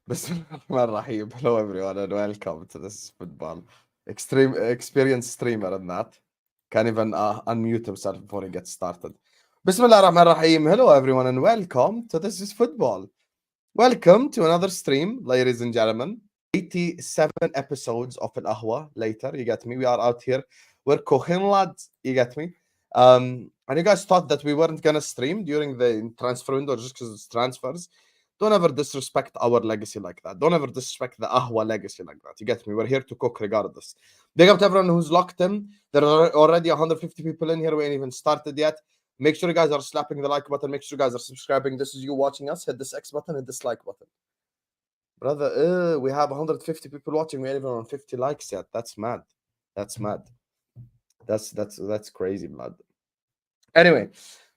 Bismillahirrahmanirrahim. Hello everyone and welcome to this football extreme experienced streamer and that can't even unmute himself before he gets started. Bismillahirrahmanirrahim. Hello everyone and welcome to This is Football. Welcome to another stream, ladies and gentlemen. 87 episodes of Ahwa later, you get me? We are out here. We're cooking, lads, you get me? And you guys thought that we weren't gonna stream during the transfer window just because it's transfers. Don't ever disrespect our legacy like that. Don't ever disrespect the Ahwa legacy like that. You get me? We're here to cook regardless. Big up to everyone who's locked in. There are already 150 people in here. We ain't even started yet. Make sure you guys are slapping the like button. Make sure you guys are subscribing. This is you watching us. Hit this X button, hit this like button. Brother, we have 150 people watching. We ain't even on 50 likes yet. That's mad. That's mad. That's crazy, blood. Anyway,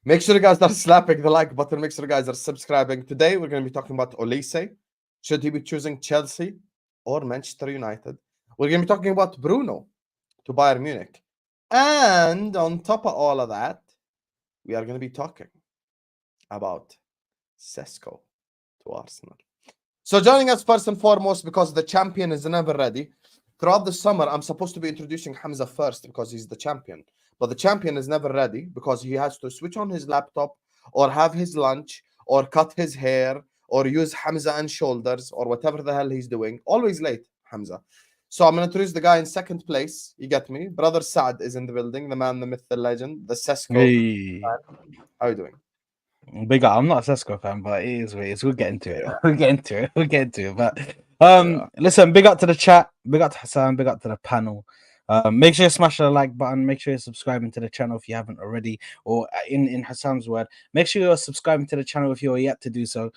make sure you guys are slapping the like button. Make sure you guys are subscribing. Today, we're going to be talking about Olise. Should he be choosing Chelsea or Manchester United? We're going to be talking about Bruno to Bayern Munich. And on top of all of that, we are going to be talking about Sesko to Arsenal. So joining us first and foremost, because the champion is never ready. Throughout the summer, I'm supposed to be introducing Hamza first because he's the champion. But the champion is never ready because he has to switch on his laptop or have his lunch or cut his hair or use Hamza and shoulders or whatever the hell he's doing. Always late, Hamza. So I'm going to introduce the guy in second place. You get me? Brother Saad is in the building. The man, the myth, the legend, the Sesko. Hey. How are you doing? Big up. I'm not a Sesko fan, but it is what it is. We'll get into it. Yeah. We'll get into it. We'll get into it. But Yeah. listen, big up to the chat, big up to Hassan, big up to the panel. Make sure you smash the like button. Make sure you're subscribing to the channel if you haven't already. Or in Hassan's word, make sure you're subscribing to the channel if you're yet to do so.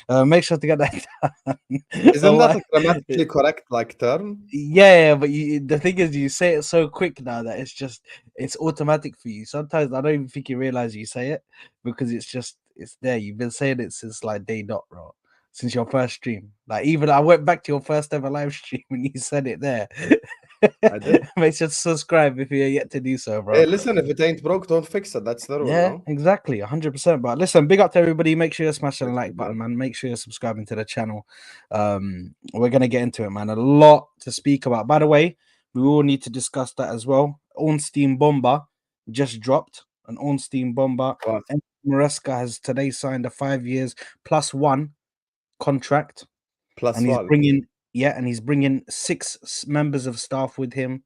Make sure to get that done. Isn't that a grammatically correct term? Yeah, but the thing is, you say it so quick now that it's automatic for you. Sometimes I don't even think you realize you say it because it's there. You've been saying it since like day dot, bro. Since your first stream. Like even I went back to your first ever live stream and you said it there. I did. Make sure to subscribe if you're yet to do so, bro. Hey, listen, if it ain't broke, don't fix it. That's the rule, Yeah, no? exactly, 100%. But listen, big up to everybody. Make sure you're smashing the like button, man. Make sure you're subscribing to the channel. We're gonna get into it, man. A lot to speak about. By the way, we will need to discuss that as well. Ornstein Bomber just dropped an Ornstein Bomber. Wow. And Maresca has today signed a 5 years +1 contract. And he's bringing 6 members of staff with him.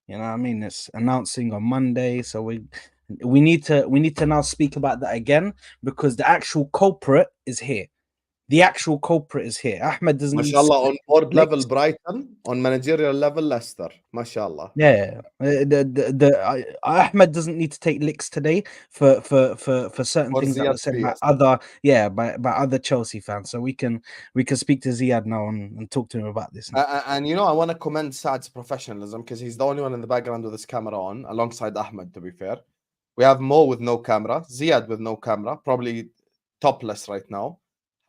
You know what I mean? It's announcing on Monday, so we need to now speak about that again because the actual culprit is here. The actual culprit is here. Ahmed doesn't. Mashallah, on board level Brighton, on managerial level Leicester. Mashallah. Yeah, Ahmed doesn't need to take licks today for certain things that were said by other Chelsea fans. So we can speak to Ziad now and talk to him about this. And you know, I want to commend Saad's professionalism because he's the only one in the background with his camera on, alongside Ahmed. To be fair, we have Mo with no camera, Ziad with no camera, probably topless right now.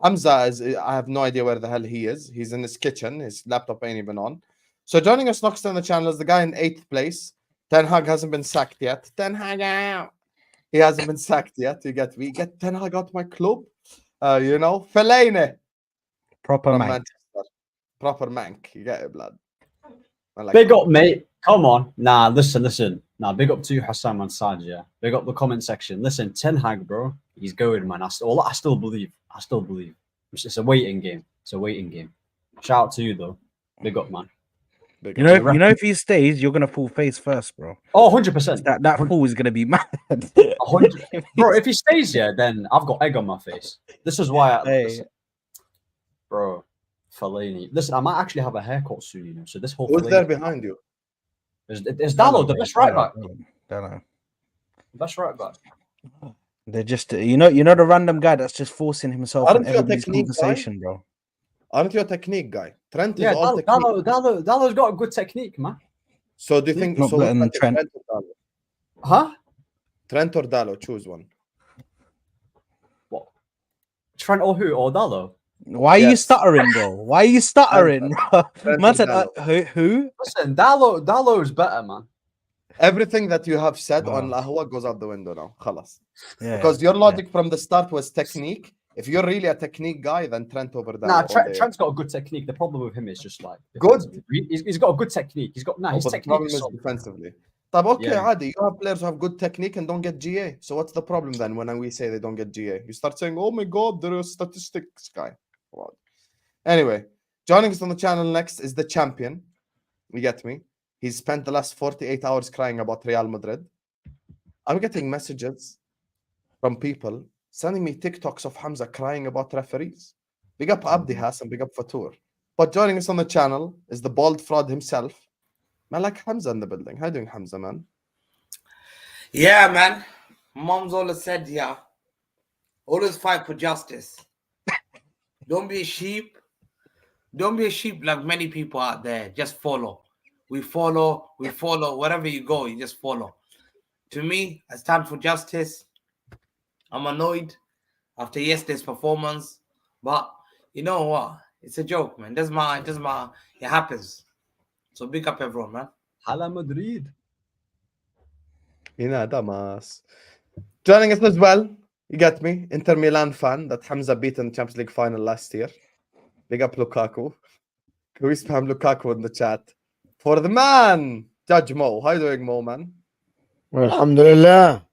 Hamza I have no idea where the hell he is. He's in his kitchen. His laptop ain't even on. So joining us next on the channel is the guy in 8th place. Ten Hag hasn't been sacked yet. Ten Hag out. He hasn't been sacked yet. You get me? Get Ten Hag out my club. You know, Fellaini. Proper Mank. Manchester. Proper Mank. You get it, blood. Big up, mate. Come on. Nah, listen. Nah, big up to Hassan and Saad, yeah. Big up the comment section. Listen, Ten Hag, bro. He's going, man. I still believe. It's a waiting game. Shout out to you, though. Big up, man. You know, if he stays, you're gonna fall face first, bro. Oh, 100%. That fall is gonna be mad. 100. Bro, if he stays here, then I've got egg on my face. This is why listen, bro, Fellaini. Listen, I might actually have a haircut soon, you know. So this whole who's there behind you? Is Dallo the best right back? Don't know. Best right back. They're just you know the random guy that's just forcing himself in everybody's conversation, bro. Aren't you a technique guy? Trent is all technique. Dallo's got a good technique, man. So do you think not better than Trent? Huh? Trent or Dallo? Choose one. What? Trent or who? Or Dallo? Why are you stuttering, bro? Why are you stuttering? Man said, who? Listen, Dallo is better, man. Everything that you have said on Ahwa goes out the window now. Khalas. Yeah, because your logic from the start was technique, If you're really a technique guy, then Trent over them. Nah, all day. Trent's got a good technique. The problem with him is just like Good. He's got a good technique. His but technique the problem is is solid. defensively. طب okay, Yeah. عادي. You have players who have good technique and don't get GA. So what's the problem then when we say they don't get GA? You start saying, oh my God, they're a statistics guy. Anyway, joining us on the channel next is the champion. You get me? He's spent the last 48 hours crying about Real Madrid. I'm getting messages from people sending me TikToks of Hamza crying about referees. Big up Abdi Hassan, big up Fatur. But joining us on the channel is the bald fraud himself. Man, like Hamza in the building. How you doing, Hamza, man? Yeah, man. Mom's always said, yeah, always fight for justice. Don't be a sheep. Don't be a sheep like many people out there. Just follow. We follow. Wherever you go, you just follow. To me, I stand for justice. I'm annoyed after yesterday's performance. But you know what? It's a joke, man. Doesn't matter. It happens. So big up everyone, man. Hala Madrid. Damas. Joining us as well, you get me, Inter Milan fan that Hamza beat in the Champions League final last year. Big up Lukaku. Can we spam Lukaku in the chat? For the man, Judge Mo. How you doing, Mo, man? Well, Alhamdulillah.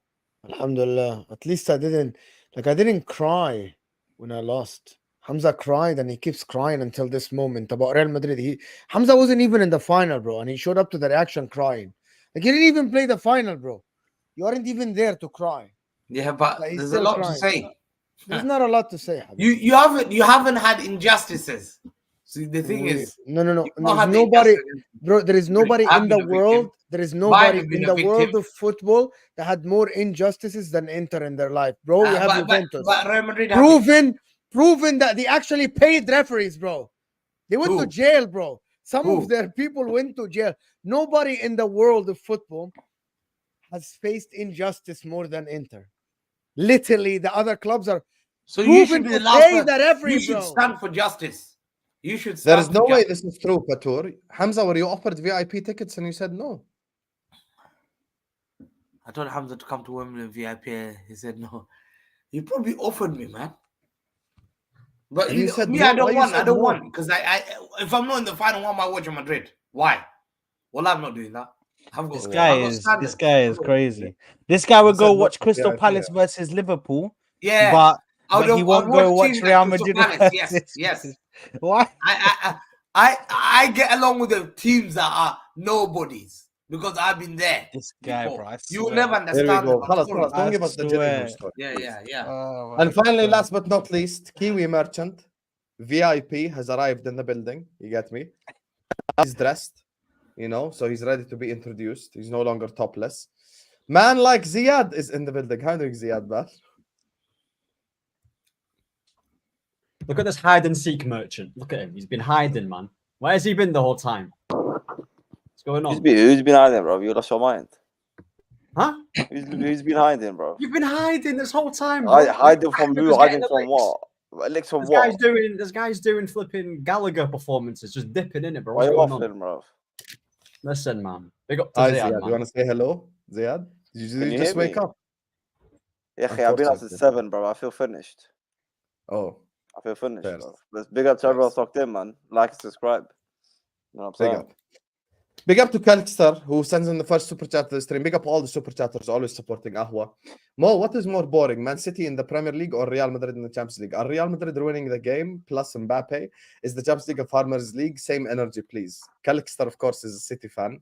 Alhamdulillah. At least I didn't cry when I lost. Hamza cried and he keeps crying until this moment about Real Madrid. Hamza wasn't even in the final, bro, and he showed up to the reaction crying. Like, he didn't even play the final, bro. You aren't even there to cry. Yeah, but Like, he's there's a still lot crying. to say. There's not a lot to say, Habib. You haven't had injustices. See, the thing is, no. you don't There's have the nobody, injustice. bro. There is nobody I've in been the a victim. world. There is Bayern nobody have been in a the world victim. of football that had more injustices than Inter in their life, bro. You have Juventus. But Real Madrid have it. Proven that they actually paid referees, bro. They went to Who? jail, bro. Some Who? of their people went to jail. Nobody in the world of football has faced injustice more than Inter. Literally, the other clubs are So you proven should be to the last pay one. the referee, You should bro. stand for justice. You should There stand is for no way justice. this is true, Patur. Hamza, were you offered VIP tickets and you said no? I told Hamza to come to Wembley VIP. He said no. He probably offered me, man. But And you said me, no? I don't Why you want. I said don't no? want because I if I'm not in the final, why am I watching Madrid? Why? Well, I'm not doing that. I've got, This I've guy got is standards. crazy. This guy would You go said no watch to Crystal VIP, Palace yeah. versus Liverpool, Yeah, but I'd he won't go watch watch teams Real like Crystal Madrid Palace. versus. Yes. Why? I get along with the teams that are nobodies because I've been there. This guy, before. bro. I You will swear. never There we understand. go. the Khalas, story. khalas. Don't give us the Gillingham swear. story. Yeah. Oh, And finally, God. last but not least, Kiwi Merchant, VIP, has arrived in the building. You get me? He's dressed, so he's ready to be introduced. He's no longer topless. Man like Ziad is in the building. How doing, Ziad, man? Look at this hide and seek merchant. Look at him. He's been hiding, man. Where has he been the whole time? What's going on? Who's been hiding, bro? You lost your mind. Huh? Who's been hiding, bro? You've been hiding this whole time, bro. Hiding from who? Just Hiding getting from licks. what? Licks from This what? guy's doing flipping Gallagher performances, just dipping in it, bro. Why What's you going on? waffling, bro? Listen, man. Big up to Hi, Ziad, Ziad. man. You want to say hello, Ziad? Did Can you you just hear wake me? up? Yeah, I've been up since Unfortunately. 7, bro. I feel finished. Oh, I feel finished, Fair. bro. Let's big up to everyone Nice. locked in, man. Like and subscribe. You know what I'm big saying? up. Big up to Calixter, who sends in the first super chat to the stream. Big up all the super chatters, always supporting Ahwa. Mo, what is more boring, Man City in the Premier League or Real Madrid in the Champions League? Are Real Madrid winning the game plus Mbappe? Is the Champions League a Farmers League? Same energy, please. Calixter, of course, is a City fan.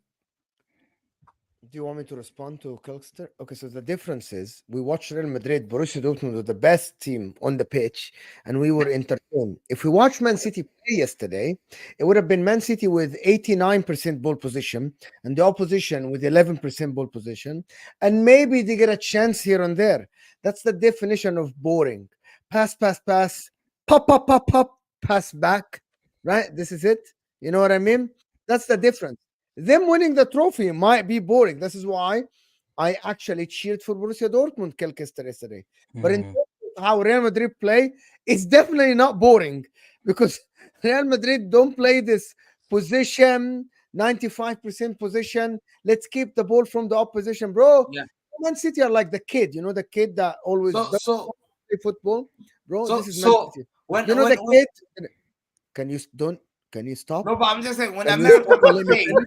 Do you want me to respond to Kilkster? Okay, so the difference is we watched Real Madrid, Borussia Dortmund were the best team on the pitch, and we were entertained. If we watched Man City play yesterday, it would have been Man City with 89% ball position and the opposition with 11% ball position, and maybe they get a chance here and there. That's the definition of boring. Pass, pop, pass back, right? This is it. You know what I mean? That's the difference. Them winning the trophy might be boring. This is why I actually cheered for Borussia Dortmund Kilkester yesterday. But in terms of how Real Madrid play, it's definitely not boring because Real Madrid don't play this position, 95% position. Let's keep the ball from the opposition, bro. Yeah. Man City are like the kid, the kid that always does So play football, bro. So- This is so Man City. when You know when, the when kid. Can you stop? no, but I'm just saying when Can you Americans stop and are let me playing, finish?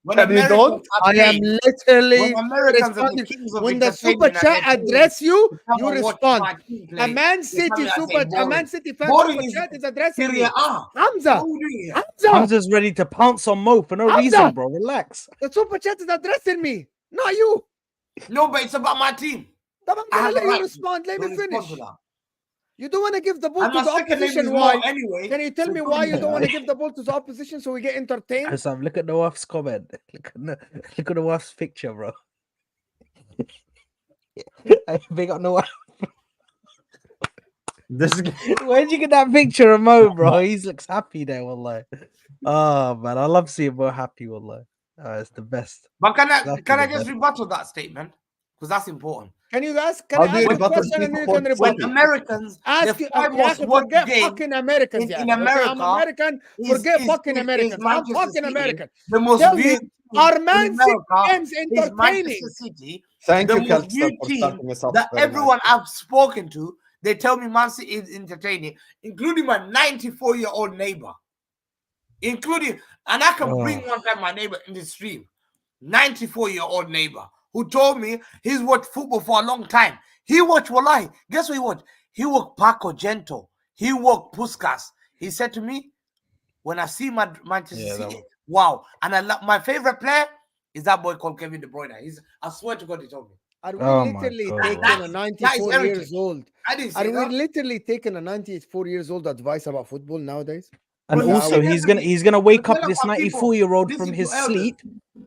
when Can you Americans don't? are I am playing, literally when Americans are the responding. kings of When the super entertainment and chat they're paying address you, to come you and watch respond. my team A play, Man they come City here and say a Man boring. City fan Boring super is chat is addressing Serie me. A. Hamza, What are we doing here? Hamza, Hamza's ready to pounce on Mo for no Hamza! reason, bro. Relax. the super chat is addressing me, not you. No, but it's about my team. But I'm I gonna have let a you right respond. Let to me respond finish. to that. You don't want to give the ball And to my the second name is opposition. Mo Why? anyway. Can you tell so me it why couldn't you be don't want to that. give the ball to the opposition so we get entertained? Sam, look at the wife's comment. Look at the wife's picture, bro. Big up the wife. This guy. Where'd you get that picture of Mo, bro? He looks happy there, wallah. Oh man, I love seeing Mo happy, wallah. It's the best. But can I That's can the I just best. rebuttal that statement? Because that's important. Can you ask? Can How I do you ask a rebuttal question and people you called can When rebuttal? Americans, Ask the you, five most watched forget game fucking Americans. in Okay, America I'm American. is- Forget is- fucking is Americans. I'm Manchester fucking City. American. The most Tell me, viewed team are in Man City America games is entertaining? Manchester City. Thank The you, most Kelkster, viewed for team starting us off. that very everyone nicely. I've spoken to, they tell me Man City is entertaining, including my 94-year-old neighbor. And I can bring one time my neighbor in the stream, 94-year-old neighbor, who told me he's watched football for a long time. He watched Wallahi. Guess what he watched? He watched Paco Gento. He watched Puskas. He said to me, when I see Manchester City, wow. And my favorite player is that boy called Kevin De Bruyne. I swear to God, he told me. Are we Oh my literally God. taking That a is 94 heritage. years old? I didn't Are say we that. literally taking a 94 years old advice about football nowadays? And But you also, see, he's that's the gonna wake thing. up this People 94-year-old listen from to his elders. sleep,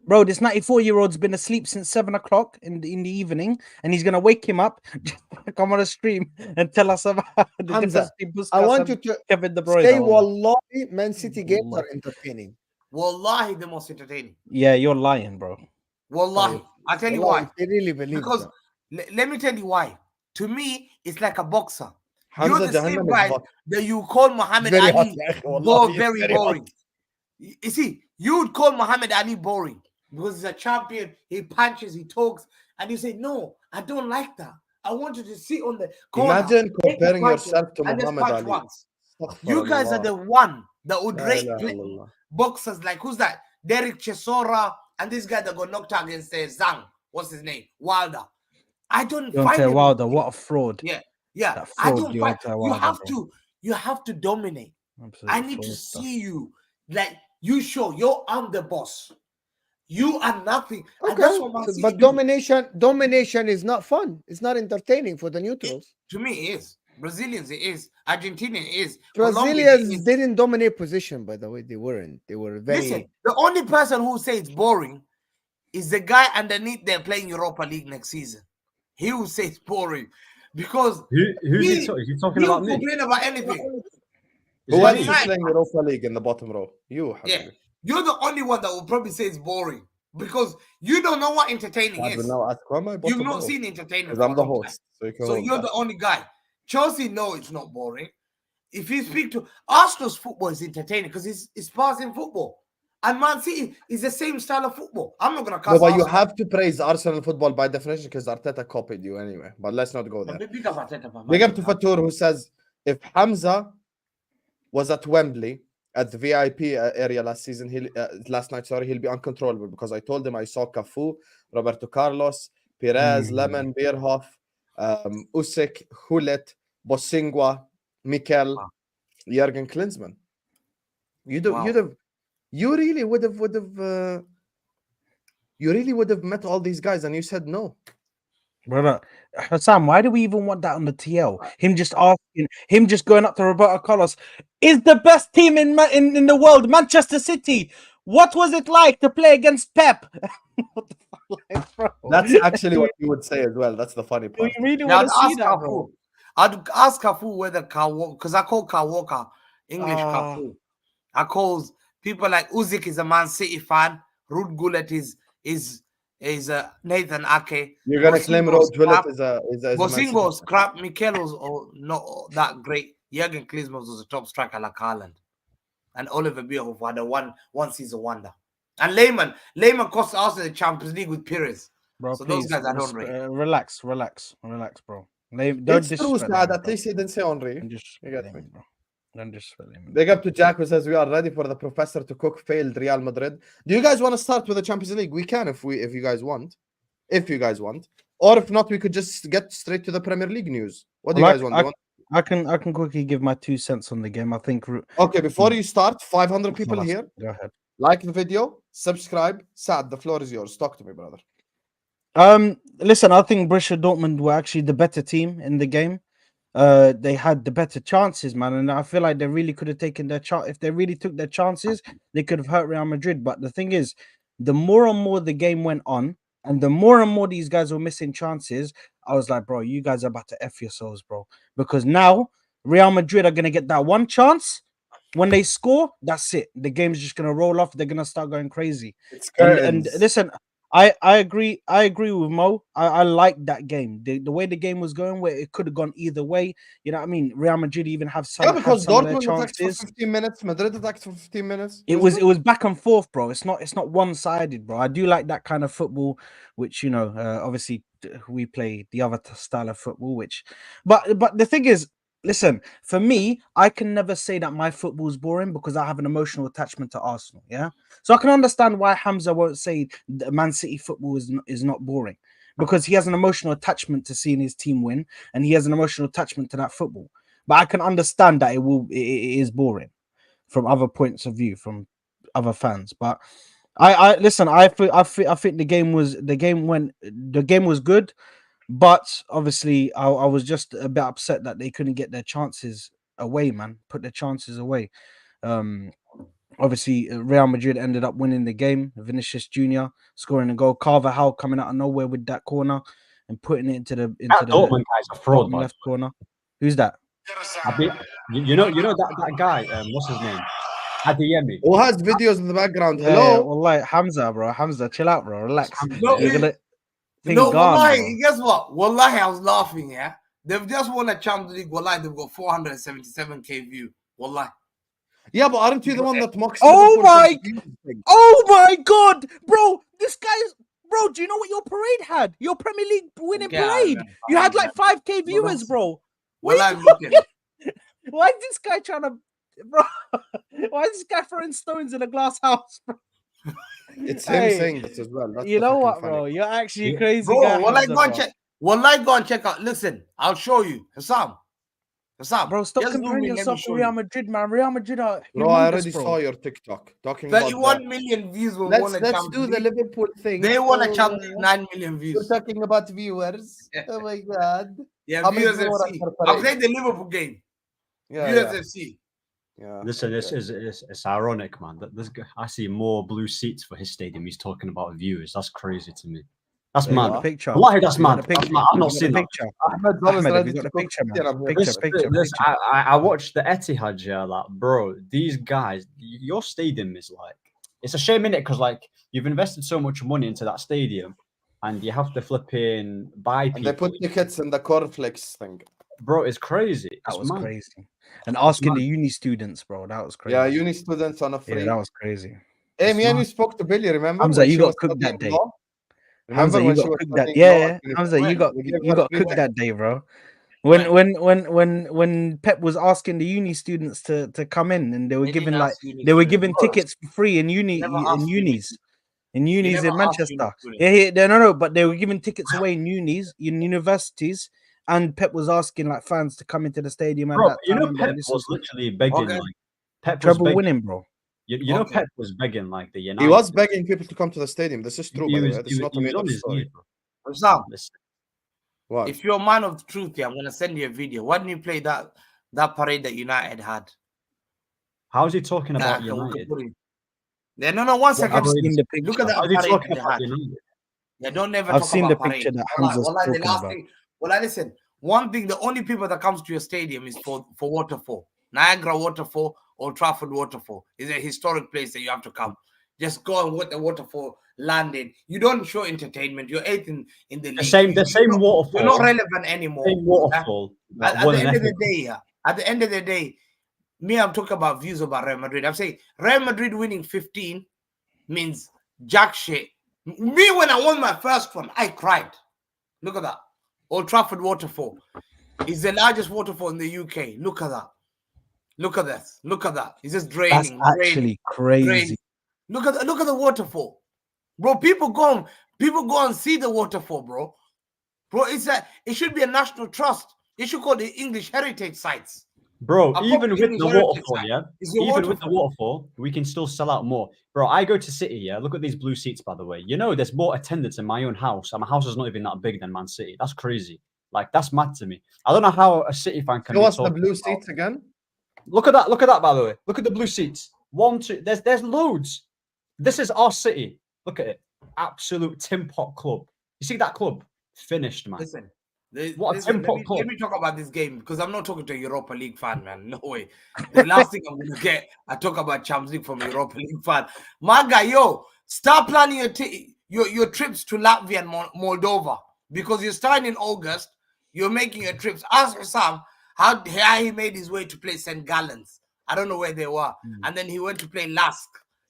bro. This 94-year-old's been asleep since 7 o'clock in the evening, and he's gonna wake him up, come on a stream, and tell us about the Hamza, difference between I Puskas want and you to Kevin De Bruyne. say, wallah. Wallahi, Man City games are entertaining. Wallahi, the most entertaining. Yeah, you're lying, bro. Wallahi. I'll tell you Wallahi, why. if they really believe Because that. let me tell you why. To me, it's like a boxer. Hamza You're the same Jahannam is guy hot. that you call Muhammad Very hot, Ali ya akhi, wallahi, it's very very hot. boring. You see, you would call Muhammad Ali boring because he's a champion. He punches, he talks, and you say, "No, I don't like that. I want you to sit on the corner." Imagine take the comparing punches, yourself to and just Muhammad punch Ali. once. You guys are the one that would La rate ilaha illallah. boxers like who's that? Derek Chisora and this guy that got knocked out against Zhang. What's his name? Wilder. I don't find Deontay them. Wilder, what a fraud. Yeah. That I fraud, don't find. Deontay Wilder, bro. You have to dominate. Absolute I need to fraudster. see you. Like you show I'm the boss. You are nothing. And that's Okay, what Man City but do. domination is not fun. It's not entertaining for the neutrals. To me, it is. Brazilians, it is. Argentinian, it is. Colombian, it Brazilians is. didn't dominate position, by the way. They weren't. They were very. Listen, the only person who says it's boring is the guy underneath there playing Europa League next season. He will say it's boring because Who's he talking about? Me? Complain about anything. Who Man else is United. playing Europa League in the bottom row? You, Yeah, Habibi. you're the only one that will probably say it's boring because you don't know what entertaining I is. will now ask why my You've bottom not row. seen entertainment. Because For I'm a the long time. host. So, you can So hold you're that. the only guy. Chelsea know it's not boring. If you speak to Arsenal's football is entertaining because it's passing football. And Man City is the same style of football. I'm not gonna No, cast but you Arsenal. have to praise Arsenal football by definition because Arteta copied you anyway. But let's not go there. Big up Arteta, man. Big up to Fatur who says if Hamza was at Wembley at the VIP area last night, he'll be uncontrollable because I told him I saw Cafu, Roberto Carlos, Perez, Lemon, Bierhoff, Usyk, Hulet, Bosingwa, Mikel, Jurgen Klinsmann. You really would have met all these guys and you said no. Brother, Hassan, why do we even want that on the TL? Him just asking, him just going up to Roberto Carlos, is the best team in the world, Manchester City. What was it like to play against Pep? What the fuck, like, bro? That's actually what you would say as well. That's the funny Do part. you really Now, want to see that, bro? I'd ask Cafu whether because I call Walker English Ah. Cafu. I calls people like Usyk is a Man City fan. Ruud Gullit is Nathan Ake. You're gonna claim Bosingo's Rod Gullit crap. is a Man City Bosingo's fan. crap. Mikel was not that great. Jurgen Klinsmann was a top striker like Haaland. And Oliver Bierhoff had a one season wonder. And Lehmann cost Arsenal the Champions League with Pires. Bro, So please, those guys I don't rate. relax, bro. Don't It's true, disrespect Saad. him, At bro. least he didn't say Henri. Don't You disrespect get him, me. bro. Don't disrespect him. Big up to Jack who says we are ready for the professor to cook failed Real Madrid. Do you guys want to start with the Champions League? We can if you guys want. If you guys want. Or if not, we could just get straight to the Premier League news. What do you guys want? Do you want? I can quickly give my 2 cents on the game. I think. Okay, before you start, 500 people here. Go ahead. Like the video, subscribe. Saad, the floor is yours. Talk to me, brother. Listen, I think Borussia Dortmund were actually the better team in the game. They had the better chances, man, and I feel like they really could have taken their chance. If they really took their chances, they could have hurt Real Madrid. But the thing is, the more and more the game went on, and the more and more these guys were missing chances, I was like, bro, you guys are about to F yourselves, bro. Because now Real Madrid are gonna get that one chance. When they score, that's it. The game's just gonna roll off. They're gonna start going crazy. It's And listen, I agree. I agree with Mo. I like that game. The way the game was going, where it could have gone either way. You know what I mean? Real Madrid even have some. Yeah, because some of their Dortmund attacked for chances. 15 minutes. Madrid attacked for 15 minutes. It was back and forth, bro. It's not one sided, bro. I do like that kind of football, which obviously we play the other style of football. But the thing is, listen, for me, I can never say that my football is boring because I have an emotional attachment to Arsenal. Yeah, so I can understand why Hamza won't say that Man City football is not boring because he has an emotional attachment to seeing his team win, and he has an emotional attachment to that football. But I can understand that it is boring from other points of view from other fans. But I listen. I think the game was good. But obviously, I was just a bit upset that they couldn't get their chances away, man. Put their chances away. Obviously, Real Madrid ended up winning the game. Vinicius Jr. scoring a goal. Carvajal coming out of nowhere with that corner and putting it into the Dortmund guy's a fraud, bottom left corner. Who's that? You know that guy. What's his name? Adeyemi. Who has videos in the background? Yeah, Hello. well, like Hamza, bro. Hamza, chill out, bro. Relax. No, You're gonna wallahi, bro. guess what? Wallahi, I was laughing, yeah. They've just won a Champions League. Wallahi, they've got 477k view. Wallahi. Yeah, but aren't you the one that mocks? Oh Liverpool for the views thing? Oh my god, bro! This guy's bro. Do you know what your parade had? Your Premier League winning parade. You had like 5k viewers, bro. Wallahi, I'm looking. Why is this guy trying to, bro? Why is this guy throwing stones in a glass house, bro? It's him saying this as well. That's you the know fucking what, funny. bro? You're actually a crazy Bro, guy. wallahi, Hamza, go and bro. check. Wallahi, go and check out. Listen, I'll show you. Hassam, Bro, stop just zoom comparing in, let me yourself to show Real you. Madrid, man. Real Madrid are Bro, I humongous, already bro. saw your TikTok talking about 31 million views will won a Let's Champions do the League. Liverpool thing. They won a So, Champions League, 9 million We're views. talking about viewers. Oh my god. Yeah, How many viewers viewers FC. per I parade? played the Liverpool game. Yeah, Viewers yeah. FC. Yeah. Listen, it's ironic, man. I see more blue seats for his stadium. He's talking about viewers. That's crazy to me. That's There you mad. are. Picture. Wallahi, that's You got mad. the picture. I'm not You got seeing the that. picture. Ahmed's always Ahmed, have ready you got to the cook picture, man? chicken, I'm here. Picture. I watched the Etihad, yeah, like, bro, these guys, your stadium is like, it's a shame, innit? Because, like, you've invested so much money into that stadium and you have to flip in, buy people. And they put tickets in the cornflakes thing. Bro, it's crazy. That was mad. crazy. And asking the uni students, bro, that was crazy. Yeah, uni students on a free. Yeah, that was crazy. Hey, It's me and mad. you spoke to Billy, remember? Hamza, when you she got was cooked that studying day. law? Hamza, Remember you when she got was cooked that. studying law Yeah, at Hamza, you got We gave you her got free cooked tickets. that day, bro. When Pep was asking the uni students to come in, and they were giving tickets for free in unis in Manchester. But they were giving tickets away in universities, and Pep was asking like fans to come into the stadium at Bro, that you time. know, and Pep this was literally begging, Okay. like, Pep was treble begging. winning, bro. You know, Pep was begging, like, the United. He was begging people to come to the stadium. This is true, He by the was- way. This he is was- not a he was made up on his story. knees, bro. Hassam, Listen. What? if you're a man of truth here, I'm gonna send you a video. Why didn't you play that parade that United had? How is he talking That about I can- we can United? put in. Yeah, no, 1 second. I've seen the picture. Look at that How is he parade talking that they about had. United? Yeah, don't never I've talk seen about the picture parade. that Wallahi, Hamza's wallahi, the talking last about. thing. Well, listen. One thing, the only people that comes to your stadium is for waterfall. Niagara waterfall, Old Trafford waterfall is a historic place that you have to come. Just go and watch the waterfall landing. You don't show entertainment. You're eighth in the league. The same waterfall. You're not relevant anymore. Same waterfall. At the end of the day, at the end of the day, me, I'm talking about views about Real Madrid. I'm saying Real Madrid winning 15 means jack shit. Me, when I won my first one, I cried. Look at that. Old Trafford waterfall is the largest waterfall in the UK. Look at that. Look at this. Look at that. It's just That's draining. actually crazy. draining. Look at the waterfall, bro. People go and see the waterfall, bro. Bro, it should be a national trust. They should call it English heritage sites. Bro, A even proper with English the heritage waterfall, site. yeah? It's the Even with the waterfall. waterfall, we can still sell out more. Bro, I go to City, yeah? Look at these blue seats, by the way. You know, there's more attendance in my own house, and my house is not even that big than Man City. That's crazy. Like, that's mad to me. I don't know how a City fan can Show be us the talking blue about- seats again. Look at that, by the way. Look at the blue seats. 1, 2, there's loads. This is our City. Look at it. Absolute tin pot club. You see that club? Finished, man. Listen, What a listen, tin pot club. let me talk about this game because I'm not talking to a Europa League fan, man. No way. The last thing I'm gonna get, I talk about Champions League from a Europa League fan. My guy, yo, start planning your trips to Latvia and Moldova because you're starting in August. You're making your trips. Ask Sam how he made his way to play St. Gallens. I don't know where they were, and then he went to play Lask.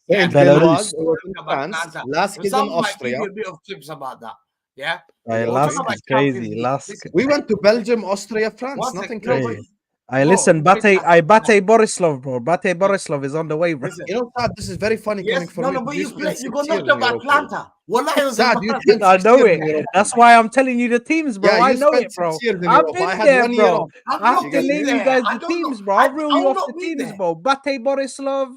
Yeah, Belarus. it was in France. Lask is in Some might give Austria. you a bit of tips about that. Yeah. Hey, We'll Lask talk about is crazy. Champions League. Lask. Listen, We went to Belgium, Austria, France. one Nothing second, no, crazy. but- I Bro, listen, wait, Bate Borislav, bro. Bate Borislav is on the way, bro. listen. You know, Saad, this is very funny coming Yes, from no, you. no, but you spent got 6 years knocked in up by Europa. Atlanta. Wallahi, it was Saad, you spent I 6 know years it. in Europa. That's why I'm telling you the teams, bro. Yeah, I you know spent it, bro. 6 years in I've Europa. I been had there, 1 year bro. off. I've I have not to been name you there. guys I the don't teams, know. bro. I'll reel I you will off not the be teams, there. bro. Bate Borislav,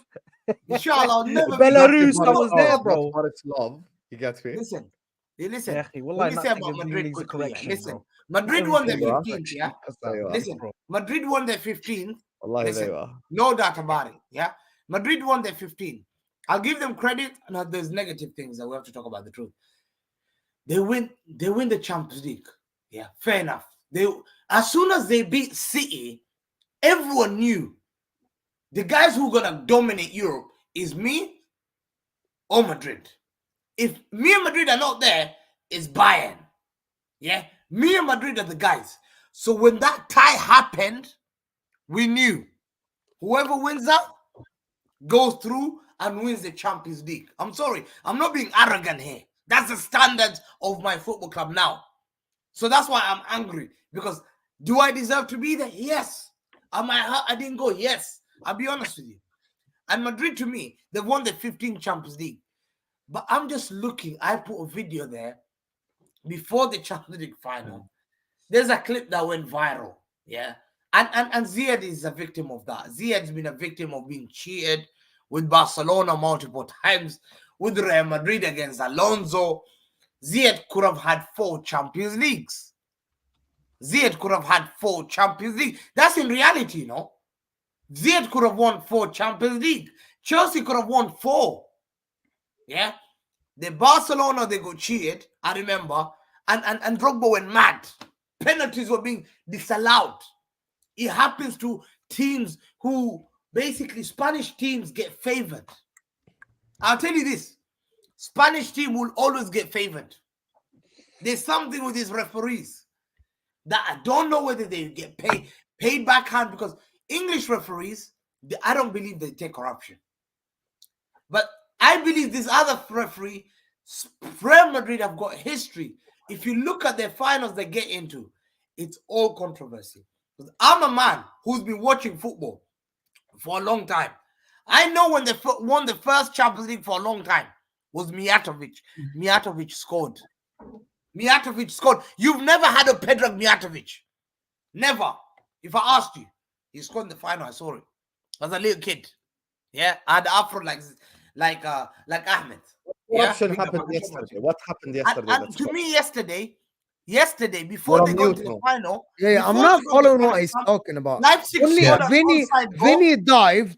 Inshallah, I'll never Belarus, be I was there, bro. What it's love. You get me? Listen, listen. Yeah, Let wallahi, me not say taking about Madrid English quickly. Yeah. correction, Listen, bro. Madrid won their Everything, bro. 15th. Yeah. There you are. Listen, bro. Madrid won their 15th. Wallahi, there Listen, you are. no doubt about it. Yeah. Madrid won their 15th. I'll give them credit, and there's negative things that we have to talk about the truth. They win the Champions League. Yeah, fair enough. As soon as they beat City, everyone knew the guys who are gonna dominate Europe is me or Madrid. If me and Madrid are not there, it's Bayern. Yeah, me and Madrid are the guys. So when that tie happened, we knew whoever wins that goes through and wins the Champions League. I'm sorry, I'm not being arrogant here. That's the standard of my football club now. So that's why I'm angry, because do I deserve to be there? Yes. I didn't go. Yes. I'll be honest with you. And Madrid, to me, they won the 15th Champions League. But I'm just looking. I put a video there before the Champions League final. There's a clip that went viral. Yeah. And Ziad is a victim of that. Ziad's been a victim of being cheated with Barcelona multiple times, with Real Madrid against Alonso. Ziad could have had 4 Champions Leagues. Ziad could have had 4 Champions League. That's in reality, you know. Ziad could have won 4 Champions League. Chelsea could have won 4. Yeah. The Barcelona, they got cheated, I remember. And Drogba went mad. Penalties were being disallowed. It happens to teams who, basically, Spanish teams get favored. I'll tell you this. Spanish team will always get favored. There's something with these referees that I don't know whether they get paid backhand, because English referees, I don't believe they take corruption. But I believe this other referee, Real Madrid, have got history. If you look at their finals they get into, it's all controversy. Because I'm a man who's been watching football for a long time. I know when they won the first Champions League for a long time was Mijatovic. Mijatovic scored. Mijatovic scored. You've never had a Predrag Mijatovic. Never. If I asked you, he scored in the final. I saw it. As a little kid. Yeah, I had afro like Ahmed. Corruption happened yesterday. What happened yesterday? And to me, yesterday, before they got to the final, Yeah, I'm not following what he's talking about. Leipzig Only scored an onside goal. Vinny dived.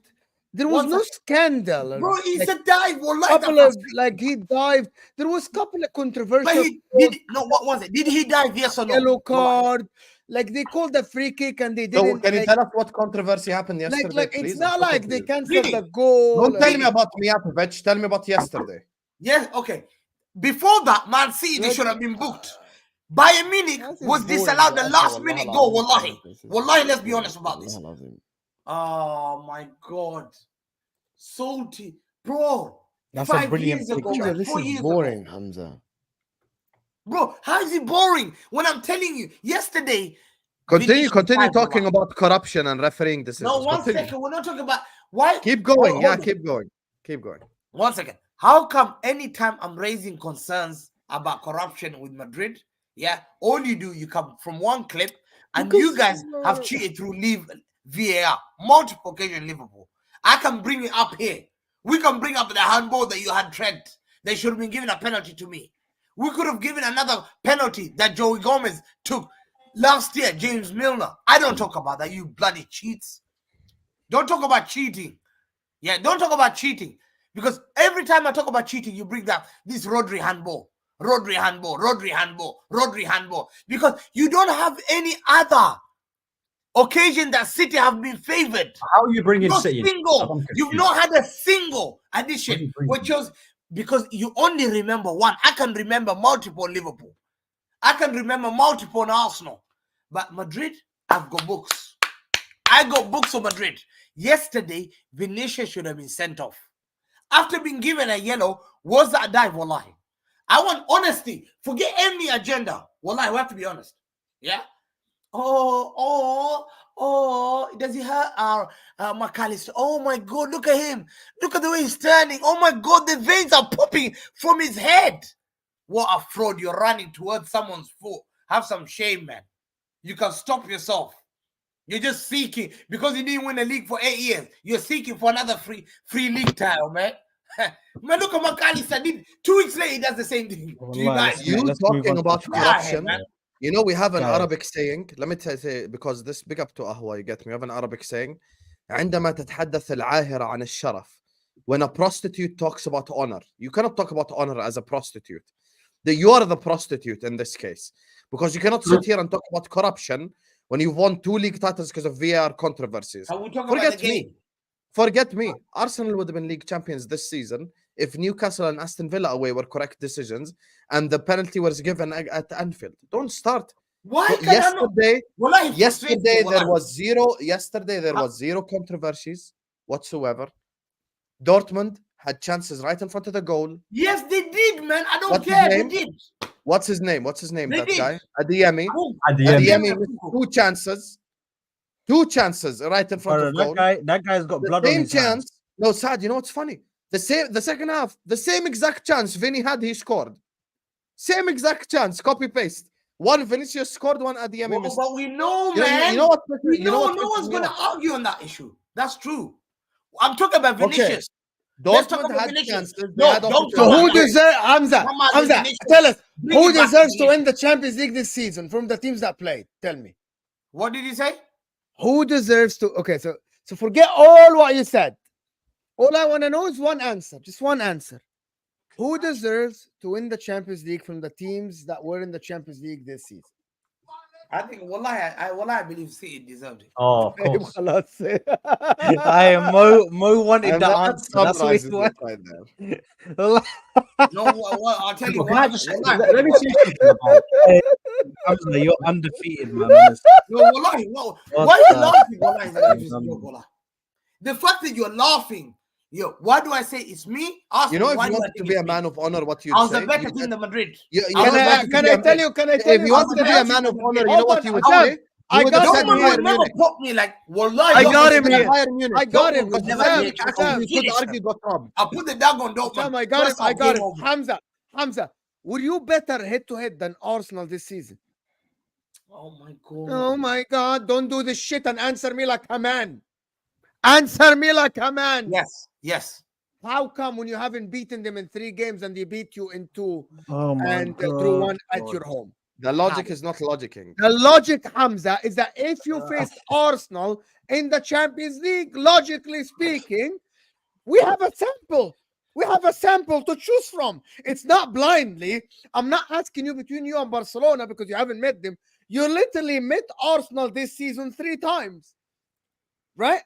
There was One no second. scandal. Bro, he Like, said dive. Well, couple of he dived. There was couple of controversial. But he did. No, what was it? Did he dive? Yes or no? yellow card. Like they called the free kick and they So didn't. can you like, tell us what controversy happened yesterday, like please? it's not like they canceled Really? the goal. Don't tell and- me about Mijatovic. Tell me about yesterday. Yes, okay. Before that, Man City, they should have been booked. Bayern Munich was disallowed the last minute goal. Wallahi, let's be honest about this. Oh my God. Salty. Bro. That's a 5 brilliant years ago, picture. man, This 4 is years boring, ago. Hamza. Bro, how is he boring? When I'm telling you, yesterday. Continue Vinicius talking five, about corruption and refereeing decisions. No, one Continue. second. We're not talking about why. Keep going. Hold Yeah, on. keep going. Keep going. 1 second. How come anytime I'm raising concerns about corruption with Madrid, yeah, all you do, you come from one clip, and you guys have cheated through VAR, multiple occasions, Liverpool. I can bring it up here. We can bring up the handball that you had Trent. They should have been given a penalty to me. We could have given another penalty that Joey Gomez took last year, James Milner. I don't talk about that, you bloody cheats. Don't talk about cheating. Yeah, don't talk about cheating. Because every time I talk about cheating, you bring up this Rodri handball. Rodri handball, Rodri handball, Rodri handball. Because you don't have any other occasion that City have been favored. How are you bringing Not City? single. You've not had a single addition, which was because you only remember one. I can remember multiple Liverpool. I can remember multiple in Arsenal. But Madrid, I've got books. I got books of Madrid. Yesterday, Vinicius should have been sent off. After being given a yellow, was that a dive? Wallahi. I want honesty. Forget any agenda. Wallahi, we have to be honest. Yeah? Oh, does he hurt our McAllister? Oh my God, look at him. Look at the way he's turning. Oh my God, the veins are popping from his head. What a fraud. You're running towards someone's foot. Have some shame, man. You can stop yourself. You're just seeking, because you didn't win a league for 8 years. You're seeking for another free league title, man. Man, look at McAllister. 2 weeks later, he does the same thing. You talking about corruption. Yeah, you know, we have an Arabic saying. Let me tell you, because this big up to Ahwa, you get me. We have an Arabic saying. عندما تتحدث العاهرة عن الشرف. When a prostitute talks about honor, you cannot talk about honor as a prostitute. You are the prostitute in this case. Because you cannot sit here and talk about corruption when you've won 2 league titles because of VAR controversies. Forget me. Arsenal would have been league champions this season if Newcastle and Aston Villa away were correct decisions and the penalty was given at Anfield. Don't start. Why? Yesterday there was zero controversies whatsoever. Dortmund had chances right in front of the goal. Yes, they did, man. I don't care. They did. What's his name? That guy? Adeyemi. Adeyemi. Two chances right in front of goal. That guy's got blood on his hands. No, Saad, you know what's funny? The second half, the same exact chance Vinny had, he scored. Same exact chance, copy paste. One Vinicius scored, one Adeyemi missed. But we know, man. No one's going to argue on that issue. That's true. I'm talking about Vinicius. Dortmund had chances. So who deserves, Hamza, tell us, who deserves to win the Champions League this season from the teams that played? Tell me. What did he say? Who deserves to? Okay, so forget all what you said. All I want to know is one answer, just one answer. Who deserves to win the Champions League from the teams that were in the Champions League this season? I think, I believe City deserved it. Oh, of course. Mo wanted the answer. That's what he wanted. No, I'll tell you what. Let me see something about Hamza, you're undefeated, man. No, wallahi, why are you laughing? Wallahi, the fact that you're laughing, why do I say it's me? You know, if you wanted to be a man of honor, what you say? I was a better team than Madrid. Can I tell you? If you wanted to be a man of honor, you know what you would say? I got him here. Never pop me like, wallahi. I got him here. I got him. You could argue got robbed. I put the dog on Dortmund. I got him. Hamza, would you better head to head than Arsenal this season? Oh my God. Oh my God. Don't do this shit and answer me like a man. Answer me like a man. Yes. How come when you haven't beaten them in 3 games and they beat you in 2 and through 1 at your home? The logic is not logicking. The logic, Hamza, is that if you face Arsenal in the Champions League, logically speaking, we have a sample. We have a sample to choose from. It's not blindly. I'm not asking you between you and Barcelona because you haven't met them. You literally met Arsenal this season 3 times. Right?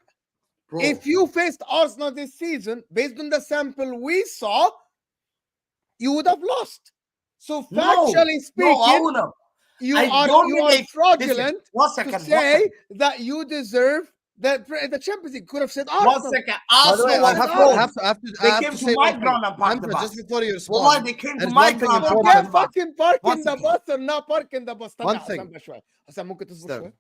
Bro. If you faced Arsenal this season, based on the sample we saw, you would have lost. So factually speaking, you are fraudulent to say that you deserve The Champions League could have said One Arsenal. second. By the way, Arsenal I was have to, thrown. I have to, I have to, They I have came to to say my one ground thing. and parked the Hamza, bus. just before you respond, Wallahi, they came to there's my one thing ground and important. parked Forget the bus. fucking parking One the second. bus or not parking the bus. One استنى thing. حسام شوي. حسام ممكن تصبر Steph, شوي؟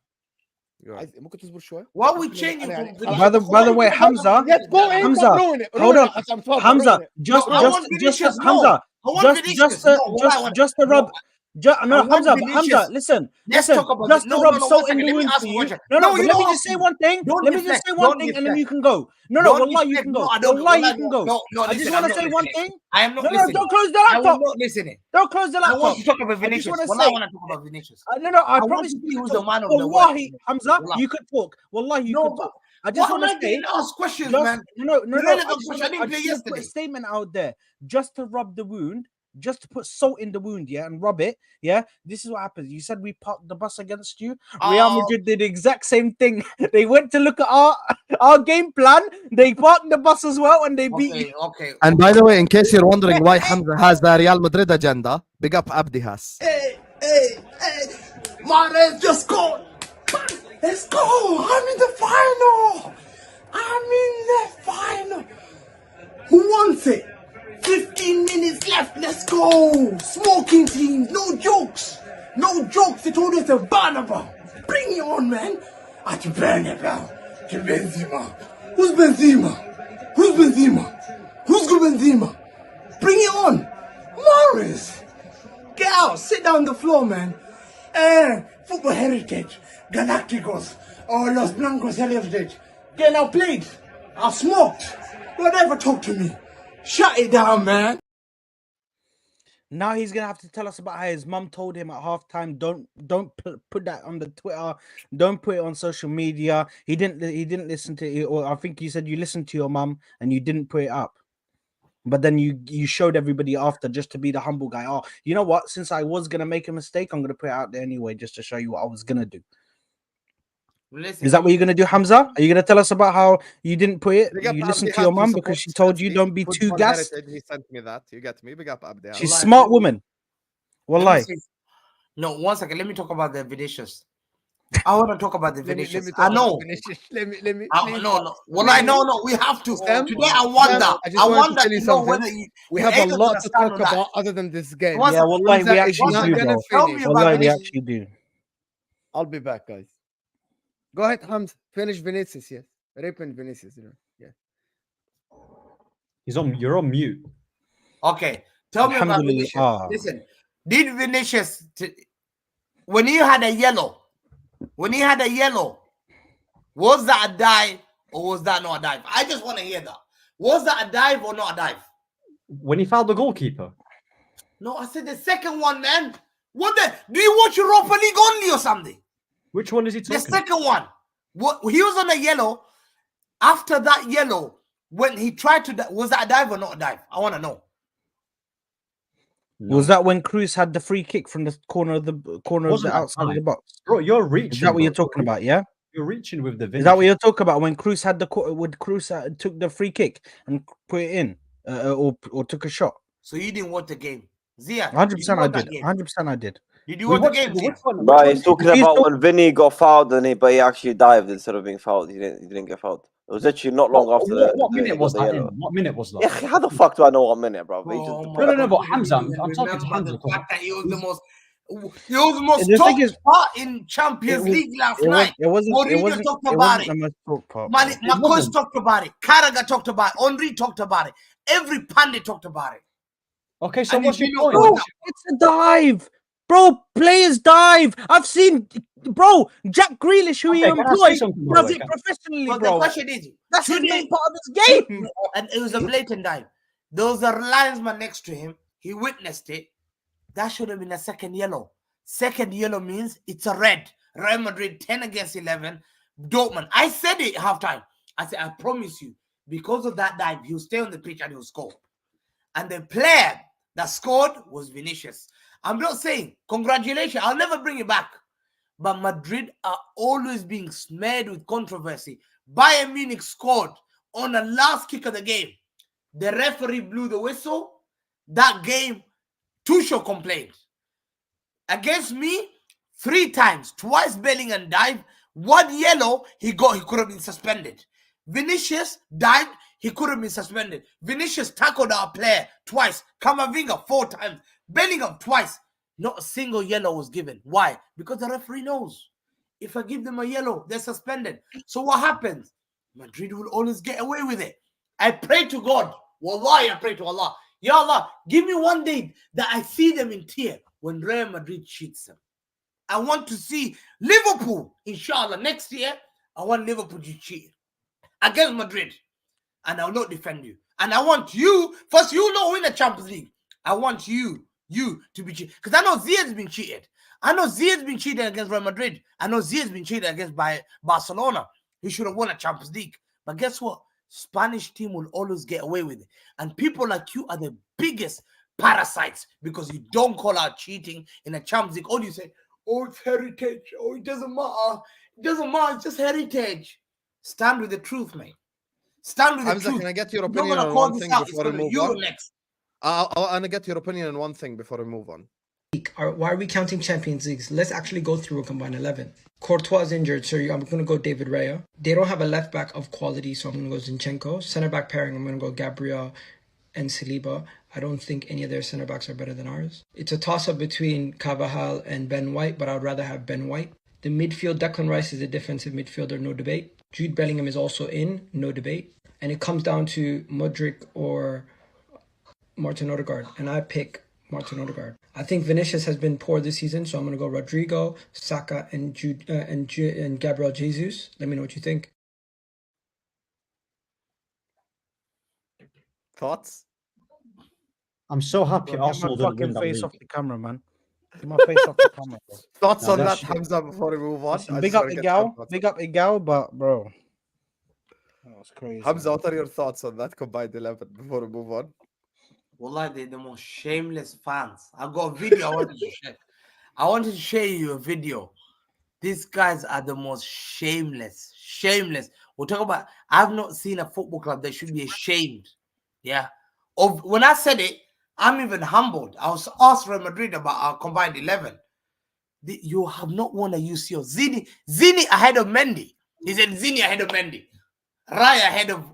you're right. ممكن تصبر شوي؟ Why are we عشان changing أنا from يعني- Vinicius By the to way, Foden? Hamza, Let's go in, Hamza, but ruin it. hold Ruin on, it. حسام تفضل Hamza, ruin it. just, No, I want just, Vinicius. Hamza, No, I want Vinicius. No, wallahi, I want- just to no, rub, I no, want Hamza, but Vinicius. Hamza, listen, Let's listen, talk about just it. to No, rub no, no, salt one in second. the Let me wound ask for a you. question. No, No, you but let me don't just ask say me. one thing. Don't Let me just deflect. say one Don't thing, and then deflect. you can go. No, Don't wallah, you deflect. can No, go. I don't. Wallah, you Wallahi, can no, go. no, no, I just listen, want I'm to not say one listening. thing. I am not No, listening. don't close the I laptop. will not listening. Don't close the I want laptop. to talk about I just Vinicius. want to Wallahi, I say, want to talk about Vinicius. no, I I want promise to you see can who's the talk. man of the world. Wallahi, Hamza, Wallah. you could talk. Wallahi, you No, could but talk. I just why want am to I say, getting asked questions, just man? no. Relevant question. I didn't play just want to put a yesterday. statement out there, just to rub the wound, just to put salt in the wound, yeah, and rub it, yeah. This is what happens. You said we parked the bus against you. Real Madrid did the exact same thing. They went to look at our game plan. They parked the bus as well, and they beat you. Okay. And by the way, in case you're wondering why Hamza has the Real Madrid agenda, big up Abdi has. Hey, Mahrez just scored. Let's go. I'm in the final. Who wants it? 15 minutes left. Let's go. Smoking team. No jokes. They told us to Bernabeu. Bring it on, man. At Bernabeu. To Benzema. Who's Benzema? Who's good Benzema? Bring it on. Morris. Get out. Sit down on the floor, man. Football heritage. Galacticos. Or Los Blancos heritage. Getting outplayed. I smoked. Don't ever talk to me. Shut it down, man. Now he's gonna have to tell us about how his mum told him at halftime, don't put that on the Twitter, don't put it on social media. He didn't listen to it, or I think you said you listened to your mum and you didn't put it up. But then you showed everybody after just to be the humble guy. Oh, you know what? Since I was gonna make a mistake, I'm gonna put it out there anyway, just to show you what I was gonna do. Listen, Is that what you're gonna do, Hamza? Are you gonna tell us about how you didn't put it? Big up You listened Abdi to your Has mum who because she supports told you Chelsea. don't be too Football gassed. heritage, he sent me that. You get me? Big up Abdi Has. She's smart woman. Let me Wallahi. say- No, one second. Let me talk about the Vinicius. I want to talk about the Let me Vinicius. talk I about know. Vinicius. Let me. No. Well, no. We have to. Sam, Today, I Sam, wonder. I just I wanted wonder to tell you to know something. whether you. We you're have a able lot to understand talk on that. about other than this game. One Yeah, second. wallahi, we Hamza is actually not do, gonna bro. Tell finish. me about Wallahi, we Vinicius. actually do. I'll be back, guys. Go ahead, Hamza. Finish Vinicius, yes. Raping Vinicius, you know. Yeah. You're on mute. Okay. Tell me about Alhamdulillah. Vinicius. Listen, did Vinicius when he had a yellow? Was that a dive or was that not a dive? I just want to hear that. Was that a dive or not a dive? When he fouled the goalkeeper. No, I said the second one, man. What the? Do you watch Europa League only or something? Which one is he The talking about? second one. What he was on a yellow. After that yellow, when he tried to, was that a dive or not a dive? I want to know. No. Was that when Cruz had the free kick from the corner of the Wasn't that outside of the time? box? Bro, you're reaching. Is that what bro. you're talking about? Yeah. You're reaching with the Vinicius. Is that what you're talking about when Cruz had when Cruz took the free kick and put it in, or took a shot? So you didn't watch the game, Ziad? 100% I did. 100% I did. Did you We watch the watched game, it, Ziad? which one? But he's talking He's about talking- when Vinny got fouled but he actually dived instead of being fouled. He didn't get fouled. It was actually not long after What he minute got was the that yellow. in? What minute was that? Yeah, how the fuck do I know what minute, bro? He just Oh put my that- No, God, but you Hamza, didn't I'm talking to remember Hamza. the fact that he was the most The top thing is- part in Champions League last night. It wasn't Mourinho talked about it. the most talk part. Malik bro. It Marcos wasn't. talked about it. Carragher talked about it. Henry talked about it. Every pundit talked about it. Okay, so And what's if your you know- point? Bro, it's a dive. Bro, players dive. I've seen, bro, Jack Grealish, who you Okay, can I say employ, something, by does the it way? professionally, But the bro. question is, That's his should main he- part of this game. and it was a blatant dive. There was a linesman next to him. He witnessed it. That should have been a second yellow. Second yellow means it's a red. Real Madrid 10 against 11. Dortmund. I said it halftime. I said, I promise you, because of that dive, he'll stay on the pitch and he'll score. And the player that scored was Vinicius. I'm not saying congratulations. I'll never bring it back. But Madrid are always being smeared with controversy. Bayern Munich scored on the last kick of the game. The referee blew the whistle. That game, Tuchel complained. Against me, 3 times. Twice Bellingham dive. 1 yellow he got, he could have been suspended. Vinicius died, he could have been suspended. Vinicius tackled our player twice. Camavinga 4 times. Bellingham twice. Not a single yellow was given. Why? Because the referee knows. If I give them a yellow, they're suspended. So what happens? Madrid will always get away with it. I pray to God. Wallahi, I pray to Allah. Ya Allah, give me one day that I see them in tear when Real Madrid cheats them. I want to see Liverpool, inshallah, next year. I want Liverpool to cheat against Madrid. And I will not defend you. And I want you, first you not win the Champions League. I want you to be cheated. Because I know Ziad's been cheated. I know Ziad's been cheated against Real Madrid. I know Ziad's been cheated against Barcelona. He should have won a Champions League. But guess what? Spanish team will always get away with it. And people like you are the biggest parasites because you don't call out cheating in a Champions League. All you say, oh, it's heritage. Oh, it doesn't matter. It doesn't matter. It's just heritage. Stand with the truth, mate. Stand with Hamza, the truth. can I get your You're opinion gonna on call one this thing out. before we It's move you on? next. I want to get your opinion on one thing before we move on. Why are we counting Champions Leagues? Let's actually go through a combined 11. Courtois is injured, so I'm going to go David Raya. They don't have a left back of quality, so I'm going to go Zinchenko. Center back pairing, I'm going to go Gabriel and Saliba. I don't think any of their center backs are better than ours. It's a toss-up between Carvajal and Ben White, but I would rather have Ben White. The midfield, Declan Rice is a defensive midfielder, no debate. Jude Bellingham is also in, no debate. And it comes down to Modric or Martin Odegaard, and I pick Martin Odegaard. I think Vinicius has been poor this season, so I'm going to go Rodrigo, Saka, and Gabriel Jesus. Let me know what you think. Thoughts? I'm so happy Bro, get Arsenal my didn't win fucking that face league. off the camera, man. Get my face off the camera, bro. Thoughts No, on that, that's shit. Hamza, before we move on? Listen, I big just up wanna get your Igal, thoughts. big up Igal, but bro, that was crazy. Hamza, man. what are your thoughts on that combined 11 before we move on? Wallahi, they're the most shameless fans. I've got a video I wanted to share. I wanted to share you a video. These guys are the most shameless. Shameless. We'll talk about, I've not seen a football club that should be ashamed. Yeah. Of when I said it, I'm even humbled. I was asked Real Madrid about our combined 11. You have not won a UCL. Zini ahead of Mendy. He said Zini ahead of Mendy. Raya ahead of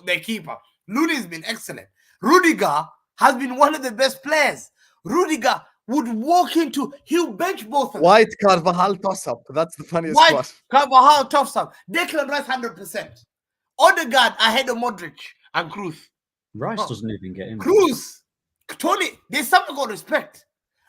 the keeper. Looney's been excellent. Rudiger has been one of the best players. Rudiger would walk into, he'll bench both of them. White Carvajal toss-up. That's the funniest White, one. Carvajal, tough stuff. Declan Rice, 100%. Odegaard ahead of Modric and Cruz. Rice doesn't even get in. Cruz, Tony, there's something called respect.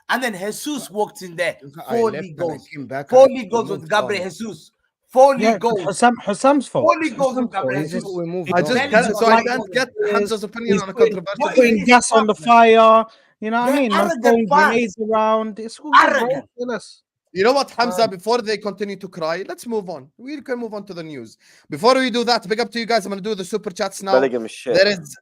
And then Jesus walked in there. I 4 left league and I goals. came back 4 and I league goals with moved Gabriel on. Jesus. 4 Yeah, league goals. Hassam's fault. 4 league goals with Hassam's fault. Gabriel He's Jesus. just- We moved I on. just Bellingham can't, so I like- can't get Hamza's opinion He's on a putting, controversial What putting is gas on the this, man? fire. You know what I They're mean? Man arrogant throwing fans. grenades around. It's all good, bro. Arrogant. Feel us. You know what, Hamza, before they continue to cry, let's move on. We can move on to the news. Before we do that, big up to you guys. I'm going to do the super chats now. Bellingham is shit. There is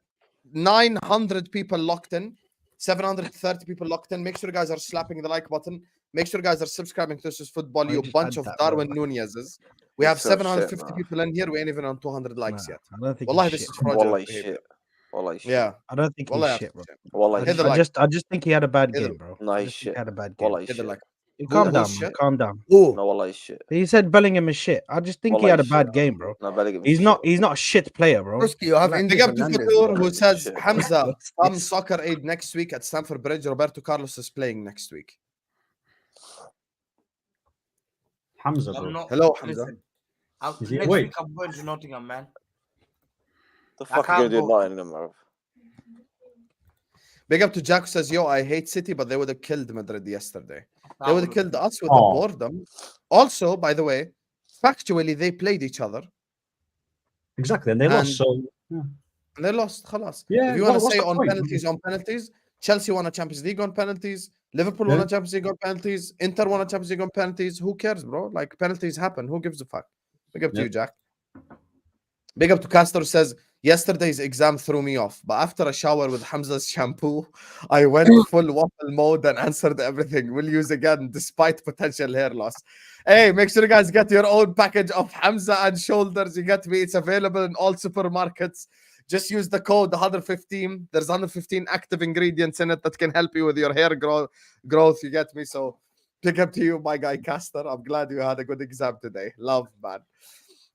900 people locked in, 730 people locked in. Make sure you guys are slapping the like button. Make sure you guys are subscribing to This Is Football, I you just bunch had of that, bro. Darwin Nunez's. We have It's so shit, 750 man. people in here. We ain't even on 200 likes Nah, yet. I don't think Wallahi, he's this shit. is bro. fraudulent Wallahi behavior. shit. Wallahi shit. Yeah. I don't think Wallahi, he's shit, bro. Wallahi Hit the shit. like. I just think he had a bad Hit the- game, bro. No, I he's just think shit. he had a bad game. Wallahi Hit the shit. like. You calm who's down, man. shit? Calm down. Oh, No, wallahi shit. He said Bellingham is shit. I just think he Wallahi had a shit. bad game, bro. No, Bellingham is He's shit. not. He's not a shit player, bro. Broski, you have Like, Indy Big up to Fernandez. Fatur, who says, Shit. Hamza, Yes, come yes. soccer aid next week at Stamford Bridge. Roberto Carlos is playing next week. Hamza, I'm bro. not. Hello, Hamza. Listen, Is he next awake? week I'm going to Nottingham, man. The I fuck are you can't gonna do go. Nottingham, bro? Big up to Jack, who says, yo, I hate City, but they would have killed Madrid yesterday. That They would have would've killed been- us with Oh. the boredom. Also, by the way, factually, they played each other Exactly, and they lost. And- So yeah. and they lost. Khalas. Yeah, If you want to what's say the on point? penalties, Chelsea won a Champions League on penalties. Liverpool won Yeah. a Champions League on penalties. Inter won a Champions League on penalties. Who cares, bro? Like, penalties happen. Who gives a fuck? Big up to Yeah. you, Jack. Big up to Castor, says, yesterday's exam threw me off, but after a shower with Hamza's shampoo, I went full waffle mode and answered everything. Will use again despite potential hair loss. Hey, make sure you guys get your own package of Hamza and shoulders. You get me. It's available in all supermarkets. Just use the code 115. There's 115 active ingredients in it that can help you with your hair growth. You get me? So Big up to you, my guy Castor. I'm glad you had a good exam today. Love, man.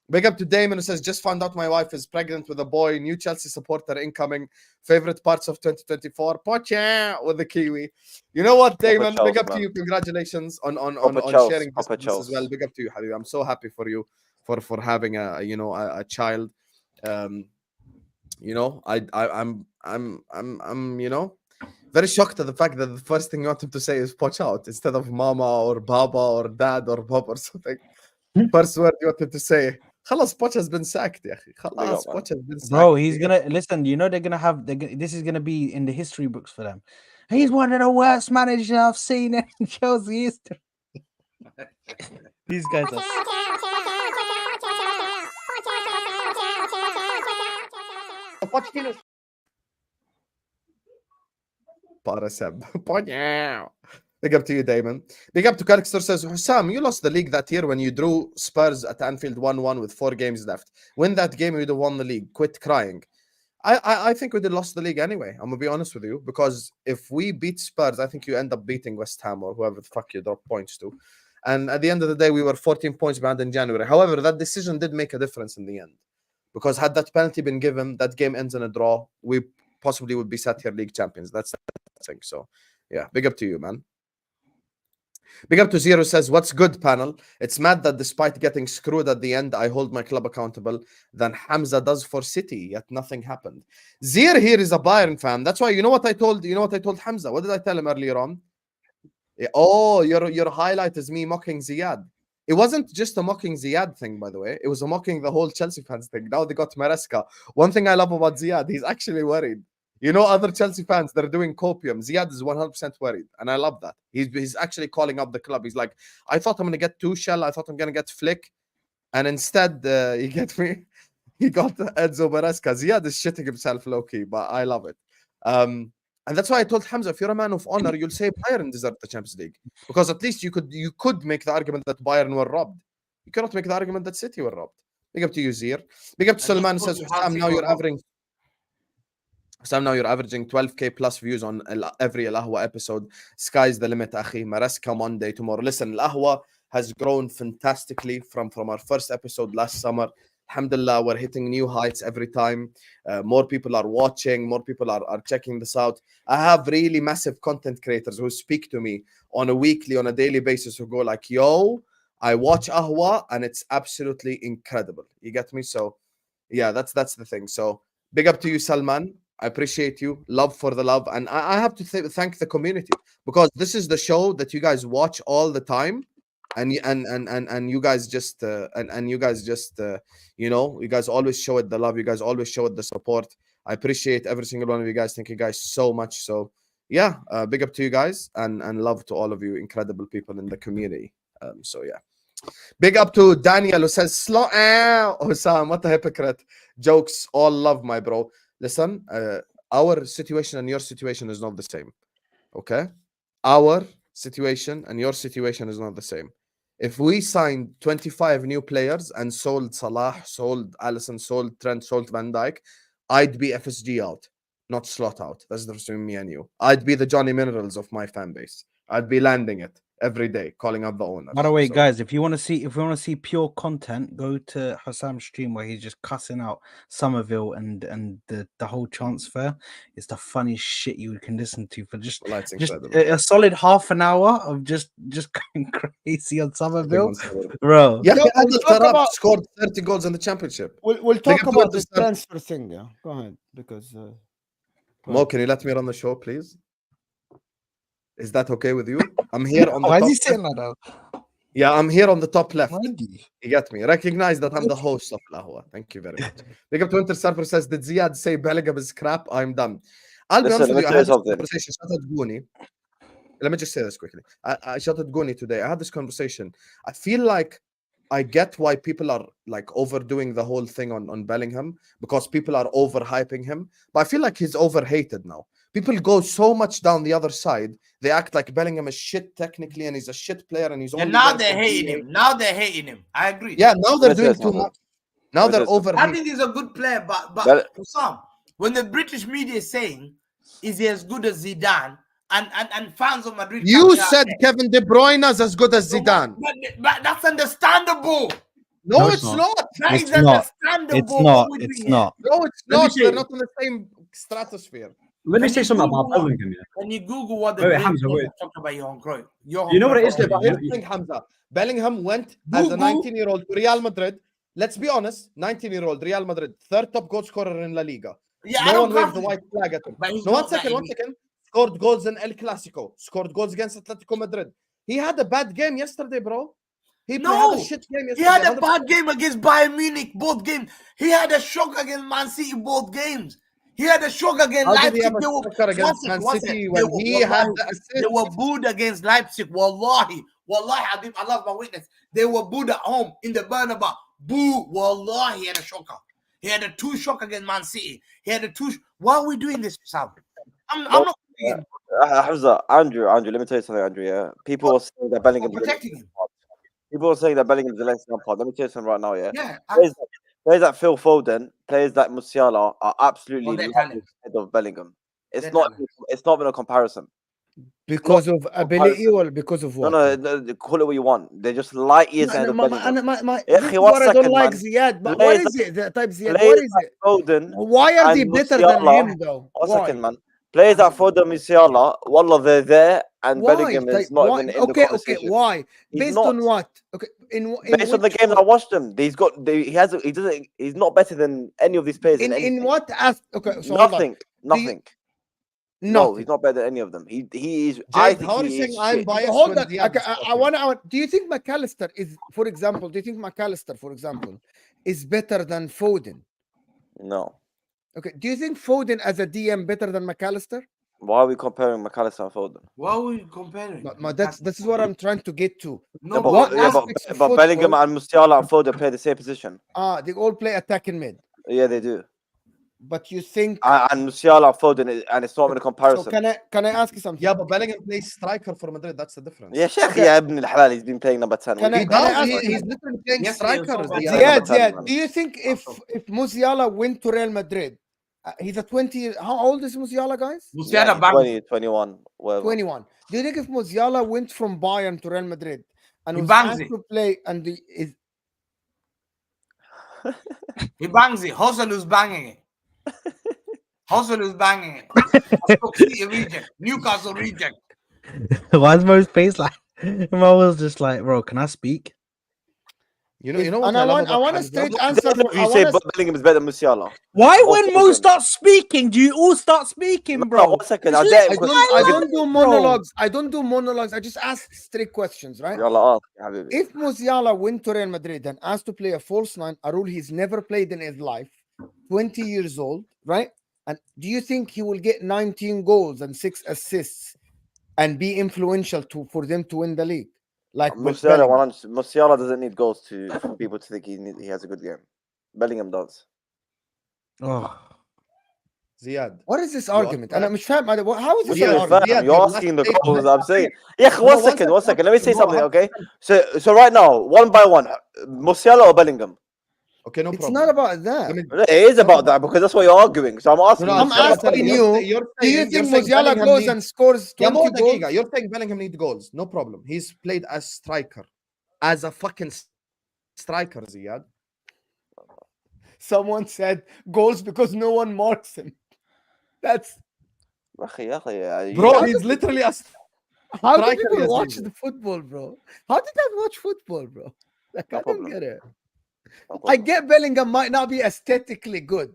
Big up to Damon, who says, just found out my wife is pregnant with a boy. New Chelsea supporter incoming. Favorite parts of 2024. Pocha with the Kiwi. You know what, Damon? Chelsea, Big up to man. you. Congratulations on Chelsea, sharing this with us as well. Big up to you, Habibi. I'm so happy for you for having a child. I'm very shocked at the fact that the first thing you want him to say is "poch out" instead of "mama" or "baba" or "dad" or "bob" or something. First word you want him to say. خلاص Poch has been sacked يا أخي. خلاص Poch has been sacked. Bro, he's gonna listen. You know they're gonna have. This is gonna be in the history books for them. He's one of the worst managers I've seen in Chelsea history. These guys are. Parasem. Big up to you, Damon. Big up to Karkster says, Hussam, you lost the league that year when you drew Spurs at Anfield 1-1 with 4 games left. Win that game, you'd have won the league. Quit crying. I think we'd have lost the league anyway. I'm going to be honest with you. Because if we beat Spurs, I think you end up beating West Ham or whoever the fuck you drop points to. And at the end of the day, we were 14 points behind in January. However, that decision did make a difference in the end. Because had that penalty been given, that game ends in a draw, we possibly would be sat here league champions. That's the thing. So, yeah, big up to you, man. Big up to Zero says, what's good, panel? It's mad that despite getting screwed at the end, I hold my club accountable than Hamza does for City, yet nothing happened. Zir here is a Bayern fan. That's why, you know what I told Hamza? What did I tell him earlier on? Oh, your highlight is me mocking Ziad. It wasn't just a mocking Ziad thing, by the way. It was a mocking the whole Chelsea fans thing. Now they got Maresca. One thing I love about Ziad, he's actually worried. You know, other Chelsea fans, they're doing copium. Ziad is 100% worried, and I love that. He's actually calling up the club. He's like, I thought I'm going to get Tuchel. I thought I'm going to get Flick. And instead, you get me? He got Enzo Maresca. Ziad is shitting himself low-key, but I love it. And that's why I told Hamza, if you're a man of honor, you'll say Bayern deserved the Champions League. Because at least you could make the argument that Bayern were robbed. You cannot make the argument that City were robbed. Big up to you, Zir. Big up to Salman, says, now you're averaging 12k plus views on every Al Ahwa episode. Sky's the limit, akhi. Maresca Monday tomorrow. Listen, Al Ahwa has grown fantastically from our first episode last summer. Alhamdulillah, we're hitting new heights every time. More people are watching. More people are checking this out. I have really massive content creators who speak to me on a daily basis who go like, yo, I watch Ahwa and it's absolutely incredible. You get me? So, yeah, that's the thing. So, big up to you, Salman. I appreciate you. Love for the love. And I have to thank the community because this is the show that you guys watch all the time. And you guys just you guys always show it the love. You guys always show it the support. I appreciate every single one of you guys. Thank you guys so much. So yeah, big up to you guys and love to all of you incredible people in the community. So yeah, big up to Daniel who says slow. Hussam, what a hypocrite. Jokes, all love, my bro. Listen, our situation and your situation is not the same. Okay, our situation and your situation is not the same. If we signed 25 new players and sold Salah, sold Alisson, sold Trent, sold Van Dijk, I'd be FSG out, not slot out. That's the difference between me and you. I'd be the Johnny Minerals of my fan base. I'd be landing it every day, calling up the owner. By the way, guys, if you want to see pure content, go to Hussam's stream where he's just cussing out Somerville and the whole transfer. It's the funniest shit you can listen to for just a solid half an hour of just going crazy on Somerville, bro. Yeah, scored 30 goals in the championship. We'll talk about this transfer thing. Yeah, go ahead because. Mo, can you let me run the show, please? Is that okay with you? I'm here on the Why top. is he saying like that? Yeah, I'm here on the top left. You get me? Recognize that I'm the host of Ahwa. Thank you very much. Big up to Winter Surfer says, did Ziad say Bellingham is crap? I'm done. I'll be honest with you. I had this conversation. Let me just say this quickly. I shot at Gooni today. I had this conversation. I feel like I get why people are like overdoing the whole thing on Bellingham because people are overhyping him. But I feel like he's overhated now. People go so much down the other side. They act like Bellingham is shit technically and he's a shit player and he's only. Now they're hating him. Now they're hating him. I agree. Yeah, now they're doing too much. Now they're over. I think he's a good player, but Sam, when the British media is saying, is he as good as Zidane? and fans of Madrid. You can be said like, Kevin De Bruyne is as good as Zidane. but that's understandable. No, No, it's it's not. not. That It's is not. understandable. It's what not. we're It's doing not. No, it's Let me not. say- They're not in the same stratosphere. Let me Can say you something about Google what- Bellingham. Yeah. When you Google what the Wait, great Hamza, players wait. are talking about Johan Cruyff. You know what it is, But though? here's the thing, Hamza. Bellingham went as a Google. 19-year-old to Real Madrid. Let's be honest, 19-year-old Real Madrid, third top goal scorer in La Liga. Yeah, I No don't one waved the class white flag at him. But he's No, one not that second. Scored goals in El Clasico. Scored goals against Atletico Madrid. He had a bad game yesterday, bro. He had a shit game yesterday. He had a 100%. bad game against Bayern Munich, both games. He had a shock against Man City, both games. He had a shock against How did Leipzig. he have a They were- shocker against one Man second, City one when second. he had the They assist? were booed against Leipzig. Wallahi, Habib, I love my witness. They were booed at home in the Bernabeu. Boo, wallahi, he had a shocker. He had a 2 shock against Man City. He had a 2. Why are we doing this, Sam? I'm not Hamza, Andrew, let me tell you something, Andrew. Yeah, people are saying that Bellingham. protecting him. People are saying that Bellingham's the next Lampard. Let me tell you something right now. Yeah, Yeah, players like Phil Foden, players like Musiala are absolutely they're levels talent. ahead of Bellingham. It's They're not. talent. It's not even a comparison. Because of ability or because of what? No, call it what you want. They're just light years ahead of Bellingham. This is what I don't like, man. Ziad. But Players what is it? The type Ziad. Players What is like it? Foden Why are they and better than Musiala- him, though? One Why? second, man. Players like Foden, Musiala, wallah, they're there, and Why? Bellingham is Like, not why? even in the Okay, conversation. why? He's Based not. on what? Okay, in Based on the which games I what? watched him, he's not better than any of these players. In anything. what aspect? Okay, so hold on. Nothing. No, Nothing. he's not better than any of them. He is. I I think how are you he saying is I'm shit. biased? Hold when on. Ziad Okay, is I talking? want to. Do you think McAllister is, for example, is better than Foden? No. Okay. Do you think Foden as a DM better than McAllister? Why are we comparing McAllister and Foden? Why are we comparing? This is what I'm trying to get to. No, What but aspects of Bellingham football- and Musiala and Foden play the same position. They all play attacking mid. Yeah, they do. But you think And Musiala and Foden, and it's not even a comparison. so? Can I ask you something? Yeah, but Bellingham plays striker for Madrid. That's the difference. Yeah, Sheikh, Okay. yeah, Ibn al-Halal, he's been playing number 10. Can I- He can I does. ask He's you- literally playing Yes, striker. he was Ziad, Number 10, man. do you think if Musiala went to Real Madrid, he's a 20? How old is Musiala, guys? Musiala he's back. 20, 21, whatever. 21. Do you think if Musiala went from Bayern to Real Madrid and He was bangs asked it. to play He bangs it. Hossalu's banging it. Hossalu's banging it. Stoke City reject. Newcastle reject. Why is Mo's face like? Mo was just like, bro, can I speak? You know what and I I love want about a Hamza? straight If answer. you say Bellingham is better than Musiala. Why Oh, when Mo Foden. starts speaking, do you all start speaking, No, bro? 1 second. Just I let dare me question. I highlight don't do it, monologues. I don't do monologues. I just ask straight questions, right? Yalla, ask, Habibi. If Musiala went to Real Madrid and asked to play a false nine, a rule he's never played in his life, 20 years old, right? And do you think he will get 19 goals and 6 assists and be influential for them to win the league? Like with Bellingham? Musiala doesn't need goals for people to think he has a good game. Bellingham does. Oh. Ziad. What is this You argument? And are- I'm not fam. How is this Ziad, an fam, argument? Ziad, you're your asking the last goals. statement- I'm saying. Yeah, No, one second. Let me say No, something, I- okay? So right now, one by one, Musiala or Bellingham? Okay, no It's problem. not about that. Let me- It is about that because that's what you're arguing. So I'm asking. No, I'm saying- asking you're- you, you're do you saying- think you're saying Musiala Bellingham goes needs- and scores Yeah, 20 goals? Giga, you're saying Bellingham needs goals. No problem. He's played as striker. As a fucking striker, Ziad. Someone said goals because no one marks him. That's Bro, he's literally a how do striker, people yes, watch he is. the football, bro? How did I watch football, bro? Like No I don't problem. get it. I get Bellingham might not be aesthetically good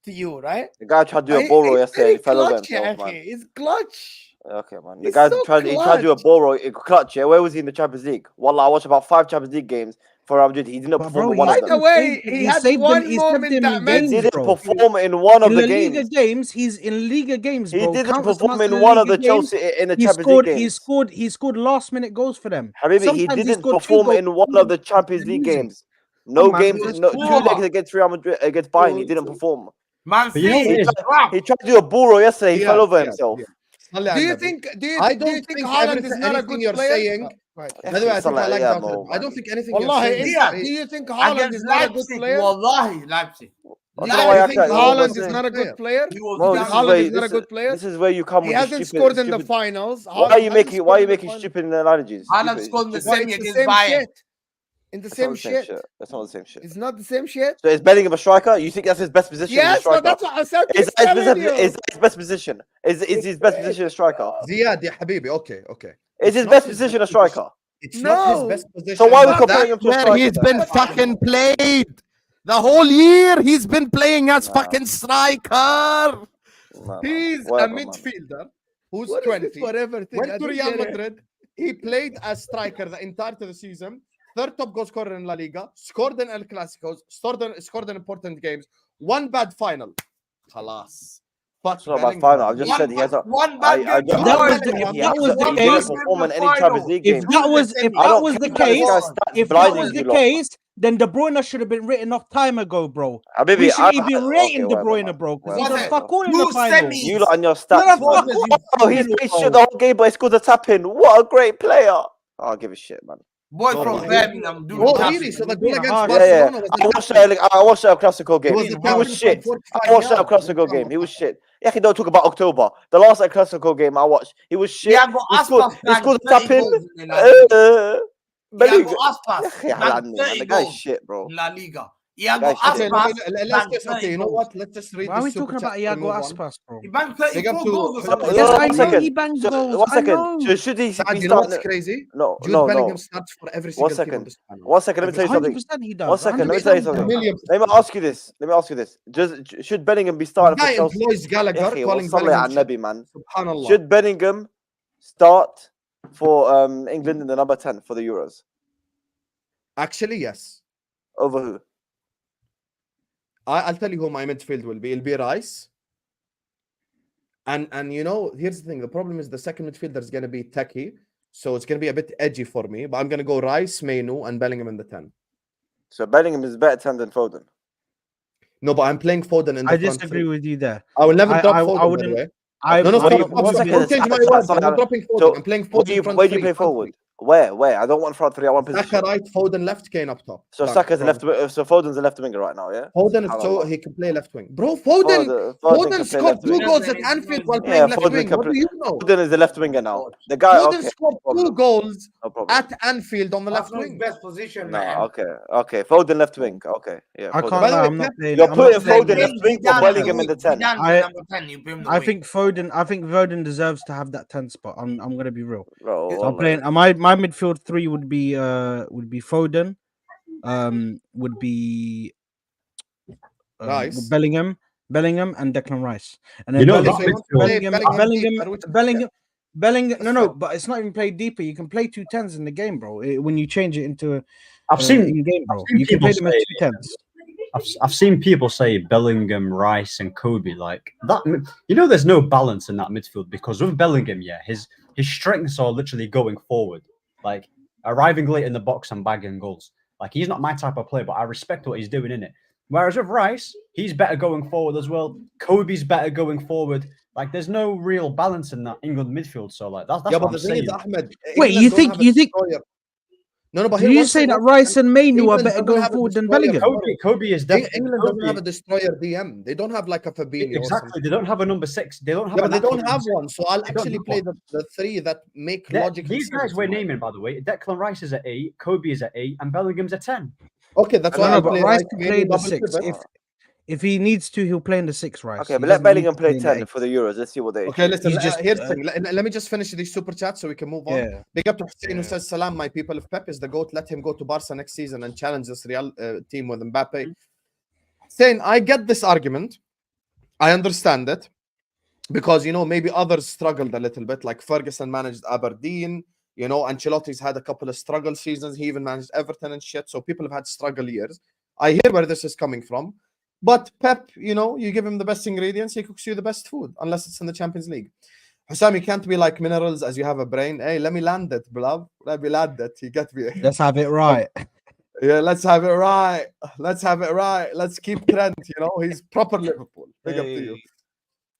to you, right? The guy tried to do a ball roll He's yesterday. very He fell over clutch, himself, yeah, man. he's clutch. Okay, man. The He's guy so tried to do a clutch. ball roll clutch. Yeah, where was he in the Champions League? Wallah, I watched about 5 Champions League games for Real Madrid. He didn't But perform bro, in one By of the them. way, he had saved one he saved moment them that in meant He games, didn't bro. perform in one of In the La Liga games. games, he's in Liga games, He bro. didn't Countless perform amounts in of one of Liga the games. Chelsea in the He Champions scored. League He games. scored. He scored last minute goals for them. Habibi, he Sometimes didn't scored 2 perform goals in one of the Champions League losing. games. No man, games, let's no, go. 2 legs against Real Madrid, against Bayern. He didn't perform. Man But you know City. what it is? He tried to do a ball roll yesterday. He Yeah, fell over yeah, himself. yeah. Do you think? Do you I think don't think Haaland is not a anything good you're player? saying- Right. By the way, I think I like Yeah, that. Mo, I don't man. think anything you're Wallahi, saying. Yeah. do you think Haaland is Against not a good Leipzig. player? Wallahi, Leipzig. I don't Yeah, know why I you think act like Haaland you're is saying- not a good player. He was Bro, down. Haaland is not a good player. This is where you come He with the hasn't stupid, scored in the stupid. finals. Why are you Haaland making? hasn't Why are scored you in the making finals. stupid analogies? Haaland Stupid, scored in the stupid. Why, semi it's the against same Bayern. shit. In the It's not same the same shit. shit. It's not the same shit. It's not the same shit. So is Bellingham a striker? You think that's his best position? as a Yes, striker? but that's what Hassan Is keeps telling you. his best position? Is his best position a striker? Ziad, ya habibi. Okay. Is It's his not best his position a best position. striker? It's not his No. best position. So why are we but comparing him that's to a where striker he's then? been fucking played. The whole year he's been playing as Nah. fucking striker. No, He's whatever, a man. midfielder who's What is 20. this forever thing? I Went to don't Real get it. Madrid. He played as striker the entirety of the season. Third top goal scorer in La Liga. Scored in El Clásicos. Scored in important games. One bad final. Khalas. Fuck It's not about Bellingham. final. I've just said he has a. One bad game. don't- That I was don't the- think if he that has was a- the he case- doesn't perform in any Champions League If games. that was I don't care about this guy's stats if that blinding was the you lot. case, then De Bruyne should have been written off time ago, bro. Habibi, We shouldn't even be okay, rating De whatever, Bruyne, man. bro, because he Whatever, done Whatever. fuck all in Two the final. semis. You lot and your You're stats, a man. fucking Oh, he's criminal, played bro. shit the whole game, but he scored a tap in. What a great player! Oh, I'll give a shit, man. Boy No, from but- Birmingham doing Oh, tapping. really? So the Being goal against harsh. Barcelona Yeah, was I a watched tap-in. I watched the Clasico game. It was Being a He harsh. was tap-in shit. from 45 I watched the yards. Clasico game. He was shit. Yeah, don't talk about October. The last Clasico game I watched, he was shit. Yeah, but He scored a tap in. Bellingham. Aspas. Yeah, man, the guy's shit, bro. La Liga. Iago Guys, shit. Okay, Aspas. let's just, okay, you know what? Let's just read Why are we this talking super about chat and Iago move on. Aspas, bro? He banked Big up 34 to- goals or No, something. Yes, one I know second. he bangs So, goals. one I second. know. So should he Saad, be you know what's starting? crazy? No, Jude no, Bellingham no. starts for every single team on this panel. One second, let me tell you something. 100% he does. One second, let me 100% tell you he something. does. Million Let me ask you this. Should Bellingham be The starting for guy Chelsea? employs Gallagher, Ikhي, calling وصل لي Bellingham على النبي, man. Subhanallah. Should Bellingham start for England in the number 10 for the Euros? Actually, yes. Over who? I'll tell you who my midfield will be. It'll be Rice. And you know, here's the thing. The problem is the second midfielder is going to be techie. So it's going to be a bit edgy for me. But I'm going to go Rice, Mainu, and Bellingham in the 10. So Bellingham is better 10 than Foden. No, but I'm playing Foden in the I front disagree three. with you there. I will never drop I Foden, by the wouldn't- way. I, No, I'm stop, not- stop, one stop. second. Don't change my Sorry, words. I'm sorry, not dropping Foden. So, I'm playing Where Foden do you front play three. forward? Where? I don't want front three. I want Saka position. right, Foden left, Kane up top. So Done. Saka's Go. left. So Foden's a left winger right now. Yeah. Foden is so Subhanallah. he can play left wing. Bro, Foden Foden can play scored left 2 wing. goals at Anfield while Yeah, playing left Foden wing. can What do play. you know? Foden is the left winger now. The guy. Foden Okay. scored No 2 problem. goals No problem. at Anfield on the That's left not his wing. best position, No. man. Okay. Foden left wing. Okay. Yeah. I Foden. can't By the lie. way, I'm not Pep, playing. You're I'm putting not playing Foden left wing for Zidane Bellingham in the 10. Zidane's I- the number 10. You put him the I wing. think Foden deserves to have that 10 spot. I'm gonna be real. Bro, So I'm wallah. playing. My midfield three would be Foden, would be Rice. Bellingham, and Declan Rice, and You then know, Okay, that so you want to play Bellingham. That's No, fine. but it's not even played deeper. You can play 2 10s in the game, bro. When you change it into I've seen in game, bro. seen You can people play them as say- 2 10s. I've seen people say Bellingham, Rice, and Kobe like that. You know, there's no balance in that midfield because with Bellingham, yeah, his strengths are literally going forward, like arriving late in the box and bagging goals. Like he's not my type of player, but I respect what he's doing in it. Whereas with Rice, he's better going forward as well. Kobe's better going forward. Like there's no real balance in that England midfield. So like that's Yeah, what but I'm the thing saying. is, Ahmed. Wait, England you don't think- have a you think- destroyer. No, but Do here, you one say second, that Rice and Mainu are England better doesn't going have a forward than destroyer. Bellingham? Kobe is definitely England doesn't have a destroyer DM. They don't have like a Fabinho. Or exactly. something. They don't have a number 6. They don't have. Yeah, an but they don't actual have number one. So I'll They don't actually have play one. the 3 that make six. logical These sense. guys we're naming, by the way, Declan Rice is at 8, Kobe is at 8, and Bellingham's at 10. Okay, that's No, why no, I but play Rice Rice, can Mainu, play the double 6. pivot. If he needs to, he'll play in the 6. Rice. Okay, He but let doesn't need Bellingham to play in the 10 8. for the Euros. Let's see what they. Okay, listen. He's just, Here's the thing. Let me just finish these super chats so we can move on. Yeah. Big up to Hussein who Yeah. says, "Salam, my people. If Pep is the goat, let him go to Barca next season and challenge this Real team with Mbappe." Saying, I get this argument. I understand it because maybe others struggled a little bit. Like Ferguson managed Aberdeen. Ancelotti's had a couple of struggle seasons. He even managed Everton and shit. So people have had struggle years. I hear where this is coming from. But Pep, you give him the best ingredients, he cooks you the best food, unless it's in the Champions League. Hussam, you can't be like minerals as you have a brain. Hey, let me land it, bro. Let me land it. You get me? Let's have it right. Yeah, let's have it right. Let's have it right. Let's keep Trent, he's proper Liverpool. Big up to you.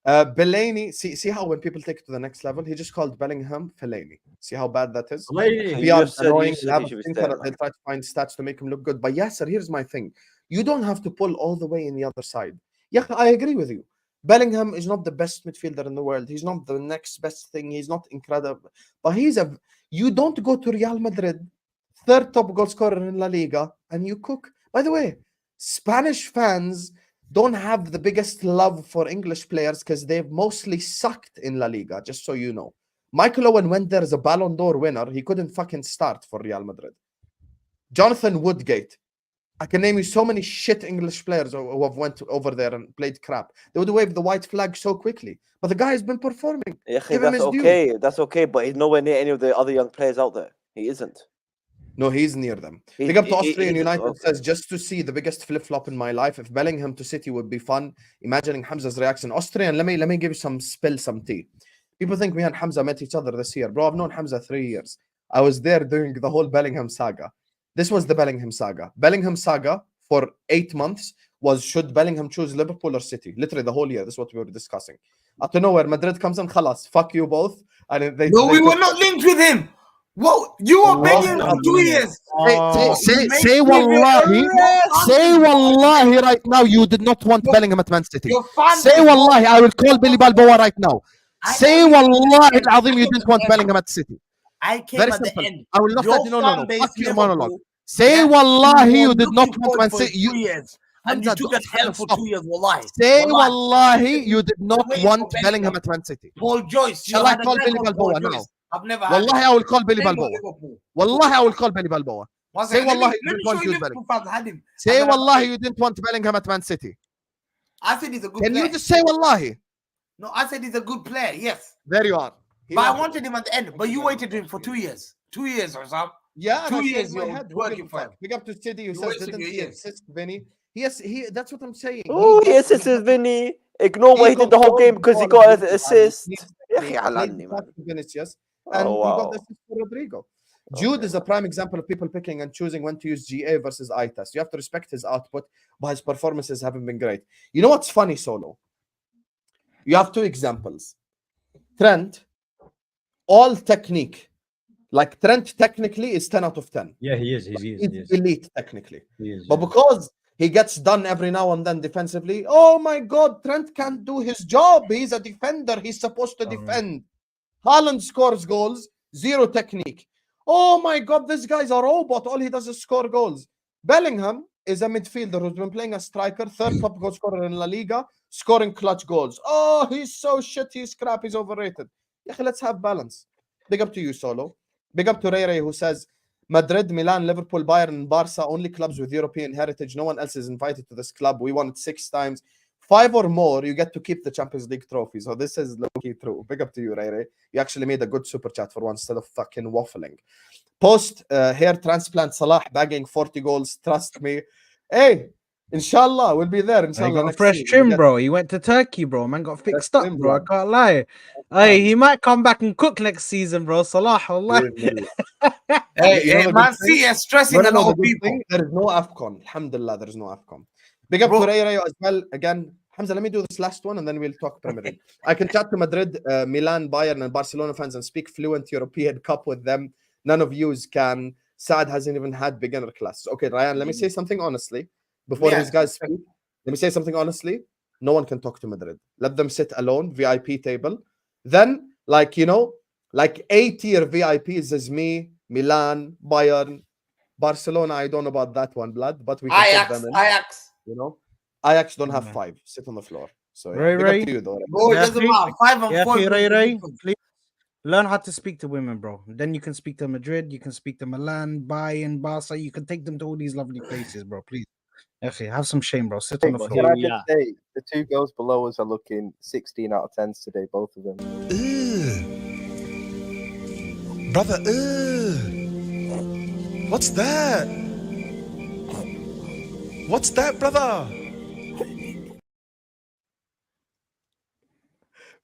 Fellaini, see how when people take it to the next level, he just called Bellingham Fellaini. See how bad that is? Fellaini. You PR just said- you annoying. said They'll he should be they'll staying, try to find stats to make him look good. But Yasser, here's my thing. You don't have to pull all the way in the other side. Yeah, I agree with you. Bellingham is not the best midfielder in the world. He's not the next best thing. He's not incredible. But you don't go to Real Madrid, third top goal scorer in La Liga, and you cook. By the way, Spanish fans don't have the biggest love for English players because they've mostly sucked in La Liga, just so you know. Michael Owen went there as a Ballon d'Or winner. He couldn't fucking start for Real Madrid. Jonathan Woodgate. I can name you so many shit English players who have went over there and played crap. They would wave the white flag so quickly. But the guy has been performing. Yeah, Give him that's his due. okay. That's okay, but he's nowhere near any of the other young players out there. He isn't. No, he's near them. He- Big up to he- Austrian he- United okay. says, just to see the biggest flip-flop in my life. If Bellingham to City would be fun, imagining Hamza's reaction. Austrian, let me give you some tea. People think me and Hamza met each other this year. Bro, I've known Hamza 3 years. I was there during the whole Bellingham saga. This was the Bellingham saga. Bellingham saga for 8 months was, should Bellingham choose Liverpool or City? Literally the whole year. This is what we were discussing. Out of nowhere, Madrid comes in, khalas, fuck you both. And they No, we were not linked with him. Whoa, you were begging for 2 years. Say wallahi, say wallahi right now, you did not want Bellingham at Man City. Your fan Say base- wallahi, I will call Billy Balboa right now. I Say know you- wallahi al-azim, you didn't want Bellingham at City. I came Very at simple. the end. I will not Your let you. No. fan base, Fuck your Liverpool, monologue. Say yeah, wallahi, you were did not looking want forward Man for City. 2 years. And you Hamza, took us hell for stop. 2 years, wallahi. Say Wallahi. wallahi, you did not Wait want for Bellingham Bellingham. at Man City. Paul Joyce. You Shall I had a call Billy record, Paul Balboa Joyce. now? I've never had Wallahi, it. I will call Billy Same with Balboa. Liverpool. Wallahi, I will call Billy Balboa. One Say second, let me- wallahi, you let me didn't show want you to use Bellingham. Liverpool fans had him. Say And then- wallahi, you didn't want Bellingham at Man City. I said he's a good Can player. you just say wallahi? No, I said he's a good player, yes. There you are. He But I wanted wanted him at the end. But you waited for him for 2 years. 2 years or something. Yeah, 2 and I years shaved my you're head. Who working gives a for fuck? him. Big up to City who You says, wasted didn't your he years. assist Vinny? He that's what I'm saying. Oh, He he assisted Vinny. Ignore what he did the whole game because he got an assist. يا أخي على عني, man. Vinicius, Oh, and he got wow. the assist for Rodrigo. Jude Okay. is a prime example of people picking and choosing when to use GA versus eye test. You have to respect his output, but his performances haven't been great. You know what's funny, Solo? You have 2 examples. Trent, all technique. Like Trent technically is 10 out of 10. Yeah, he is. He He's is. elite technically. He is. But because he gets done every now and then defensively, oh my God, Trent can't do his job. He's a defender. He's supposed to defend. Haaland scores goals, 0 technique. Oh my God, this guy's a robot. All he does is score goals. Bellingham is a midfielder who's been playing as striker, 3rd top goal scorer in La Liga, scoring clutch goals. Oh, he's so shit. He's crap. He's overrated. Yeah, let's have balance. Big up to you, Solo. Big up to Ray who says, Madrid, Milan, Liverpool, Bayern, and Barca, only clubs with European heritage. No one else is invited to this club. We won it 6 times. 5 or more, you get to keep the Champions League trophy. So this is low-key true. Big up to you, Ray. You actually made a good super chat for once instead of fucking waffling. Post hair transplant Salah bagging 40 goals. Trust me. Hey, inshallah, we'll be there. He Inshallah. got a next fresh season. trim, We'll get- bro. He went to Turkey, bro. Man got fixed Fresh up, trim, bro. I blood. can't lie. Hey, he might come back and cook next season, bro. Salah, Allah. Hey, You know hey, the Man good thing? City is stressing a No, lot the of good people. thing, there is no AFCON. Alhamdulillah, there is no AFCON. Big up Bro. to Ray as well. Again, Hamza, let me do this last one and then we'll talk Premier League. I can chat to Madrid, Milan, Bayern, and Barcelona fans and speak fluent European Cup with them. None of yous can. Saad hasn't even had beginner classes. Okay, Ryan, let me say something honestly. Before Yeah. these guys speak, let me say something honestly. No one can talk to Madrid. Let them sit alone, VIP table. Then, like, you know, like A-tier VIPs is me, Milan, Bayern, Barcelona. I don't know about that one, blood, but we can put Ajax, them in. Ajax. You know, Ajax don't have Yeah. 5. Sit on the floor. So yeah, Ray, big Ray. up to you though. Ray. Bro, it Yeah, doesn't please. matter. 5 and Yeah, 4. Ray, please learn how to speak to women, bro. Then you can speak to Madrid, you can speak to Milan, Bayern, Barca. You can take them to all these lovely places, bro. Please. Okay, have some shame, bro. Sit on the But floor. can I Yeah. just say, the 2 girls below us are looking 16 out of 10s today, both of them. Brother, what's that? What's that, brother?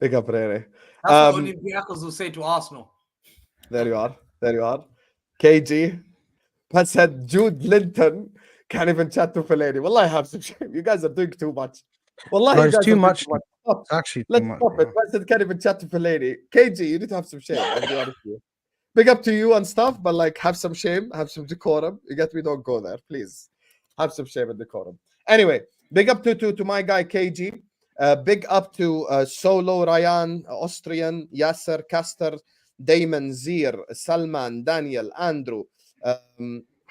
Big up, Ray. Ray. That's what Olympiacos will say to Arsenal. There you are. There you are. KG. Pat said Jude Linton can't even chat to Fellaini. Well, I have some shame. You guys are doing too much. Wallahi, Bro, you it's guys too are doing much. too much. Stop. It's actually too Let's much. stop it. I can't even chat to Fellaini. KG, you need to have some shame. I'll be honest with you. Big up to you and stuff, but like, have some shame, have some decorum. You get me? Don't go there, please. Have some shame and decorum. Anyway, big up to my guy KG. Big up to Solo, Ryan, Austrian, Yasser, Caster, Damon, Zir, Salman, Daniel, Andrew,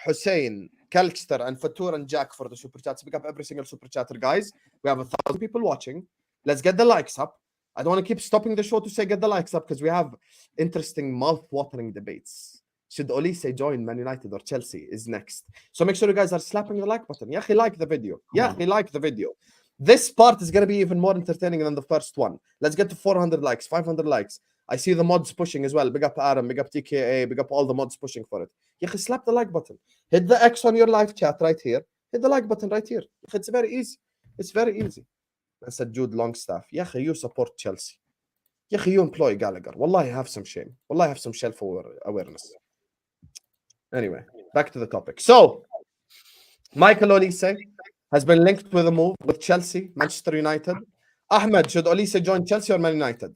Hussein, Kalkster, and Fatur and Jack for the super chats. Pick up every single super chatter, guys. We have 1,000 people watching. Let's get the likes up. I don't want to keep stopping the show to say get the likes up because we have interesting mouth-watering debates. Should Olise join Man United or Chelsea is next. So make sure you guys are slapping the like button. Yahi, like the video. Yahi, like the video. This part is going to be even more entertaining than the first one. Let's get to 400 likes, 500 likes. I see the mods pushing as well. Big up Adam, big up TKA, big up all the mods pushing for it. Yahi, slap the like button. Hit the X on your live chat right here. Hit the like button right here. It's very easy. It's very easy. I said Jude Longstaff. Yahi, you support Chelsea. Yahi, you employ Gallagher. Wallahi, have some shame. Wallahi, have some self-awareness. Anyway, back to the topic. So, Michael Olise has been linked with a move with Chelsea, Manchester United. Ahmed, should Olise join Chelsea or Man United?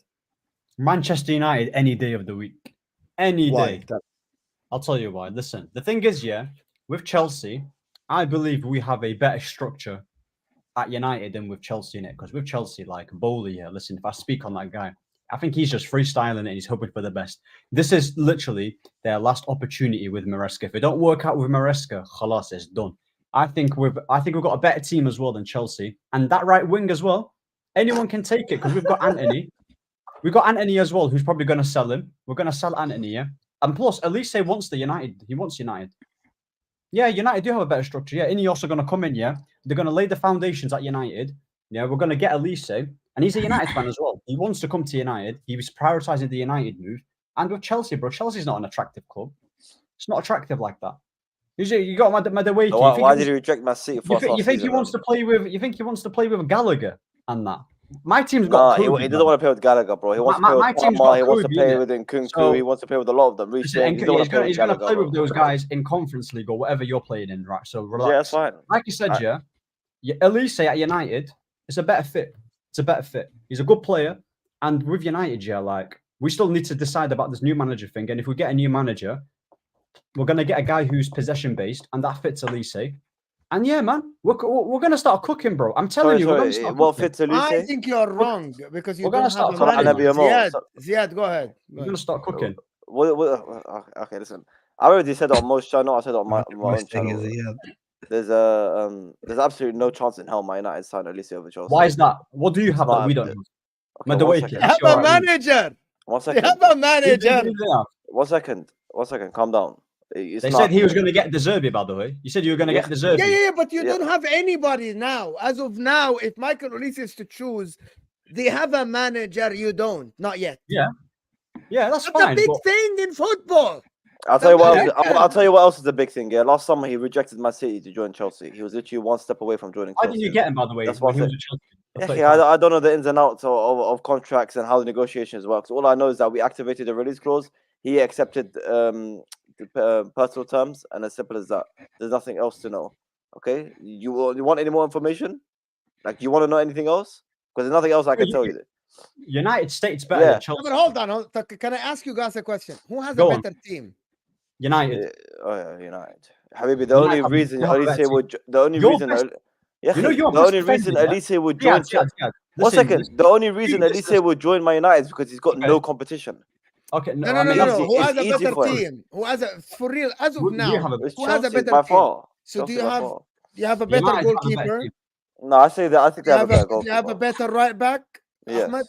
Manchester United any day of the week. Any Why? day. I'll tell you why. Listen, the thing is, yeah, with Chelsea, I believe we have a better structure at United than with Chelsea in it. Because with Chelsea, like Bowley, yeah, listen, if I speak on that guy, I think he's just freestyling it and he's hoping for the best. This is literally their last opportunity with Maresca. If it don't work out with Maresca, khalas, it's done. I think we've got a better team as well than Chelsea. And that right wing as well, anyone can take it because we've got Anthony. We've got Anthony as well, who's probably going to sell him. We're going to sell Anthony, yeah? And plus, Olise wants the United. He wants United. Yeah, United do have a better structure. Yeah, Ineos are going to come in, yeah? They're going to lay the foundations at United. Yeah, we're going to get Olise. And he's a United fan as well. He wants to come to United. He was prioritising the United move. And with Chelsea, bro, Chelsea's not an attractive club. It's not attractive like that. You got Madawaki. Why did he reject Man City for You think he wants to play with? You think he wants to play with Gallagher and that? My team's got. He doesn't want to play with Gallagher, bro. He wants to play with Ahwa. He wants to play with Nkunku. So, he wants to play with a lot of them. He's going to play with those guys in Conference League or whatever you're playing in, right? So relax. Yeah, that's fine. Like you said, Olise at United, it's a better fit. It's a better fit. He's a good player, and with United, we still need to decide about this new manager thing. And if we get a new manager, we're going to get a guy who's possession based, and that fits Olise. And yeah, man, we're going to start cooking, bro. I'm telling you, we're going to start what fits Olise? I think you're wrong because you don't have a manager. Ziad, go ahead. We're going to start cooking. Okay, listen. I already said on most channel. I said on my own channel. There's absolutely no chance in hell Man United sign Olise over Chelsea. Why is that? What do you have that we don't have? They have a manager. 1 second. They have a manager. 1 second. 1 second. Calm down. They said he was going to get De Zerbi, by the way. You said you were going to get De Zerbi. Yeah, but you don't have anybody now. As of now, if Michael Olise is to choose, they have a manager. You don't. Not yet. Yeah, that's fine. That's a big thing in football. I'll tell you what else is a big thing. Yeah, last summer he rejected Man City to join Chelsea. He was literally one step away from joining Chelsea. Why didn't you get him, by the way? That's what I don't know the ins and outs of contracts and how the negotiations work. So all I know is that we activated the release clause. He accepted personal terms, and as simple as that. There's nothing else to know. Okay, you want any more information? Like, you want to know anything else? Because there's nothing else I can tell you. United States better than Chelsea. But hold on. Can I ask you guys a question? Who has a better team? United. United. Habibi, the only reason Olise would join. One second. The only reason Olise would join Man United is because he's got no competition. Okay. No. Who has a better team? Who has for real? As of now, who has a better team? So do you have a better goalkeeper? No, I think they have a better goalkeeper. Do you have a better right back? Yes. Ahmed?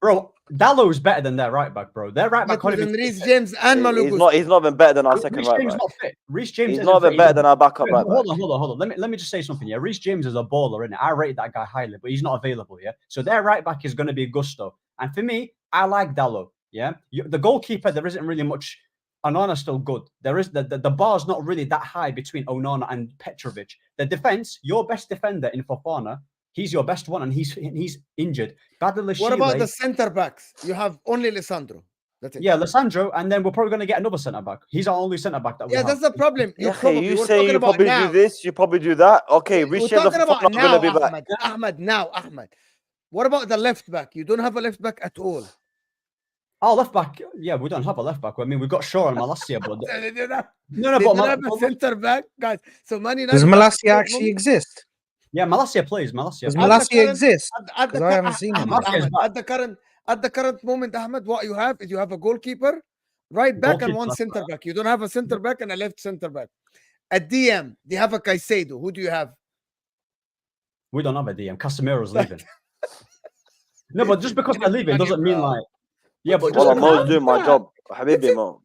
Bro, Dallo is better than their right back, bro. Their right back can't even Reece James and Malugu. He's not even better than our second right back. Not fit. Reece James is not even better than our backup right back. Hold on. Let me just say something. Yeah, Reece James is a baller, isn't it? I rate that guy highly, but he's not available. Yeah, so their right back is going to be Gusto, and for me, I like Dallo. Yeah, the goalkeeper, there isn't really much. Onana's still good. There is the bar's not really that high between Onana and Petrovic. The defense, your best defender in Fofana, he's your best one, and he's injured. What about the centre backs? You have only Lisandro. That's it. Yeah, Lissandro, and then we're probably going to get another centre back. He's our only centre back that we Yeah, have. that's the problem. You we're say talking you about probably now. do this, you probably do that. Okay, We're Richard talking about not now, gonna be back. Ahmed. What about the left back? You don't have a left back at all. Oh, left back. Yeah, we don't have a left back. I mean, we've got Shaw and Malacia, but They don't have, no, they but don't have a centre back, guys. So Man United. Does Malacia actually exist? yeah, Malacia plays. Malacia. Does plays. Malacia exist? At the, 'Cause I haven't seen him. Malacia's back. at the current moment, Ahmed, what you have is you have a goalkeeper, right back, and one centre back. You don't have a centre back and a left centre back. At DM, they have a Caicedo. Who do you have? We don't have a DM. Casemiro's leaving. No, but just because they're leaving doesn't mean like. Yeah, but just Well, Mo's doing my job. Habibi Mo.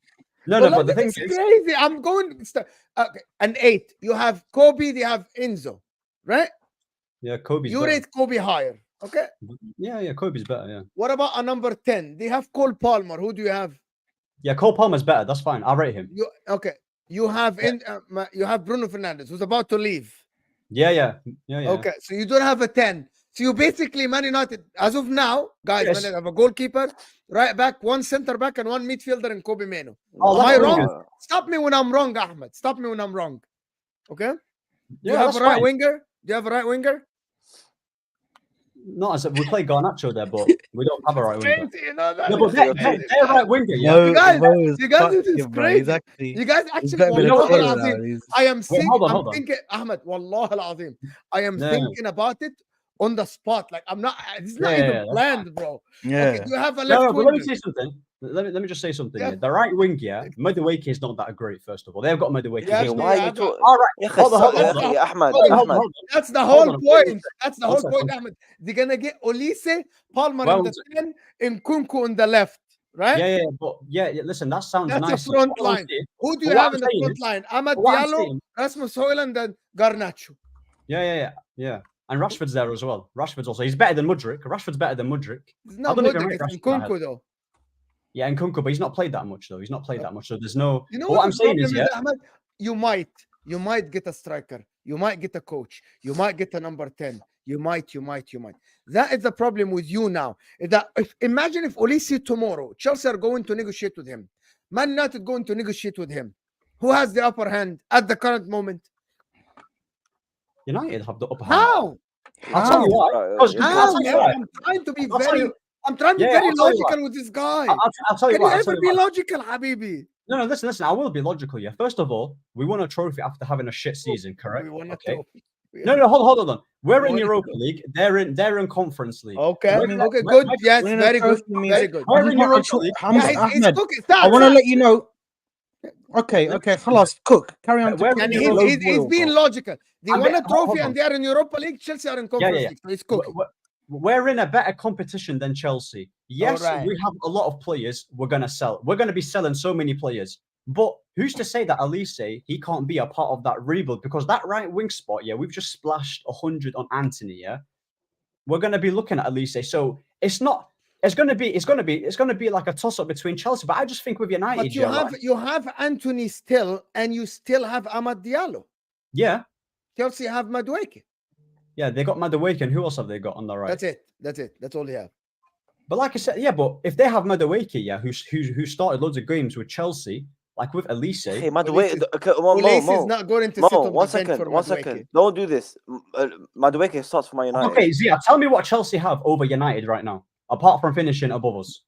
no, but the thing is, crazy. I'm going. Okay. An 8. You have Kobe. They have Enzo, right? yeah, Kobe's You better. rate Kobe higher. Okay. Yeah, Kobe's better. Yeah, What about a number 10? They have Cole Palmer. Who do you have? yeah, Cole Palmer's better. That's fine. I'll rate him. You have you have Bruno Fernandes, who's about to leave. Yeah. Okay, so you don't have a 10. So you basically, Man United, as of now, guys, Yes. Man United have a goalkeeper, right back, one centre back, and one midfielder in Kobe Meno. Oh, Am I that's wrong? really Stop me when I'm wrong, Ahmed. Stop me when I'm wrong. Okay? Do Yeah, you have that's a right fine. winger? Do you have a right winger? Not as we play Garnacho there, but we don't have a right winger. Crazy, you know that? No, but they're right winger. Yeah. Mo, You guys- Mo is you guys, this is fucking, bro. He's crazy. actually. You guys He's actually, got a bit of Wallah flavor al-Azim, now. He's- I am Wait, thinking, hold on. thinking, Ahmed, Wallah al-Azim, I am No. thinking about it on the spot. Like, I'm not, this is not Yeah, even that's planned, bro. Yeah. Okay, do you have a No, left but let me winger? say something. Let me just say something. Yeah. Yeah. The right wing, yeah, Madueke is not that great. First of all, they've got Madueke. Yeah, He's do not- Why you are you have a- talking? All right. يا Hold on, أخي hold on. Ahmed. Hold on. That's the Hold whole on. point. That's the One whole point, second. Ahmed. They're gonna get Olise, Palmer Well, in the 10, and Kunku on the left, right? Yeah, listen, that sounds That's nice. the front What I'm line. saying- Who do but you what have I'm in the saying front is- line? Ahmed but what I'm Diallo, saying- Rasmus Højlund, and Garnacho. Yeah. And Rashford's there as well. Rashford's also. He's better than Mudryk. Rashford's better than Mudryk. It's I not don't even Mudryk, rate it's Rashford ahead. Kunku, though. Yeah, and Kunku, but he's not played that much though. He's not played that much. So there's no. You know But what I'm the saying problem is, Ahmed? You might get a striker. You might get a coach. You might get a number 10. You might. That is the problem with you now. Is that imagine if Olise tomorrow, Chelsea are going to negotiate with him. Man United going to negotiate with him. Who has the upper hand at the current moment? United have the upper hand. How? I'll tell you why. I'll How? tell you man? why. I'm trying to be I'll tell very. you- I'm trying to be Yeah, very I'll tell you logical with this guy. I'll tell you Can why. you I'll tell ever you be why. logical, Habibi? No, listen. I will be logical. Yeah. First of all, we won a trophy after having a shit season, correct? We won a Okay. trophy. No, hold on. We're We in won a Europa trophy. League. They're in Conference League. Okay. We're- Okay. we're- Good. Yes. winning a Very good. trophy means- Very good. We're I'm in not Europa sure- League. Hamza, Yeah, Ahmed, it's I want to let you know. Okay, khalas, cook. Carry on. Where- And He's he's being logical. They I'm won a be- hold trophy on. and they are in Europa League. Chelsea are in Conference yeah. League. So it's cooking. We're in a better competition than Chelsea. Yes, Alright. we have a lot of players we're going to sell. We're going to be selling so many players. But who's to say that Olise, he can't be a part of that rebuild? Because that right wing spot, yeah, we've just splashed 100 on Anthony, yeah? We're going to be looking at Olise. So it's not... It's going to be like a toss up between Chelsea, but I just think with United, But you have Anthony still, and you still have Ahmad Diallo. yeah, Chelsea have Madueke. yeah, they got Madueke, and who else have they got on the right? That's it. That's all they have. But like I said, yeah, but if they have Madueke, yeah, who started loads of games with Chelsea, like with Olise, Hey, Madueke, Olise is not going to sit on the one bench for one Madueke. second. Don't do this. Madueke starts for Man United. okay, Ziad, tell me what Chelsea have over United right now, apart from finishing above us.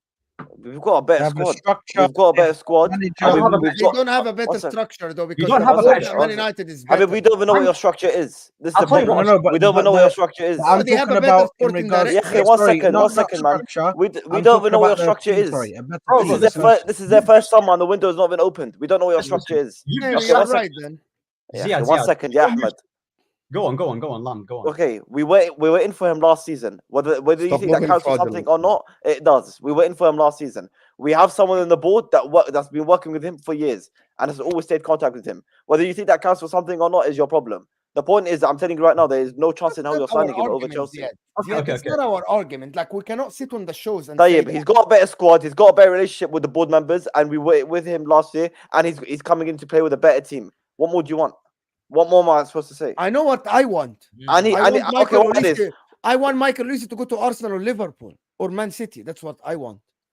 We've got a better Have a squad. structure, We've got a better squad. manager. I mean, have a we've They got- don't have a one better second. structure though, because don't the have a board better at Man structure. United is I better. mean, we don't even know what your structure is. This is I'll the tell you problem. what, No, but we don't even know what your structure is. I'm they have talking a better about in sporting regards. director. Yeah, one sorry, second, not one second, man. structure. We I'm don't even talking know what your about the structure team, is. sorry, a better Bro, team. This is their first summer and the window has not been opened. We don't know what your Listen, structure is. You've Yeah, just you're one said, right then. Yeah, Ziad, one Ziad, second, yeah, Ahmed. Go on, Lam, go on. Okay, we were in for him last season. Whether you Stop think that moving counts for something or not, it does. We were in for him last season. We have someone on the board that's been working with him for years and has always stayed in contact with him. Whether you think that counts for something or not is your problem. The point is, I'm telling you right now, there is no chance in how you're signing him over Chelsea. It's not our argument. Like, we cannot sit on the shows and Tayyip, say he's that. got a better squad. He's got a better relationship with the board members, and we were with him last year, and he's coming in to play with a better team. What more do you want? What more am I supposed to say? I know what I want. Okay, what is? I want Michael Olise to go to Arsenal or Liverpool or Man City. That's what I want.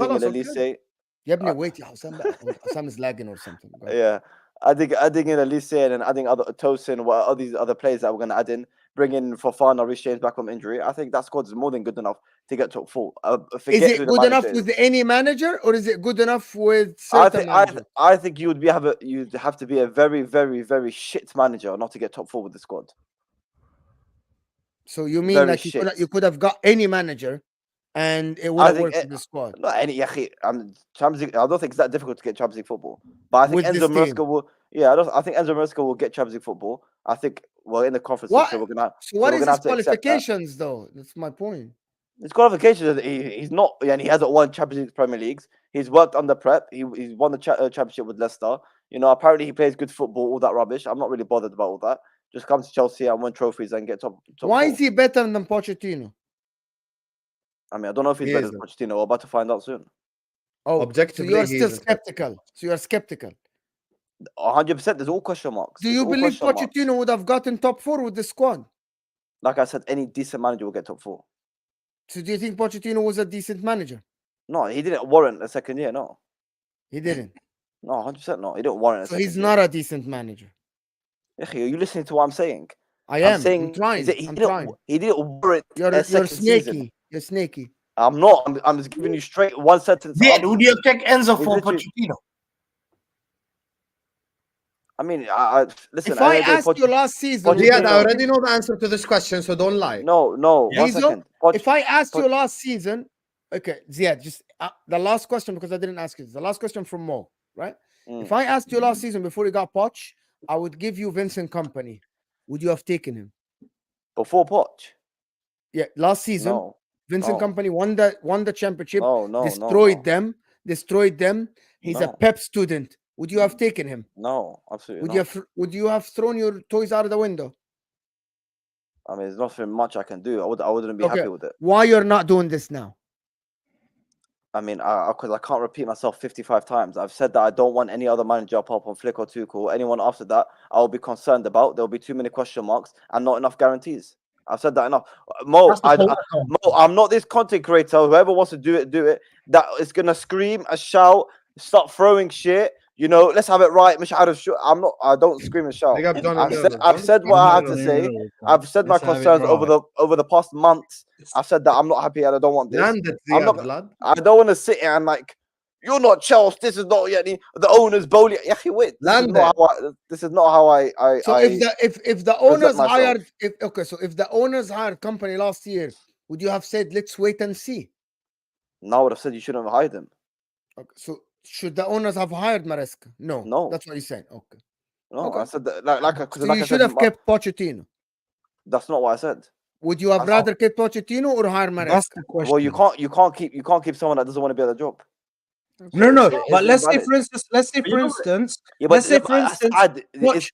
adding in خلاص okay. Olise. يا ابني wait يا حسام بقى. حسام is lagging or something. Go ahead. Yeah, adding in Olise and then adding other Tosin, what all these other players that we're gonna add in. bring in Fofana, Reece James back from injury, I think that squad is more than good enough to get top 4. Is Forget it who the good enough manager is. with any manager, or is it good enough with certain managers? I think you'd have to be a very, very, very shit manager not to get top 4 with the squad. So you mean Very like shit. you could have got any manager, and it would have worked with the squad Not any. Champions League, I don't think it's that difficult to get Champions League football. But I think with this Enzo team? Maresca will. Yeah, I think Enzo Maresca will get Champions League football. I think in the conference. What? So we're gonna. So what we're is gonna his have to accept that. qualifications, though? That's my point. His qualifications. He's not, and he hasn't won Champions League, Premier Leagues. He's worked under Prep. He's won the championship with Leicester. You know, apparently he plays good football. All that rubbish. I'm not really bothered about all that. Just come to Chelsea and win trophies and get top. Why 4. is he better than Pochettino? I mean, I don't know if he's He better than isn't. Pochettino. We're about to find out soon. Oh, Objectively, so you're he still isn't. skeptical. So you're skeptical. 100%. There's all question marks. Do There's you all believe question marks. Pochettino would have gotten top 4 with the squad? Like I said, any decent manager will get top 4. So do you think Pochettino was a decent manager? No, he didn't warrant a second year. No, He didn't. no, 100% no. He didn't warrant a So second he's year. not a decent manager. Are you listening to what I'm saying? I am. saying I'm trying. he I'm didn't, trying. He didn't warrant You're a second snaky. season. You're snaky. I'm not. I'm just giving you straight one sentence. Ziad, who do you take Enzo for literally- Pochettino? I mean, I listen. If I Anyway, asked you last season, Pochettino- Ziad, I already know the answer to this question, so don't lie. no, one Hazel, second. if I asked you last season, okay, Ziad, just the last question, because I didn't ask you this. The last question from Mo, right? If I asked you last season before you got Poch, I would give you Vincent Kompany. Would you have taken him? Before Poch, Yeah, last season, no, Vincent no. Kompany won the championship, no, destroyed them. He's a No. Pep student. Would you have taken him? No, absolutely Would you have thrown your toys out of the window? I mean, there's nothing much I can do. I wouldn't be Okay. happy with it. Why you're not doing this now? I mean, because I can't repeat myself 55 times. I've said that I don't want any other manager apart from Flick or Tuchel. Anyone after that, I'll be concerned about. There'll be too many question marks and not enough guarantees. I've said that enough. Mo, I'm not this content creator. Whoever wants to do it. That is gonna scream and shout, start throwing shit. You know, let's have it right. I'm not. I don't scream and shout. I've said what I have to say. I've said my concerns over the past months. I've said that I'm not happy and I don't want this. I don't want to sit here and like, you're not Chelsea. This is not the owners bowling. Wait, this is not how I. So if the owners hired, if the owners hired company last year, would you have said let's wait and see? No, I would have said you shouldn't have hired him. Okay, so should the owners have hired Maresca? No, that's what you're saying. Okay, no, okay. I said that so you should have kept Pochettino. That's not what I said. Would you have rather kept Pochettino or hire Maresca? That's the question. Well, you can't keep someone that doesn't want to be at the job. No. But let's say, for instance, it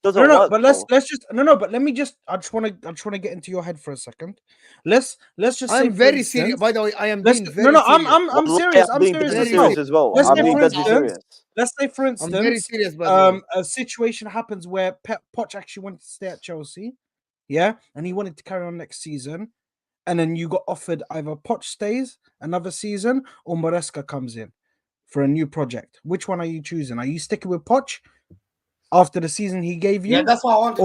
doesn't work. But let me just. I just want to get into your head for a second. Let's just. I'm very serious. By the way, I am being very serious. I'm serious. I'm serious as well. Let's say, for I'm very instance, serious. By the way. a situation happens where Poch actually wanted to stay at Chelsea, yeah, and he wanted to carry on next season, and then you got offered either Poch stays another season or Maresca comes in for a new project. Which one are you choosing? Are you sticking with Poch after the season he gave you? Yeah, that's what I wanted.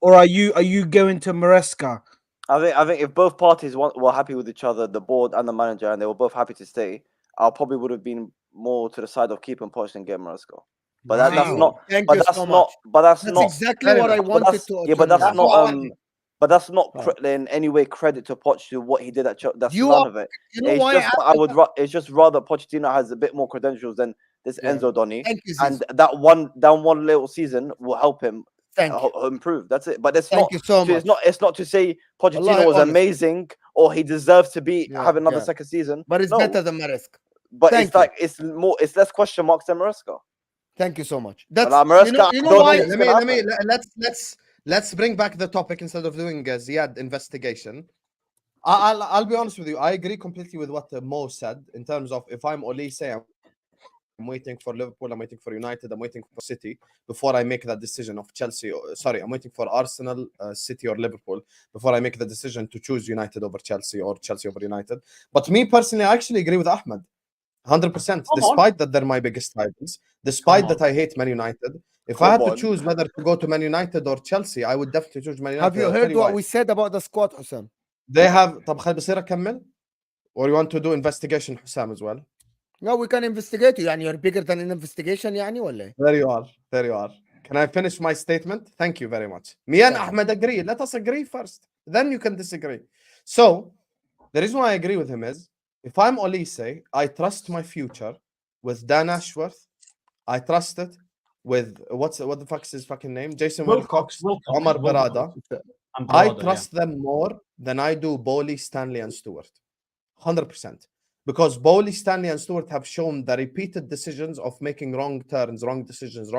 Or are you going to Maresca? I think if both parties were happy with each other, the board and the manager, and they were both happy to stay, I probably would have been more to the side of keeping Poch and getting Maresca. But that's not. Thank you so much. But that's That's not exactly what I wanted to. Yeah, but that's not. But that's not in any way credit to Poch to what he did at Chelsea. That's none of it. You know why it's just rather Pochettino has a bit more credentials than this Enzo Donny, and that one little season will help him improve. That's it. But it's not. It's not to say Pochettino was amazing or he deserves to have another second season. But it's better than Maresca. But it's less question marks than Maresca. Thank you so much. That's you know why. Let's bring back the topic instead of doing a Ziad investigation. I'll be honest with you. I agree completely with what Mo said in terms of if I'm Olise, I'm waiting for Liverpool, I'm waiting for United, I'm waiting for City before I make that decision of Chelsea. Sorry, I'm waiting for Arsenal, City, or Liverpool before I make the decision to choose United over Chelsea or Chelsea over United. But me personally, I actually agree with Ahmed. 100%. Despite that they're my biggest rivals, despite that I hate Man United, If I had Come to on. choose whether to go to Man United or Chelsea, I would definitely choose Man United. Have you I'll tell heard what why. we said about the squad, Hussam? They have. طب خلي بصير أكمل? Or you want to do investigation, Hussam, as well? No, we can investigate you. يعني you're bigger than an investigation يعني ولا إيه؟ There you are. There you are. Can I finish my statement? Thank you very much. Me and Ahmed agree. Let us agree first. Then you can disagree. So, the reason why I agree with him is, if I'm Olise, I trust my future with Dan Ashworth. I trust it with, what the fuck's his fucking name? Jason Wilcox, Omar Barada. I trust them more than I do Bowley, Stanley, and Stewart. 100%. Because Bowley, Stanley, and Stewart have shown the repeated decisions of making wrong turns, wrong decisions.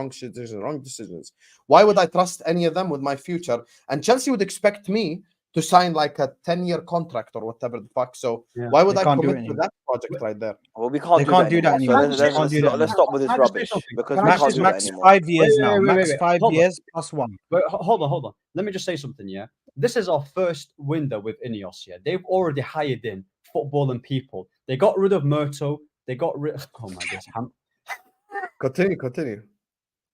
Why would I trust any of them with my future? And Chelsea would expect me to sign like a 10-year contract or whatever the fuck. So why would I commit to that project right there? Well, we can't do that anymore. So let's stop with this rubbish because we can't do that anymore. 5 years now. Max 5 years plus 1. Wait, hold on. Let me just say something, yeah? This is our first window with Ineos, yeah? They've already hired in footballing people. They got rid of Murto. They got rid of... Oh, my God. Continue.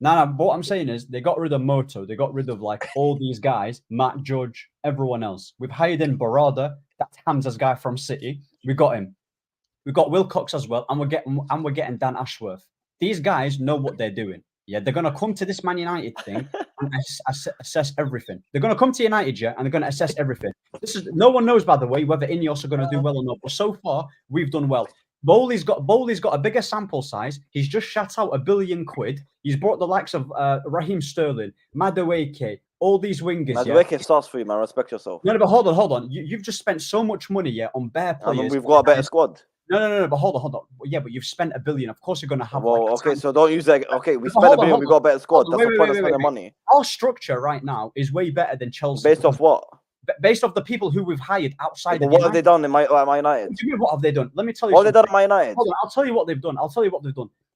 No, but what I'm saying is they got rid of Moto. They got rid of like all these guys, Matt Judge, everyone else. We've hired in Barada. That's Hamza's guy from City. We got him. We got Wilcox as well, and we're getting Dan Ashworth. These guys know what they're doing. Yeah, they're gonna come to this Man United thing and assess everything. They're gonna come to United, yeah, and they're gonna assess everything. This is no one knows, by the way, whether Ineos are gonna do well or not. But so far, we've done well. Bowley's got a bigger sample size. He's just shut out £1 billion. He's brought the likes of Raheem Sterling, Madueke, all these wingers. Madueke starts for you, man. Respect yourself. No, but hold on. You've just spent so much money, yeah, on bare players. I mean, we've got a better squad. No, but hold on. Yeah, but you've spent $1 billion. Of course, you're going to have. Well, okay, so don't use that. Okay, we spent $1 billion. We got a better squad. That's the point of spending money. Our structure right now is way better than Chelsea. Based off what? Based off the people who we've hired outside. But what have they done in my United? What do you mean, what have they done? Let me tell you. What have they done in my United? Hold on, I'll tell you what they've done.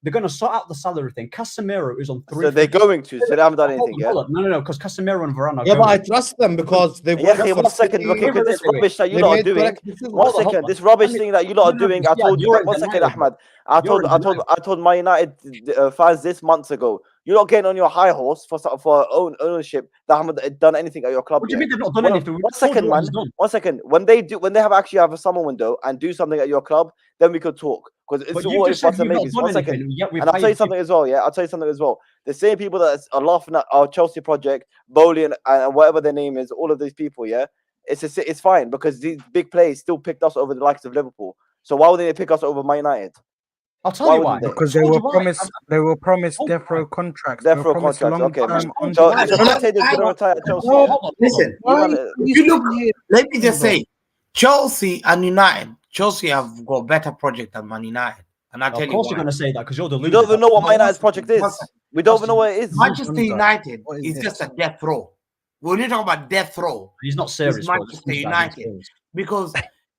They're going to sort out the salary thing. Casemiro is on 3. So they're going to. So they haven't done anything yet. No, because Casemiro and Varane. Yeah, but I trust them because they've. Yeah, 1 second. Okay, because this rubbish that you lot are doing. 1 second. This rubbish thing that you lot are doing. I told you. 1 second, Ahmed. I told my United fans this months ago. You're not getting on your high horse for ownership that haven't done anything at your club. What do you mean they've not done anything? 1 second, man. 1 second. When they actually have a summer window and do something at your club, then we could talk. Because it's all if buts and maybes. 1 second. And I'll tell you something as well. Yeah, I'll tell you something as well. The same people that are laughing at our Chelsea project, Bowley and whatever their name is, all of these people, yeah, it's fine because these big players still picked us over the likes of Liverpool. So why would they pick us over Man United? I'll tell you why. Because they were promised death row contracts. Death row contracts. Okay. Listen, you look. Let me just say, Chelsea and United. Chelsea have got better project than Man United, and I tell you why. Of course, you're going to say that because you're the. We don't even know what Man United's project is. We don't even know what it is. Manchester United is just a death row. When you talk about death row, he's not serious. Manchester United because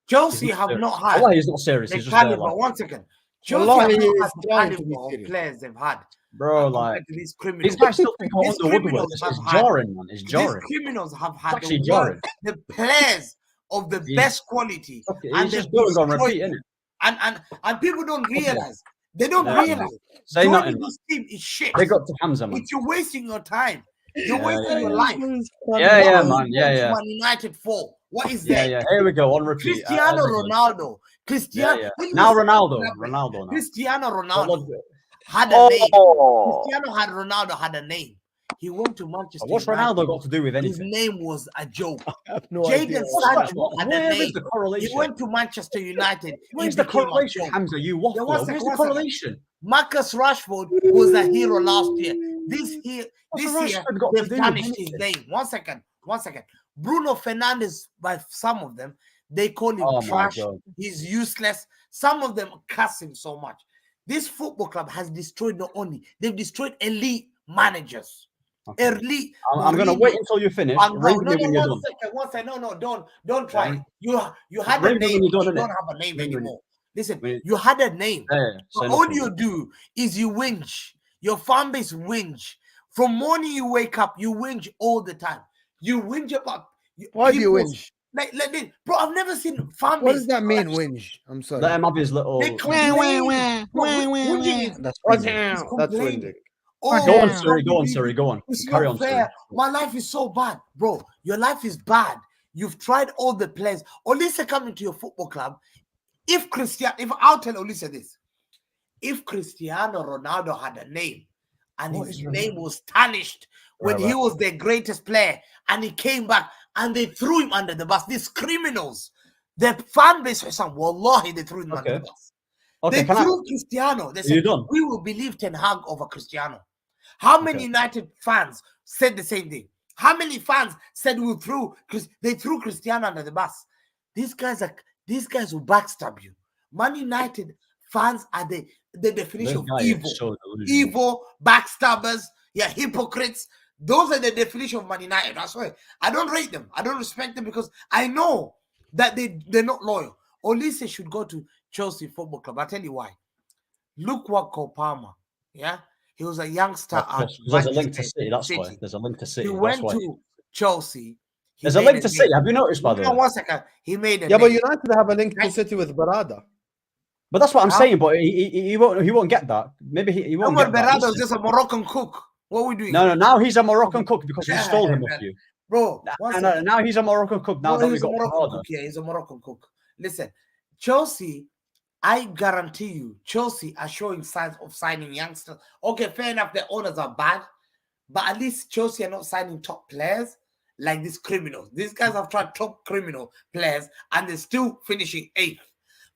Chelsea have not had. Why he's not serious? He's just there. 1 second. Chelsea have not had the caliber of players they've had. Bro, like these guys still think on the woodwork. It's jarring, man. It's jarring. These criminals have had actually jarring. The players of the best quality, and just going on repeat, isn't it? And people don't realize. They don't realize. Say nothing. This team is shit. They got to Hamza, man. You're wasting your time. You're wasting your life. Yeah, man. Yeah. Man United for what is that? Yeah. Here we go on repeat. Cristiano Ronaldo. Now Ronaldo. Now. Cristiano Ronaldo had a name. Cristiano Ronaldo had a name. He went to Manchester. What's Ronaldo got to do with anything? His name was a joke. No Jadon Sancho had a Where name. is the correlation? He went to Manchester United. Where's the correlation, Hamza? You waffle. Where's the correlation? Marcus Rashford was a hero last year. This year, they've tarnished his name. 1 second. Bruno Fernandes, by some of them, they call him trash. He's useless. Some of them cuss him so much. This football club has destroyed not only, they've destroyed elite managers. Okay. Elite. I'm going to wait until you finish. One second. No, don't try. Yeah. You had a name. You don't have a name anymore. Listen, you had a name. All you do is you whinge. Your fan base whinge. From morning you wake up, you whinge all the time. You whinge about. Why do you whinge? Bro, I've never seen fan base. What does that mean, whinge? I'm sorry. Let him have his little. That's whinging. Oh, Go on, it's sorry. not Go on, easy. sorry. Go on. It's Carry not on, fair. sorry. My life is so bad, bro. Your life is bad. You've tried all the players. Olise coming to your football club. If I'll tell Olise this, if Cristiano Ronaldo had a name and his name was tarnished when he was their greatest player and he came back and they threw him under the bus, these criminals, their fan base for some, wallahi, they threw him under the bus. Okay, They threw Cristiano. They said, we will believe Ten Hag over Cristiano. How many United fans said the same thing? How many fans said they threw Cristiano under the bus? These guys will backstab you. Man United fans are the definition of evil. So evil, backstabbers, hypocrites. Those are the definition of Man United. That's why I don't rate them. I don't respect them because I know that they're not loyal. Olise should go to Chelsea Football Club. I'll tell you why. Look what Cole Palmer, he was a youngster. There's a link to City. That's why. There's a link to City. He went to Chelsea. There's a link to City. Have you noticed, by the way? 1 second. He made a but United have a link to City with Barada. But that's what I'm saying. But he won't get that. Maybe he won't get that. Barada is just a Moroccan cook. What are we doing? No. Now he's a Moroccan cook because we stole him off you, bro. Now he's a Moroccan cook. Now that we got Moroccan cook. Yeah, he's a Moroccan cook. Listen, Chelsea. I guarantee you, Chelsea are showing signs of signing youngsters. Okay, fair enough, the owners are bad, but at least Chelsea are not signing top players like these criminals. These guys have tried top criminal players and they're still finishing 8th.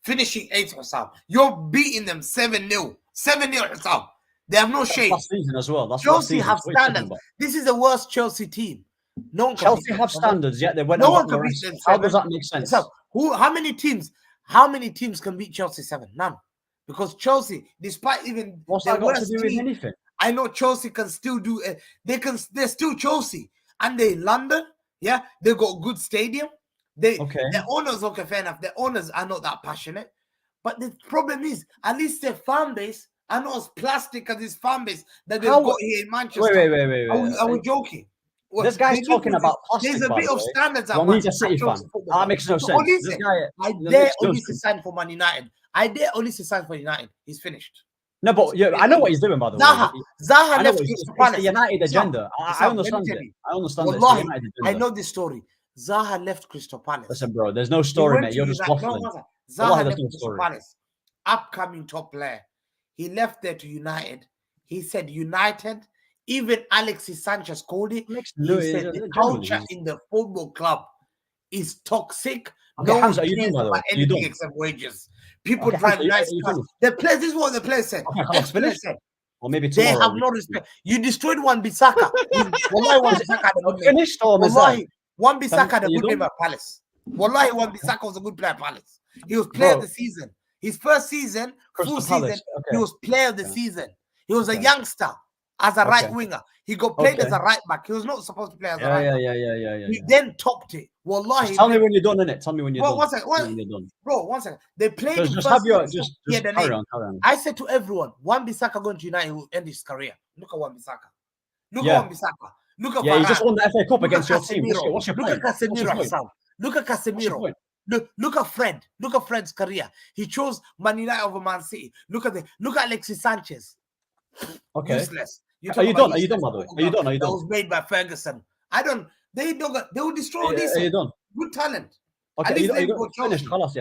Finishing 8th or something. You're beating them 7-0. 7-0 or something. They have no shame. Last season as well. That's Chelsea have standards. This is the worst Chelsea team. No one Chelsea have standards, yet they went no and one got can beat them. How does that make sense? So, how many teams can beat Chelsea 7? None. Because Chelsea, despite even what's that got to do with anything? I know Chelsea can still do it. They're still Chelsea. And they London, they got a good stadium. Their owners, fair enough. Their owners are not that passionate. But the problem is, at least their fan base are not as plastic as this fan base that they've got here in Manchester. Wait. Are we joking? This guy's talking about plastic. There's a bit of standards. He's a City fan. That makes no sense. I dare Olise sign for Man United. I dare Olise sign for United. He's finished. No, but I know what he's doing, by the way. Zaha left Crystal Palace. It's the United agenda. I understand it. I understand it. Wallahi, I know this story. Zaha left Crystal Palace. Listen, bro, there's no story, mate. You're just waffling. Zaha left Crystal Palace. Upcoming top player. He left there to United. He said United. Even Alexis Sanchez called it. He said the culture in the football club is toxic. Okay, no Hamza, one cares about anything except wages. People drive nice cars. The players, this is what the players said. Said. Or maybe tomorrow. They have no respect. You destroyed Wan-Bissaka. Wallahi, Wan-Bissaka had a good name. Finished or Wallahi, Wan-Bissaka had a good name at Palace. Wallahi, Wan-Bissaka was a good player at Palace. He was player of the season. His first season, full season, he was player of the season. He was a youngster. As a right winger, he got played as a right back. He was not supposed to play as a right back. Yeah. He then topped it. Wallahi. Just tell me when you're done, innit? Tell me when you're done. 1 second. Bro, 1 second. They played. Just have your carry on. I said to everyone, Wan-Bissaka going to United will end his career. Look at Wan-Bissaka. Look at Wan-Bissaka. Look at he just won the FA Cup against your team. What's your point? Look at Casemiro. Look at Casemiro. Look at Fred. Look at Fred's career. He chose Man United over Man City. Look at Alexis Sanchez. Okay. Useless. Are you done? Are you done, by the way? Are you done? That was made by Ferguson. They will destroy this. Are you done? Good talent. Okay,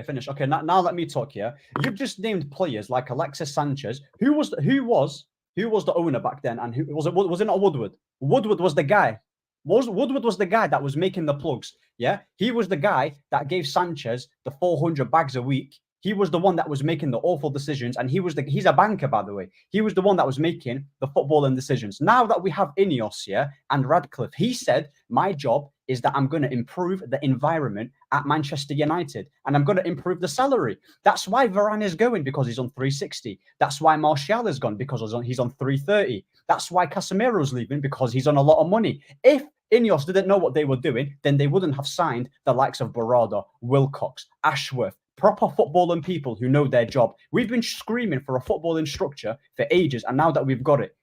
finish. Okay, now let me talk here. You've just named players like Alexis Sanchez. Who was the owner back then? And who was it not Woodward? Woodward was the guy. Woodward was the guy that was making the plugs. Yeah, he was the guy that gave Sanchez the 400 bags a week. He was the one that was making the awful decisions, and he's a banker, by the way. He was the one that was making the footballing decisions. Now that we have Ineos, and Radcliffe, he said, my job is that I'm going to improve the environment at Manchester United, and I'm going to improve the salary. That's why Varane is going, because he's on 360. That's why Martial is gone, because he's on 330. That's why Casemiro's leaving, because he's on a lot of money. If Ineos didn't know what they were doing, then they wouldn't have signed the likes of Barada, Wilcox, Ashworth, proper footballing people who know their job. We've been screaming for a footballing structure for ages, and now that we've got it,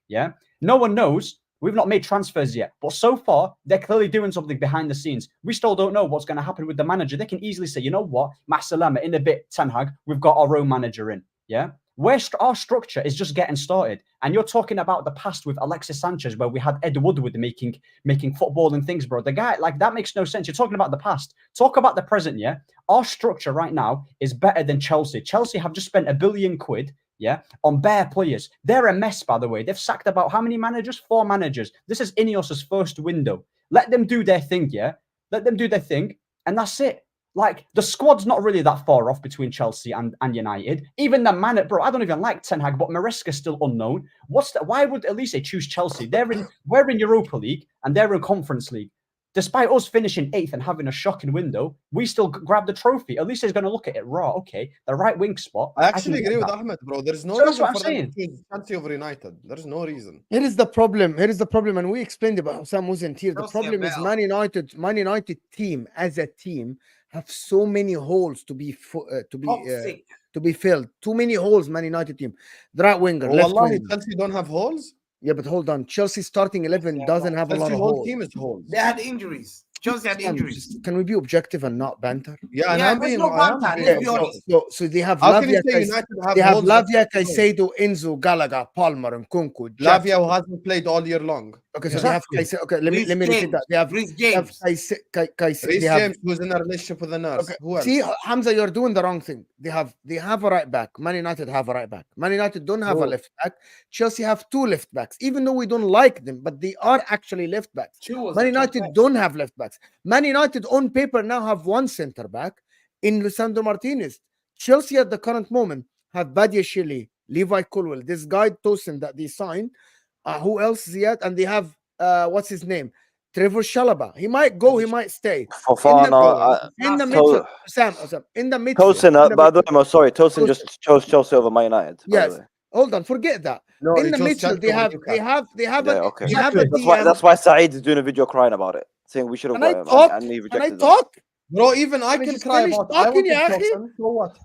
no one knows. We've not made transfers yet, but so far, they're clearly doing something behind the scenes. We still don't know what's going to happen with the manager. They can easily say, you know what, Masalama, in a bit, Ten Hag, we've got our own manager in, Our structure is just getting started. And you're talking about the past with Alexis Sanchez, where we had Ed Woodward making footballing things, bro. The guy, like, that makes no sense. You're talking about the past. Talk about the present, yeah? Our structure right now is better than Chelsea. Chelsea have just spent £1 billion, yeah, on bare players. They're a mess, by the way. They've sacked about how many managers? 4 managers. This is Ineos's first window. Let them do their thing, yeah? Let them do their thing, and that's it. Like, the squad's not really that far off between Chelsea and United. Even the man, bro, I don't even like Ten Hag, but Maresca's still unknown. Why would Olise choose Chelsea? We're in Europa League and they're in Conference League. Despite us finishing 8th and having a shocking window, we still grab the trophy. Olise is going to look at it raw. Okay, the right wing spot. I actually agree with Ahmed, bro. There's no reason for them to choose Chelsea over United. There's no reason. Here is the problem. And we explained about Sam wasn't here. The problem is Man United team as a team have so many holes to be filled. Too many holes, Man United team. The right winger, left winger. Chelsea don't have holes? Yeah, but hold on. Chelsea starting 11 doesn't have a lot of holes. Team is holes. They had injuries. Chelsea had injuries. Can we be objective and not banter? Yeah, and I'm being so they have Lavia, Caicedo, Enzo, Gallagher, Palmer, and Kunku. Lavia, who hasn't played all year long. Okay, so they have Caicedo. Okay, let me repeat that. They have James, who's in a relationship with a nurse. Okay. See, Hamza, you're doing the wrong thing. They have a right back. Man United have a right back. Man United don't have a left back. Chelsea have 2 left backs, even though we don't like them, but they are actually left backs. Man United don't have left backs. Man United on paper now have 1 center back in Lisandro Martinez. Chelsea at the current moment have Badiashile, Levi Colwill, this guy Tosin that they signed. Who else? Ziad, and they have what's his name? Trevor Chalobah. He might go, he might stay. In the midfield, Sam, in the midfield. Tosin, by the way, I'm sorry, Tosin just chose Chelsea over Man United. Yes. Hold on, forget that. No, in the midfield, they have that's why Saad is doing a video crying about it, saying we should have got him. Can I talk? Bro, even I can cry about it. So what?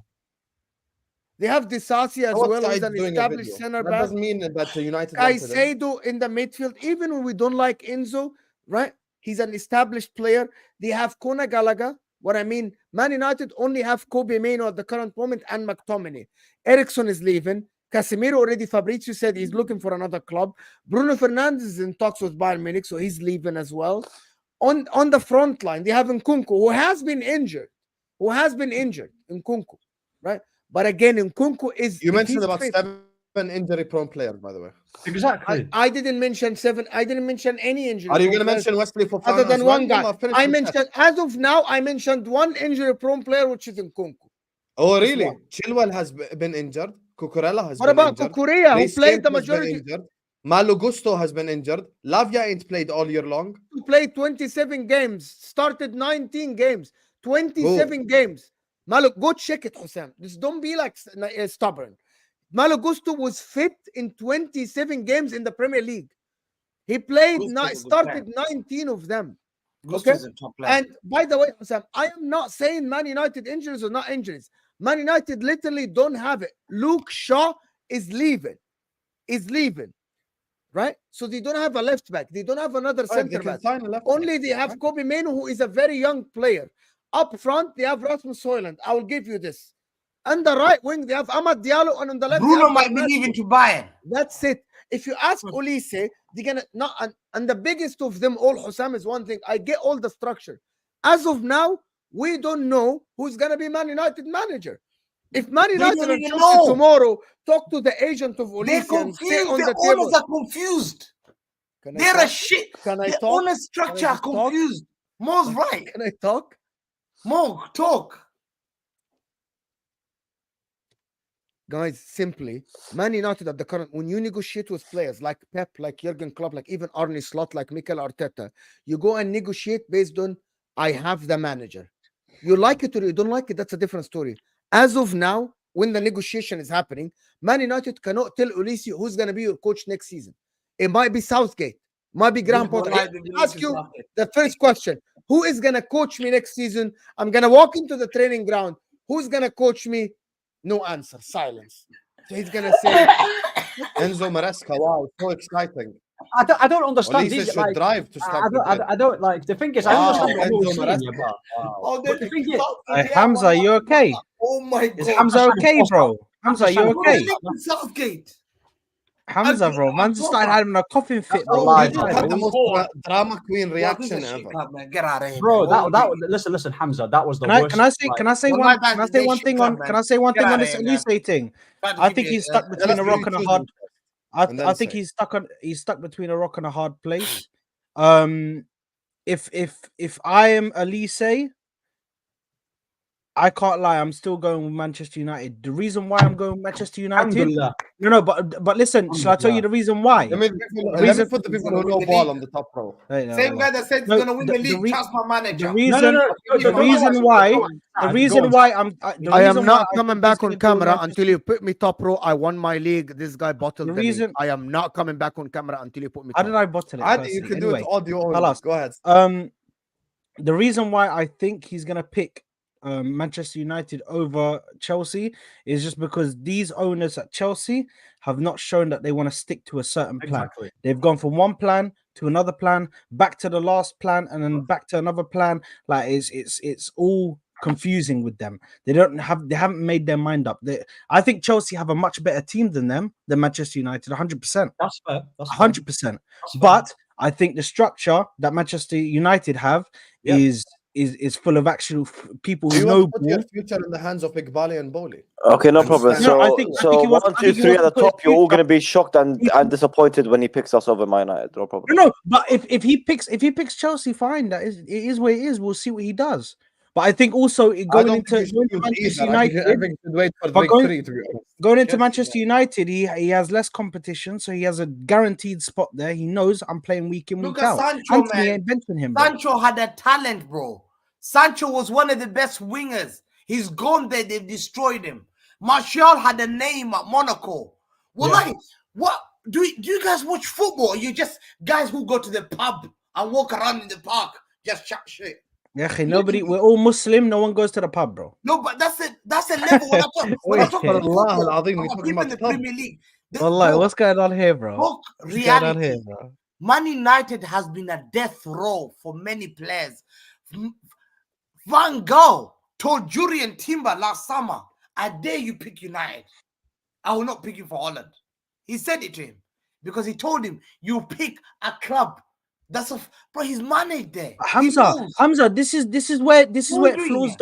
They have Disasi as well as an established center back. That doesn't mean that the United. Caicedo in the midfield, even when we don't like Enzo, right? He's an established player. They have Kona Gallagher. What I mean, Man United only have Kobe Mainoo at the current moment and McTominay. Ederson is leaving. Casemiro already, Fabrizio said he's looking for another club. Bruno Fernandes is in talks with Bayern Munich, so he's leaving as well. On the front line, they have Nkunku, who has been injured. Nkunku, right? But again, Nkunku is... You mentioned about 7 injury-prone players, by the way. Exactly. I didn't mention 7. I didn't mention any injury. Are you going to mention Wesley Fofana other than one guy? I mentioned, as of now, I mentioned 1 injury-prone player, which is Nkunku. Oh, really? Chilwell has been injured. Cucurella has been injured. What about Cucurella, who played the majority? Malo Gusto has been injured. Lavia ain't played all year long. He played 27 games, started 19 games, 27 games. Malo, go check it, Hussein. Just don't be like stubborn. Malo Gusto was fit in 27 games in the Premier League. He played, started 19 of them. Okay? And by the way, Hussein, I am not saying Man United injuries or not injuries. Man United literally don't have it. Luke Shaw is leaving. Right? So they don't have a left back. They don't have another center back. Only they have Kobe Mainoo, who is a very young player. Up front, they have Rasmus Højlund. I will give you this. On the right wing, they have Amad Diallo, and on the left, Bruno might be leaving to Bayern. That's it. If you ask Olise, they're gonna not. And the biggest of them all, Hussam, is one thing. I get all the structure. As of now, we don't know who's gonna be Man United manager. If Man United and Chelsea tomorrow talk to the agent of Olise, they're confused. The owners are confused. They're a shit. The owner structure are confused. Mo's right. Can I talk? Mo, talk. Guys, simply, Man United at the current, when you negotiate with players like Pep, like Jurgen Klopp, like even Arne Slot, like Mikel Arteta, you go and negotiate based on, I have the manager. You like it or you don't like it, that's a different story. As of now, when the negotiation is happening, Man United cannot tell Olise who's going to be your coach next season. It might be Southgate, might be Graham Potter. Ask you the first question. Who is going to coach me next season? I'm going to walk into the training ground. Who's going to coach me? No answer. Silence. So he's going to say... Enzo Maresca. Wow, so exciting. I don't understand. Olise should drive to stop. I don't like... The thing is, I understand what you're saying about... Hamza, are you okay? Oh my God. Is Hamza okay, bro? Hamza, you okay? Southgate. Hamza, bro, man just started having a coughing fit. a Bro. lie, You just bro. had the He most drama queen Bro, reaction this is shit ever. club, man. Get out of here, Bro, man. listen, Hamza, that was the Can I worst. can I say can I say Well, one my can I bad, say they one shit thing club, on man. can I say one Get thing on outta this here, man. Olise thing? Tried to I give think you, he's stuck Yeah, between let's a do rock and a children hard. first, and then I think say. he's stuck between a rock and a hard place. If I am Olise, I can't lie, I'm still going with Manchester United. The reason why I'm going with Manchester United, Alhamdulillah. no, but listen, shall I tell you the reason why? Let me reason- put the people who Gonna know win the ball league. on the top row. Same guy that said he's No, gonna win the league. Trust my manager. The reason, No, the reason why, the reason why I'm, the I am reason not why coming think back he's on gonna go camera Manchester- until you put me top row. I won my league. This guy bottled The the league. reason- I am not coming back on camera until you put me How top. did I bottle it? Adi, you firstly? can do it Anyway, audio only. Halas. Go ahead. The reason why I think he's gonna pick Manchester United over Chelsea is just because these owners at Chelsea have not shown that they want to stick to a certain plan. Exactly. They've gone from one plan to another plan, back to the last plan, and then back to another plan. Like it's all confusing with them. They haven't made their mind up. I think Chelsea have a much better team than Manchester United, 100%. That's fair. That's 100%. But I think the structure that Manchester United have is full of actual people Do who you know want to put your ball. future in the hands of Iqbali and Boli? Okay, no problem. No, So, I think he wants- 1, I 2, think he 3 wants at the to put his top. You're all future- going to be shocked and disappointed when he picks us over Man United. No problem. No, but if he picks Chelsea, fine. It is what it is. We'll see what he does. But I think also I going don't into think you should Manchester either. I think United, you should wait for but big going- three, to be honest. going into Chelsea, Manchester United, he has less competition, so he has a guaranteed spot there. He knows I'm playing week in, Look week at out. Sancho, Anthony man. ain't benching him, bro. Sancho had a talent, bro. Sancho was one of the best wingers. He's gone there. They've destroyed him. Martial had a name at Monaco. Well, what do you guys watch football? Or you just guys who go to the pub and walk around in the park, just chat shit. Yeah, nobody. We're all Muslim. No one goes to the pub, bro. No, but that's a level. When I talk about Allah football, Al-Azim, we're I'm talking people in about the pub. Premier League. Wallahi, Bro, what's going on here, bro? talk What's going on reality. here, bro? Man United has been a death row for many players. Van Gaal told Jurien Timber last summer, I dare you pick United. I will not pick you for Holland. He said it to him because he told him, you pick a club. Bro, he's managed there. Hamza, this is where it flaws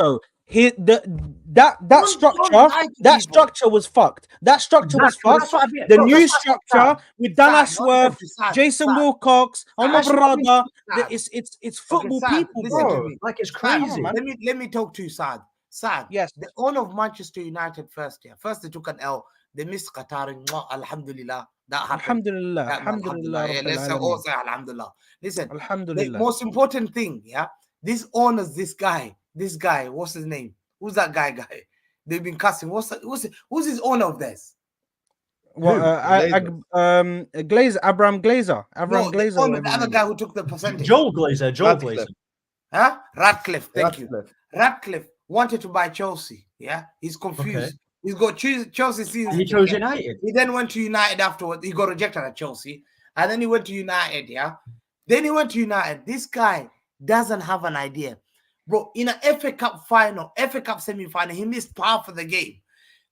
here? though. That structure was fucked. That structure was fucked. The new structure with Dan Ashworth, Jason Wilcox, Omar Barada, it's football people, bro. Like it's crazy. Let me talk to you, Saad. Saad, yes, the owner of Manchester United first they took an L. They missed Qatar. Alhamdulillah, that happened. Alhamdulillah. Yeah, let's all say Alhamdulillah. Listen, Alhamdulillah. the most important thing, this owners, this guy, what's his name? Who's that guy? They've been cussing. Who's his owner of this? What? Glazer, Abraham Glazer. The other guy who took the percentage. Joel Glazer. Huh? Radcliffe. Thank you. Radcliffe wanted to buy Chelsea. Yeah, he's confused. Okay. He's got Chelsea season. He chose United. He then went to United afterwards. He got rejected at Chelsea, and then he went to United. Yeah, then he went to United. This guy doesn't have an idea, bro. In an FA Cup final, FA Cup semi-final, he missed half of the game.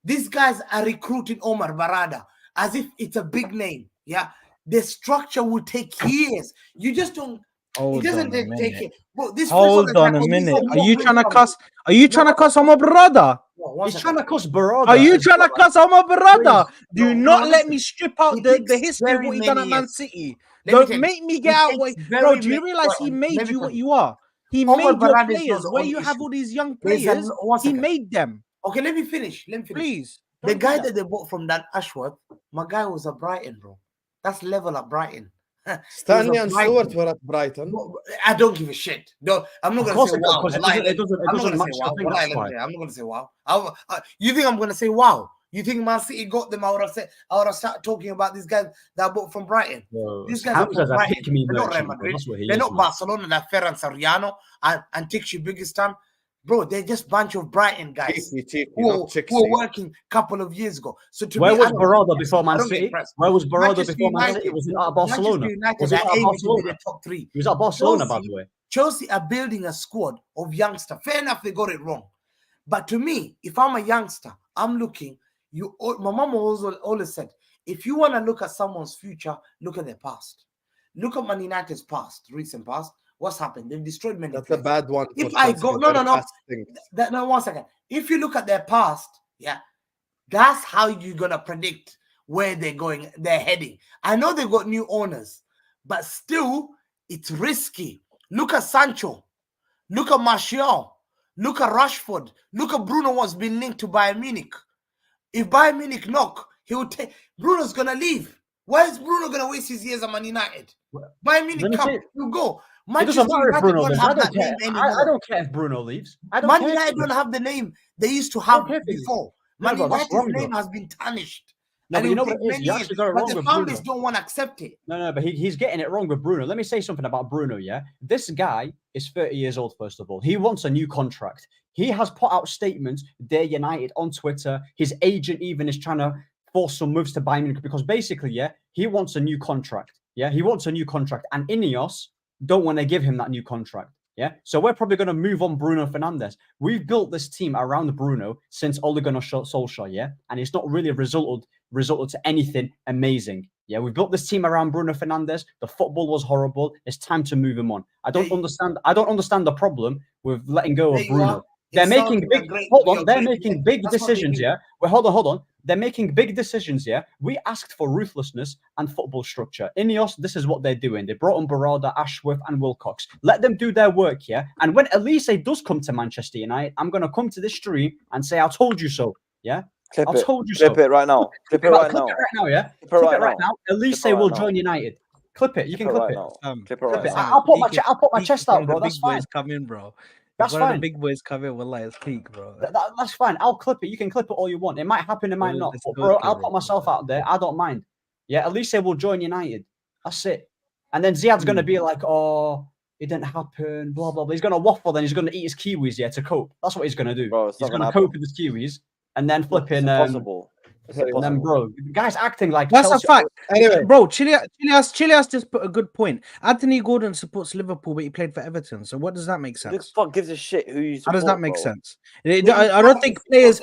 These guys are recruiting Omar Barada as if it's a big name. Yeah, the structure will take years. You just don't. It doesn't take it. Bro, Hold on a minute. Are you trying to cuss? Are you trying to cuss Omar Barada? He's trying to cuss Barada. Are you trying to cuss Omar Barada? Do not let me strip out the history of what he done at Man City. Don't make me get out. Bro, do you realize he made you what you are? He made your players where you have all these young players. He made them. Okay, let me finish. Please. The guy that they bought from Dan Ashworth, my guy was at Brighton, bro. That's level at Brighton. Stanley and Stewart were at Brighton. I don't give a shit. No, I'm not going to say wow. It doesn't match. I'm not going to say wow. You think I'm going to say wow? You think Man City got them? I would have started talking about these guys that I bought from Brighton. These guys are Brighton. They're not Real Madrid. They're not Barcelona. They're Ferran Soriano and Tixi Bigistan. Bro, they're just a bunch of Brighton guys who were working a couple of years ago. So where was Barada before Man City? Where was Barada before Man City? Was he at Barcelona? Was he at Barcelona? Top three. He was at Barcelona, by the way. Chelsea are building a squad of youngsters. Fair enough, they got it wrong. But to me, if I'm a youngster, I'm looking, My mom always said, if you want to look at someone's future, look at their past. Look at Man United's past, recent past. What's happened? They've destroyed many That's players. a bad one. If for I Chelsea, go, their no, past things. no, 1 second. If you look at their past, yeah, that's how you're gonna predict where they're going, they're heading. I know they've got new owners, but still, it's risky. Look at Sancho. Look at Martial. Look at Rashford. Look at Bruno what's been linked to Bayern Munich. If Bayern Munich knock, he will take. Bruno's gonna leave. Why is Bruno gonna waste his years at Man United? Bayern Munich come, you go. It doesn't matter if Bruno leaves. I don't care. I don't care if Bruno leaves. Man United don't have the name they used to have before. Man No, that's United's wrong, name bro. has been tarnished. No, And but you know it'll what it take is? You many actually years, got it but wrong the with founders Bruno. don't want to accept it. No, but he's getting it wrong with Bruno. Let me say something about Bruno, yeah? This guy is 30 years old, first of all. He wants a new contract. He has put out statements, they're United, on Twitter. His agent even is trying to force some moves to Bayern Munich because basically, yeah, he wants a new contract. Yeah, he wants a new contract. And Ineos don't want to give him that new contract. Yeah, so we're probably going to move on Bruno Fernandes. We've built this team around Bruno since Ole Gunnar Solskjaer, yeah, and it's not really resulted to anything amazing. Yeah, we built this team around Bruno Fernandes. The football was horrible. It's time to move him on. I don't understand the problem with letting go of Bruno. They're making big. They're making big decisions. Yeah. Well, hold on. They're making big decisions. Yeah. We asked for ruthlessness and football structure. Ineos, this is what they're doing. They brought on Barada, Ashworth, and Wilcox. Let them do their work. Yeah. And when Olise does come to Manchester United, I'm gonna come to this stream and say, "I told you so." Yeah. Clip I it. told you so. Clip it right now. Clip it right now. Clip it right now. Yeah. Clip Clip it right now. Olise will now. join United. Clip it. You can clip it. Clip it right now. I'll put my chest out, bro. That's fine. Boys come in, bro. That's One of fine. the big boys come in. Wallah, it's peak, bro. That's fine. I'll clip it. You can clip it all you want. It might happen. It might not. But bro, I'll put myself out there. I don't mind. Yeah. Olise will join United. That's it. And then Ziad's going to be like, "Oh, it didn't happen." Blah blah blah. He's going to waffle. Then he's going to eat his kiwis. Yeah, to cope. That's what he's going to do. Bro, he's going to cope with his kiwis and then flipping. Impossible. And then, bro, the guy's acting like That's Chelsea. a fact. Anyway, Bro, Chile has just put a good point. Anthony Gordon supports Liverpool, but he played for Everton. So what does that make Who sense? the fuck gives a shit who you How support? does that make bro? sense? I don't think players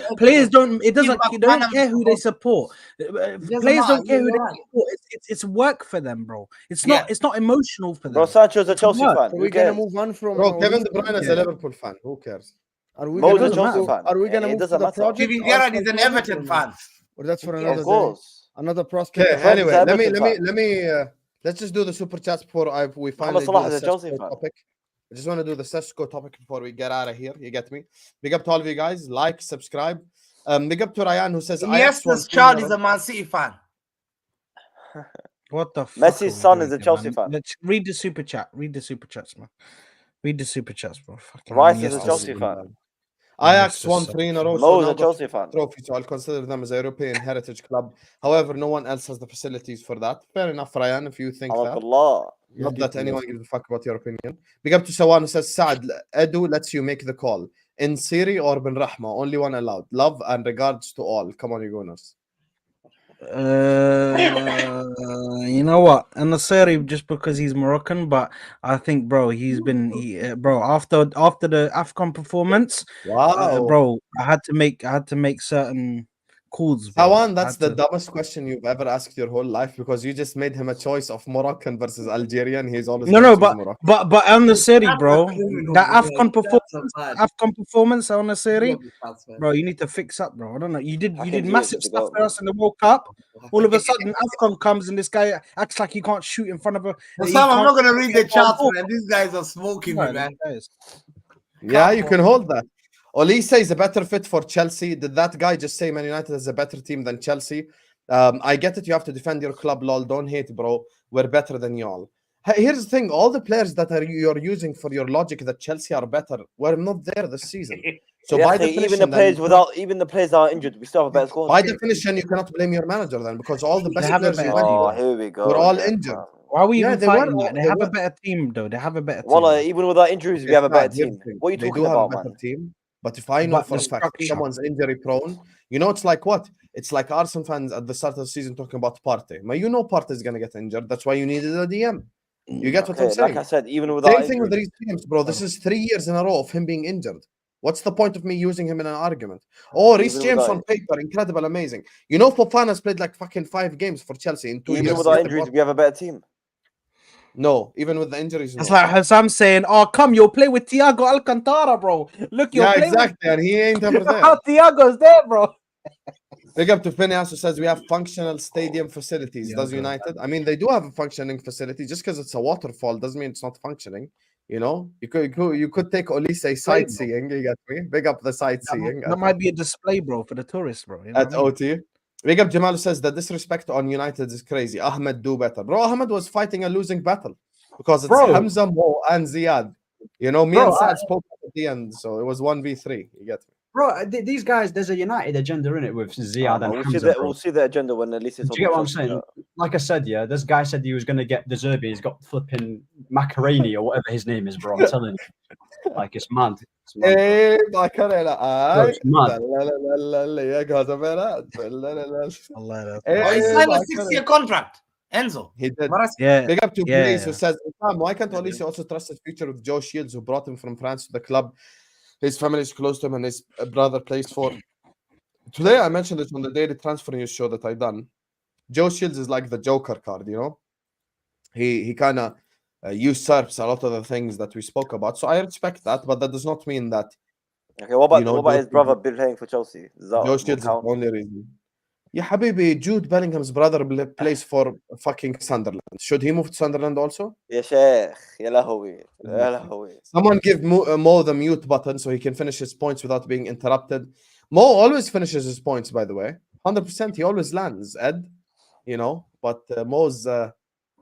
don't. It doesn't. They don't care who they support. Players don't care who they support. It's work for them, bro. It's not. It's not emotional for them. Bro, Sancho's a Chelsea work. fan. So Who we're gonna cares? move on from. bro, Kevin De Bruyne is a Liverpool fan. Who cares? Are we Mo's gonna a Chelsea move- fan. Are we gonna It move to doesn't the matter. project? Steven Gerrard is Arsenal an project Everton or fan. not? Or that's for another Of day? course. Another prospect. Okay, anyway, Everton let me let's just do the super chats before we finally do Salah the is a Chelsea Sesko fan. topic. I just want to do the Sesko topic before we get out of here. You get me? Big up to all of you guys. Like, subscribe. Big up to Ryan who says Iniesta's child is a Man City fan. What the fuck? Messi's are we son doing is a here, Chelsea man? fan. Let's read the super chat. Read the super chats, man. Read the super chats, bro. Fucking Rice is a Iniesta's Chelsea son. fan. Ajax Iniesta's won son. 3 in a row. Mo's now a got Chelsea fan. trophy, so I'll consider them as a European heritage club. However, no one else has the facilities for that. Fair enough, Ryan, if you think that. Allah. Not that anyone gives a fuck about your opinion. Big up to Sawan who says, Saad, Edu lets you make the call. In Siri or Ben Rahma, only one allowed. Love and regards to all. Come on, you Gunners. You know what? And Naseri just because he's Moroccan, but I think, bro, bro, after the AFCON performance, Wow. bro, I had to make certain calls. Bro. Sawan, that's the dumbest question you've ever asked your whole life because you just made him a choice of Moroccan versus Algerian. He's always No, but on the Seri, bro, that AFCON performance on the Seri, bro, you need to fix up, bro. I don't know. You did massive stuff for us in the World Cup. All of a sudden, AFCON comes and this guy acts like he can't shoot in front of a. Sam, I'm not gonna read the charts, man. These guys are smoking me, man. Yeah, you can hold that. Olise is a better fit for Chelsea. Did that guy just say Man United is a better team than Chelsea? I get it. You have to defend your club, lol. Don't hate, bro. We're better than y'all. Here's the thing. All the players that you're using for your logic that Chelsea are better were not there this season. So by definition, even the players that are injured, we still have a better squad. By definition, you cannot blame your manager then because all the best players you went here we go. were all injured. Why are we even fighting that? They have a better team, though. They have a better team. Well, even without injuries, we have a better team. What are you talking about, man? Team. But if I know for a fact someone's injury prone, you know, it's like what? It's like Arsenal fans at the start of the season talking about Partey. But you know Partey is going to get injured. That's why you needed a DM. You get what I'm saying? Like I said, even without Same thing with these teams, bro. This is 3 years in a row of him being injured. What's the point of me using him in an argument? Oh, Reece Even James without- on paper, incredible, amazing. You know, Fofana's played like fucking 5 games for Chelsea in 2 Even years. without He's the injuries, bottom. we have a better team. No, even with the injuries, It's no. like Hassam saying, "Oh, come, you'll play with Thiago Alcantara, bro. Look, you'll Yeah, play exactly, and he ain't ever with there. how Thiago's there, bro." Big up to Phineas who says we have functional stadium facilities. Yeah, Does okay. United? I mean, they do have a functioning facility. Just because it's a waterfall doesn't mean it's not functioning. You know, you could take Olise sightseeing. You get me? Big up the sightseeing That might be a display, bro, for the tourists, bro. You know at what I mean? OT. Big up Jamal who says the disrespect on United is crazy. Ahmed do better, bro. Ahmed was fighting a losing battle because it's Bro. Hamza, Mo, and Ziad. You know, me Bro, and Saad spoke at the end, so it was 1v3. You get me? Bro, these guys, there's a United agenda in it with Ziad and We'll Hamza, see that. bro. We'll see the agenda when Olise. Do you get what I'm saying? Like I said, yeah, this guy said he was going to get De Zerbi. He's got flipping Macaroni or whatever his name is, bro. I'm telling you. Like, it's mad. It's mad, bro. ايه بكره Bro, it's mad. يا كاتبنا Allah, that's Oh, he Eh, signed a my 6-year contract. Enzo. he did. What else? yeah, Big up to yeah. Blaze who says, why can't Olise also trust his future with Joe Shields, who brought him from France to the club? His family is close to him and his brother plays for. Today, I mentioned it on the daily transfer news show that I done. Joe Shields is like the Joker card, you know? He kind of usurps a lot of the things that we spoke about. So I respect that, but that does not mean that Okay, what about you know, what about Joe his brother playing for Chelsea? Does that Joe Shields is the count? only reason. Yeah, Habibi, Jude Bellingham's brother plays for fucking Sunderland. Should he move to Sunderland also? يا شيخ يا لهوي يا لهوي. Someone give Mo the mute button so he can finish his points without being interrupted. Mo always finishes his points, by the way. 100%. He always lands, Ed. You know, but Mo's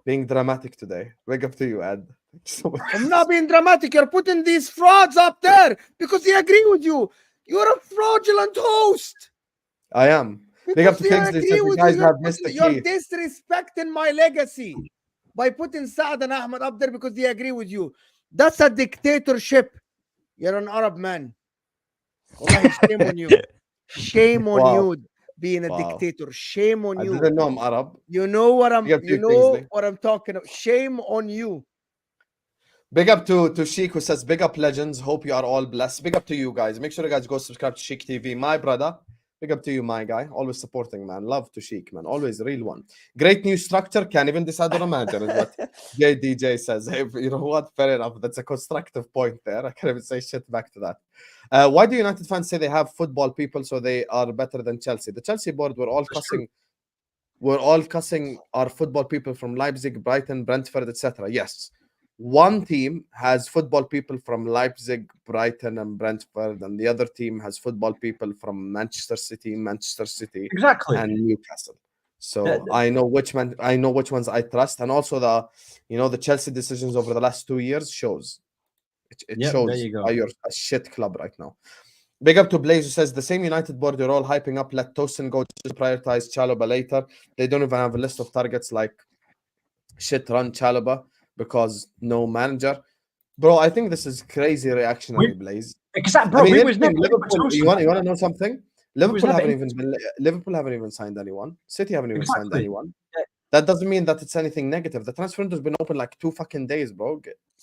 being dramatic today. Wake up to you, Ed. So much. I'm not being dramatic. You're putting these frauds up there because they agree with you. You're a fraudulent host. I am. Big up to Because Kingsley. they agree Says you with guys you. have missed the You're key. disrespecting my legacy by putting Saad and Ahmed up there because they agree with you. That's a dictatorship. You're an Arab man. Wallahi, shame on you. Shame on Wow. you being a Wow. dictator. Shame on I you. didn't know I'm Arab. You know what I'm. Big up to You you, know Kingsley. what I'm talking about. Shame on you. Big up to Sheik who says, big up legends. Hope you are all blessed. Big up to you guys. Make sure you guys go subscribe to Sheik TV. My brother. Big up to you, my guy. Always supporting, man. Love to Sheik, man. Always a real one. Great new structure. Can't even decide on a manager, is what JDJ says. Hey, you know what? Fair enough. That's a constructive point there. I can't even say shit back to that. Why do United fans say they have football people so they are better than Chelsea? The Chelsea board were all cussing. We're all cussing our football people from Leipzig, Brighton, Brentford, etc. Yes. One team has football people from Leipzig, Brighton, and Brentford, and the other team has football people from Manchester City, Exactly. and Newcastle. So The- I know which ones I trust, and also the Chelsea decisions over the last 2 years shows. It Yep, shows there you go. why you're a shit club right now. Big up to Blaze who says the same United board you're all hyping up. Let Tosin go to prioritize Chalobah later. They don't even have a list of targets like shit run Chalobah because no manager. Bro, I think this is crazy reactionary, Blaze. Because that, bro, I mean, we was interesting, never Liverpool. You want to know something? Liverpool never haven't even signed anyone. City haven't even signed Exactly. anyone. That doesn't mean that it's anything negative. The transfer window's been open like 2 fucking days, bro.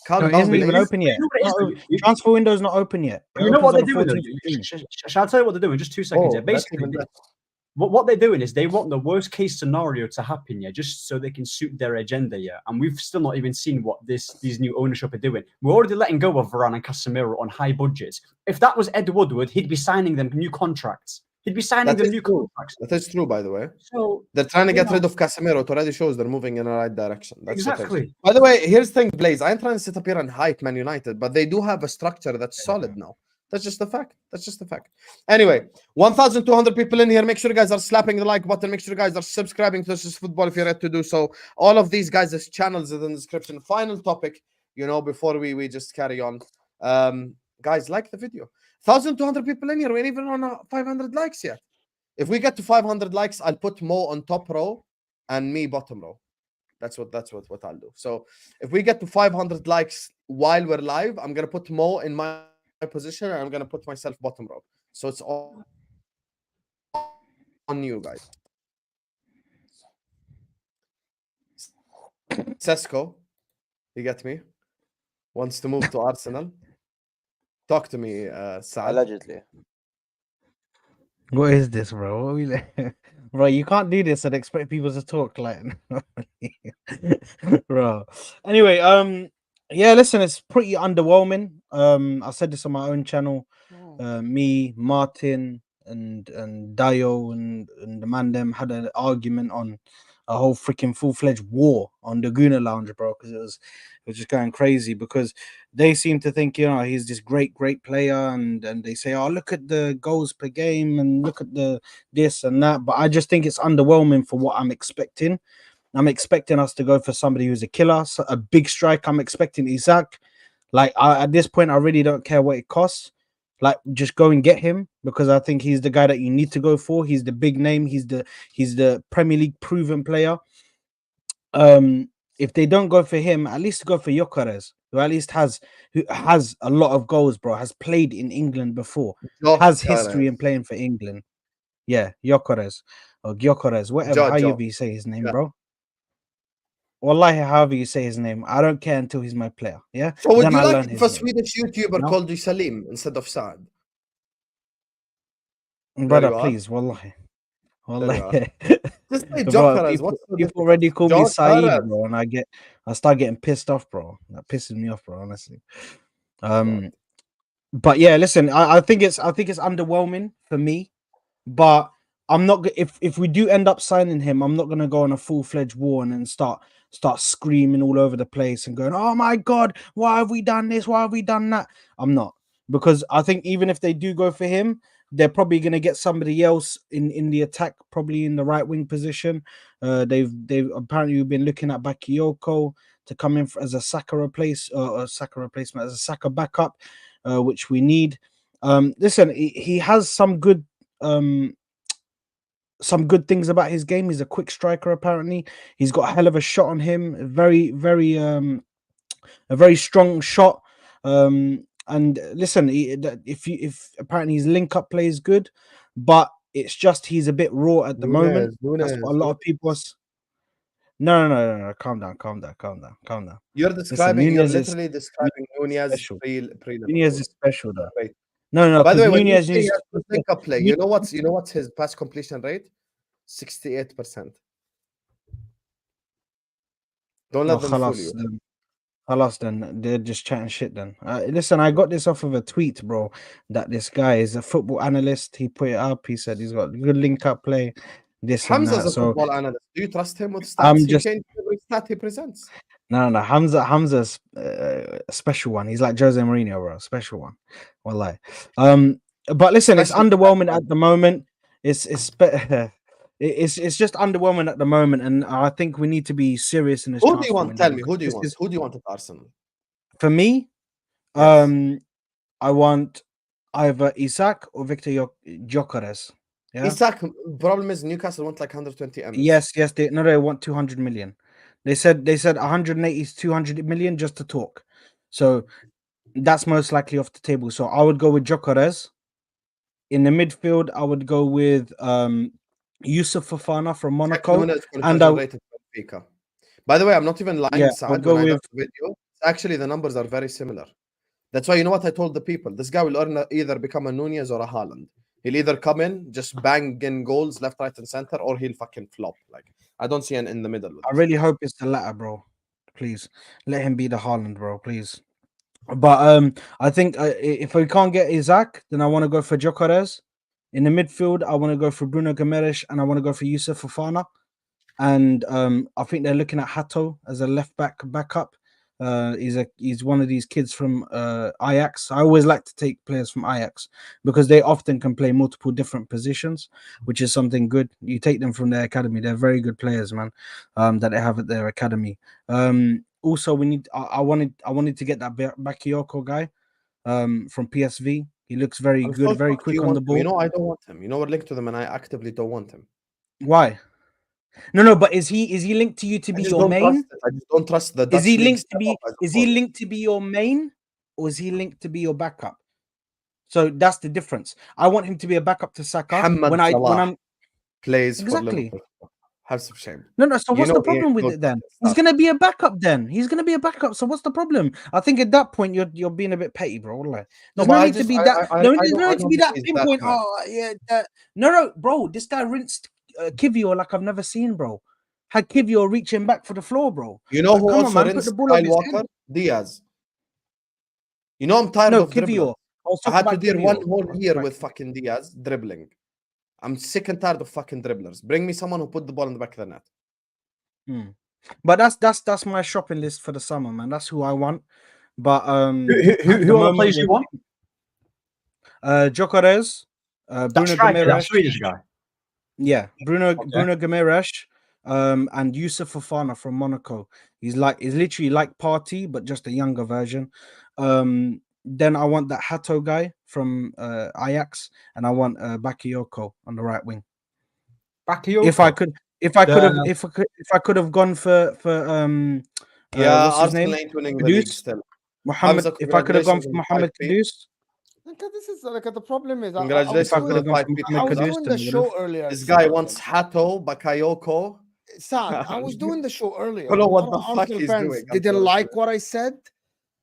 Calm No, it down, isn't even Blaze. open yet. You know what it is, No, though? You- transfer window's not open yet. It You know what they're opens on doing? the Though? 14th of June. Shall I tell you what they're doing? Just 2 seconds. Oh, Yeah, that's basically, even better. what they're doing is they want the worst case scenario to happen, yeah, just so they can suit their agenda, yeah. And we've still not even seen what these new ownership are doing. We're already letting go of Varane and Casemiro on high budgets. If that was Ed Woodward, he'd be signing them new contracts. He'd be signing That them is new true. contracts. That is true, by the way. So They're trying to you get know, rid of Casemiro. It already shows they're moving in the right direction. That's the thing. exactly. By the way, here's the thing, Blaze. I ain't trying to sit up here and hype Man United, but they do have a structure that's solid now. That's just a fact. That's just a fact. Anyway, 1,200 people in here. Make sure you guys are slapping the like button. Make sure you guys are subscribing to This Is Football if you're ready to do so. All of these guys' channels are in the description. Final topic, before we just carry on. Guys, like the video. 1,200 people in here. We ain't even on 500 likes yet. If we get to 500 likes, I'll put Mo on top row and me bottom row. That's what I'll do. So if we get to 500 likes while we're live, I'm gonna put Mo in my position and I'm gonna put myself bottom row. So it's all on you guys. Sesko, you get me? Wants to move to Arsenal. Talk to me, Saad. Allegedly. What is this, bro? What we bro, you can't do this and expect people to talk like bro. Anyway, yeah, listen, it's pretty underwhelming. I said this on my own channel. Me, Martin, and Dio and the man them had an argument on a whole freaking full-fledged war on the Guna Lounge, bro, because it was just going crazy because they seem to think, you know, he's this great player, and they say, oh, look at the goals per game and look at the this and that. But I just think it's underwhelming for what I'm expecting. I'm expecting us to go for somebody who's a killer, a big strike. I'm expecting Isaac. Like, at this point, I really don't care what it costs. Like, just go and get him, because I think he's the guy that you need to go for. He's the big name. He's the Premier League proven player. If they don't go for him, at least go for Gyökeres, who at least has a lot of goals, bro. Has played in England before, has history in playing for England. Yeah, Gyökeres or Gyökeres, whatever, however you say his name, bro. Wallahi, however you say his name, I don't care until he's my player. Yeah. So would you like if a Swedish YouTuber called you Salim instead of Saad? Brother, please, wallahi. Just say Gyökeres. People already call me Said, bro, and I start getting pissed off, bro. That pisses me off, bro, honestly. But yeah, listen, I think it's underwhelming for me, but I'm not. If we do end up signing him, I'm not gonna go on a full-fledged war and then start screaming all over the place and going, oh my god, why have we done this? Why have we done that? I'm not, because I think even if they do go for him, they're probably going to get somebody else in the attack, probably in the right wing position. They've apparently been looking at Bakayoko to come in as a Saka replacement, as a Saka backup, which we need. Listen, he has some good things about his game. He's a quick striker. Apparently, he's got a hell of a shot on him. A very strong shot. And listen, if apparently his link up play is good, but it's just he's a bit raw at the moment. That's what a lot of people are. No. Calm down. You're literally describing Nunez Nunez is special though. No. By the way, when Nunez you link up play, you know what's his pass completion rate? 68%. Don't let them fool you. Then they're just chatting shit then. Listen, I got this off of a tweet, bro, that this guy is a football analyst. He put it up. He said he's got good link up play. Hamza's a football analyst. Do you trust him with stats? He changes every stat he presents. No. Hamza's a special one. He's like Jose Mourinho, bro. Special one. Wallahi. But listen, it's underwhelming at the moment. It's just underwhelming at the moment, and I think we need to be serious in this. Who do you want? Tell me, who do you want? Who do you want at Arsenal? For me, yes. I want either Isak or Victor Gyökeres. Yeah? Isak, problem is Newcastle want like 120 M. Yes, they want 200 million. They said 180 to 200 million just to talk. So that's most likely off the table. So I would go with Gyökeres. In the midfield, I would go with Yusuf Fofana from Monaco. By the way, I'm not even lying. Yeah, Saad, when I got the video, actually the numbers are very similar. That's why, you know what I told the people? This guy will either become a Nunez or a Haaland. He'll either come in, just bang in goals left, right, and center, or he'll fucking flop. Like, I don't see an in the middle. I really hope it's the latter, bro. Please let him be the Haaland, bro. Please. But I think if we can't get Isaac, then I want to go for Gyökeres. In the midfield, I want to go for Bruno Guimaraes, and I want to go for Yusuf Fofana. And I think they're looking at Hato as a left backup. He's one of these kids from Ajax. I always like to take players from Ajax because they often can play multiple different positions, which is something good. You take them from their academy; they're very good players, man. That they have at their academy. Also, I wanted to get that Bakayoko guy from PSV. He looks very good, very quick on the ball. You know, I don't want him. You know, we're linked to them, and I actively don't want him. Why? No, but is he linked to you to be your main? I just don't trust the Dutch. Is he linked to be your main, or is he linked to be your backup? So that's the difference. I want him to be a backup to Saka. When I'm plays exactly. for Liverpool. have some shame. No. So You what's know the problem Ian with Cook it then? stuff. He's gonna be a backup then. He's gonna be a backup. So what's the problem? I think at that point you're being a bit petty, bro. Like, there's no need to be that. There's no need to be that pinpoint. Oh yeah, no, bro. This guy rinsed Kivio like I've never seen, bro. Had Kivio reaching back for the floor, bro. You know who Come on, also man, put rinsed the ball Kyle on his Walker? head. Diaz. You know I'm tired No, of dribbling. Kivio. I had to deal one whole year with fucking Diaz dribbling. I'm sick and tired of fucking dribblers. Bring me someone who put the ball in the back of the net. But that's my shopping list for the summer, man. That's who I want. But who are the players you want? Gyökeres, Bruno Guimaraes, Swedish guy. Yeah, Bruno Guimaraes, and Yusuf Fofana from Monaco. He's literally like Partey, but just a younger version. Then I want that Hato guy from Ajax, and I want Bakayoko on the right wing. Bakayoko. If I could have gone for what's his name? Ain't winning the league still. Mohammed. If I could have gone for Mohammed Kudus. This is like the problem is. Congratulations I was doing the show earlier. This guy wants Hato, Bakayoko. Saad, I was doing the show earlier. I don't know what the fuck he's doing. Didn't like what I said.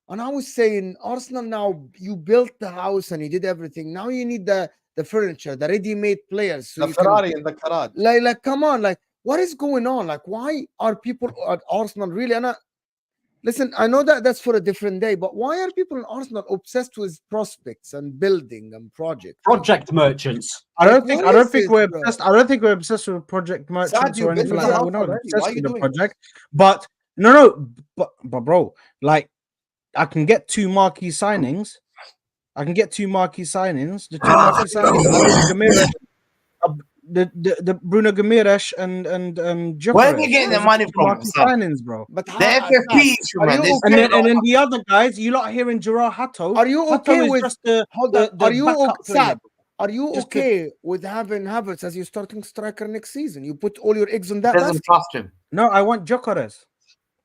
And I was saying, Arsenal, now you built the house and you did everything. Now you need the furniture, the ready-made players. So the Ferrari in the garage. Like, come on, like, what is going on? Like, why are people at Arsenal really? And listen, I know that's for a different day, but why are people in Arsenal obsessed with prospects and building and projects? Project merchants. I don't think we're obsessed. I don't think we're obsessed with project merchants or anything like that. We're not obsessed with the project. But but bro, like, I can get two marquee signings. The two marquee signings, the Bruno Guimaraes and Gyökeres. Where are they getting the money from? Signings, bro. But the FFP issue, man. And then the other guys, you lot hearing Gerard Hato. Are you okay with? Are you just okay with having Havertz as your starting striker next season? You put all your eggs on that. Doesn't trust him. No, I want Gyökeres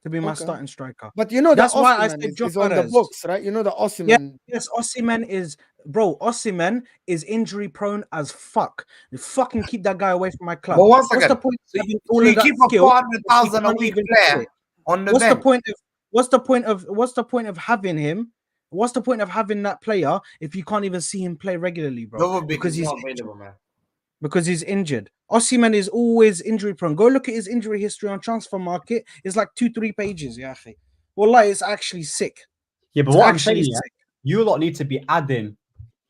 to be my starting striker. But you know that's why I said Gyökeres is on the books, right? You know the Osimhen. Yes, Osimhen is, bro. Osimhen is injury prone as fuck. You fucking keep that guy away from my club. But what's the point? So you keep a 400,000 a week player on the bench. What's the point of having him? What's the point of having that player if you can't even see him play regularly, bro? No, because he's not available, man. Because he's injured. Osimhen is always injury prone. Go look at his injury history on Transfer Market. It's like 2-3 pages. Yeah, wallahi, it's actually sick. Yeah, but what I'm saying, you lot need to be adding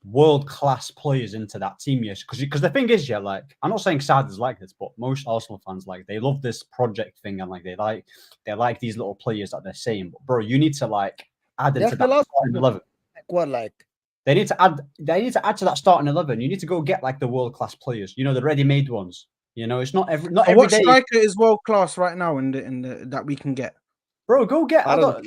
world-class players into that team, yes. Because the thing is, like, I'm not saying Saad is like this, but most Arsenal fans, like, they love this project thing and like they like these little players that they're saying. But bro, you need to like add into that starting 11. They need to add to that starting 11. You need to go get like the world-class players, the ready-made ones. It's not every what day. Striker is world-class right now in the that we can get? Bro, go get go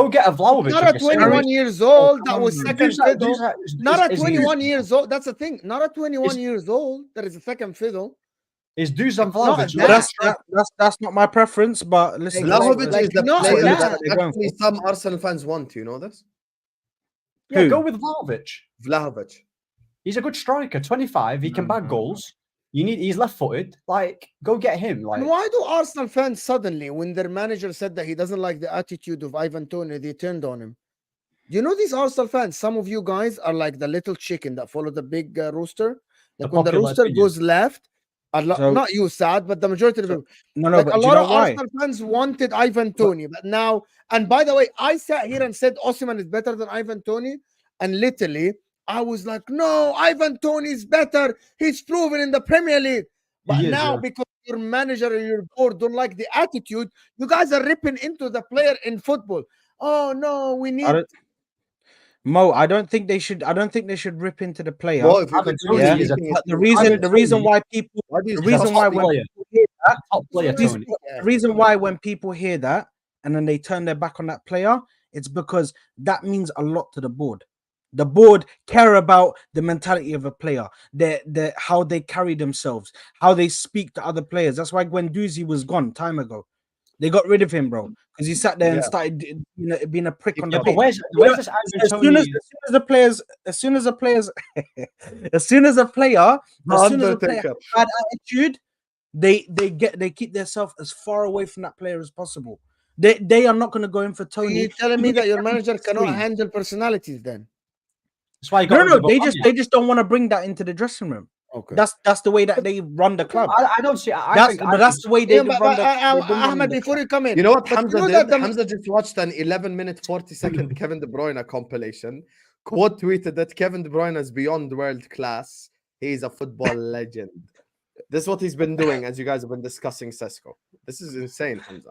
get a Vlahovic. Not at 21 years old. That was second fiddle. Not at 21 years old. That's the thing. Not at 21 years old. That is a second fiddle. Is Dusan Vlahovic? That's not my preference. But listen, Vlahovic is the player that actually some Arsenal fans want. You know this? Yeah, go with Vlahovic. Vlahovic. He's a good striker. 25. He can bag goals. He's left-footed. Like, go get him. Like, and why do Arsenal fans suddenly, when their manager said that he doesn't like the attitude of Ivan Toney, they turned on him? You know, these Arsenal fans, some of you guys are like the little chicken that follow the big rooster. Like when the rooster goes left, not you, Saad, but the majority of them. Like a lot of Arsenal fans wanted Ivan Toney, but now, and by the way, I sat here and said Osimhen is better than Ivan Toney, and literally, I was like, no, Ivan Toney is better. He's proven in the Premier League. But now, because your manager and your board don't like the attitude, you guys are ripping into the player in football. Oh no, we need. I don't think they should. I don't think they should rip into the player. The reason why when people hear that and then they turn their back on that player, it's because that means a lot to the board. The board care about the mentality of a player, how they carry themselves, how they speak to other players. That's why Guendouzi was gone time ago. They got rid of him, bro, because he sat there and started being a prick on the pitch. Where's this as soon as a player has bad attitude, they keep themselves as far away from that player as possible. They are not going to go in for Are Tony. you telling me that your manager cannot Three. handle personalities then? That's why he got rid No, of they Aubameyang. just don't want to bring that into the dressing room. Okay. That's the way that they run the club. I don't see. That's the way they Yeah, run but, the. they bring Ahmed, the before you come in, You know what but Hamza you know did? that Hamza just watched an 11-minute, 40-second Kevin De Bruyne compilation. Quote tweeted that Kevin De Bruyne is beyond world class. He's a football legend. This is what he's been doing as you guys have been discussing Sesko. This is insane, Hamza.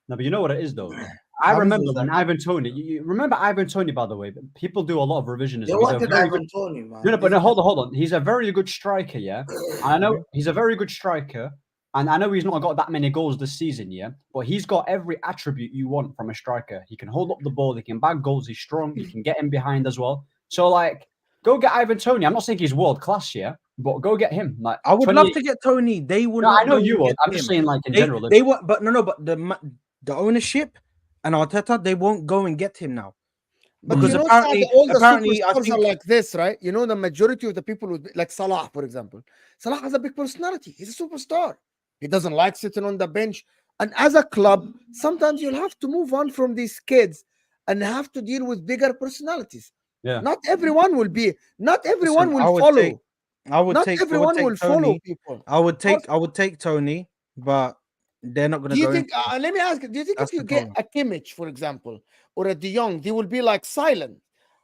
No, but you know what it is though. I remember when Ivan Toney. You remember Ivan Toney, by the way. People do a lot of revisionism. They He's a wanted very Ivan good. Toney, man. No, but no, hold on. He's a very good striker, yeah. And I know he's a very good striker, and I know he's not got that many goals this season, yeah. But he's got every attribute you want from a striker. He can hold up the ball, he can bag goals, he's strong, he can get in behind as well. So like, go get Ivan Toney. I'm not saying he's world class, yeah, but go get him. Like, I would love to get Tony. They would. No, not I know go you and would. get I'm just him. saying, like in They, general. they were, but no, but the ownership and Arteta, they won't go and get him now. But Because you know, apparently, Saad, all the apparently, I superstars think are like this, right? You know, the majority of the people would like Salah, for example. Salah has a big personality. He's a superstar. He doesn't like sitting on the bench. And as a club, sometimes you'll have to move on from these kids and have to deal with bigger personalities. Yeah. Not everyone will be. Not everyone Listen, will follow. I would Not take everyone will follow Tony. people. I would take Tony, but they're not going to Do you go. think? Let me ask you. Do you think That's if you the get a Kimmich, for example, or a De Jong, they will be like silent?